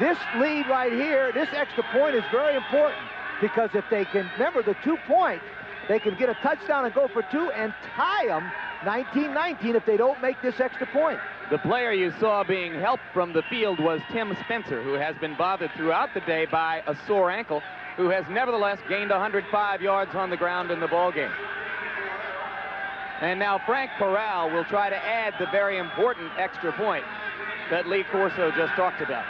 This lead right here, this extra point is very important, because if they can, remember the 2 point, they can get a touchdown and go for 2 and tie them 19-19 if they don't make this extra point. The player you saw being helped from the field was Tim Spencer, who has been bothered throughout the day by a sore ankle, who has nevertheless gained 105 yards on the ground in the ballgame. And now Frank Corral will try to add the very important extra point that Lee Corso just talked about.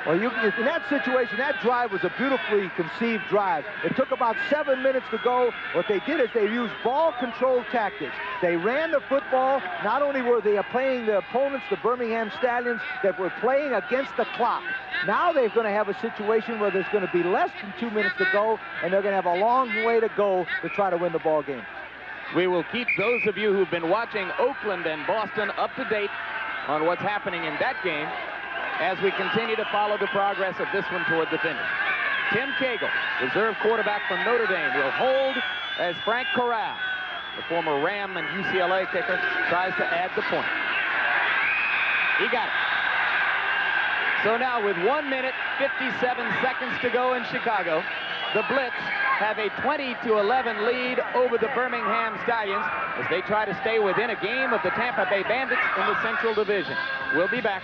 Well, in that situation, that drive was a beautifully conceived drive. It took about 7 minutes to go. What they did is they used ball control tactics. They ran the football. Not only were they playing the opponents, the Birmingham Stallions, that were playing against the clock. Now they're going to have a situation where there's going to be less than 2 minutes to go, and they're going to have a long way to go to try to win the ball game. We will keep those of you who've been watching Oakland and Boston up to date on what's happening in that game as we continue to follow the progress of this one toward the finish. Tim Cagle, reserve quarterback from Notre Dame, will hold as Frank Corral, the former Ram and UCLA kicker, tries to add the point. He got it. So now with 1 minute, 57 seconds to go in Chicago, the Blitz have a 20-11 lead over the Birmingham Stallions as they try to stay within a game of the Tampa Bay Bandits in the Central Division. We'll be back.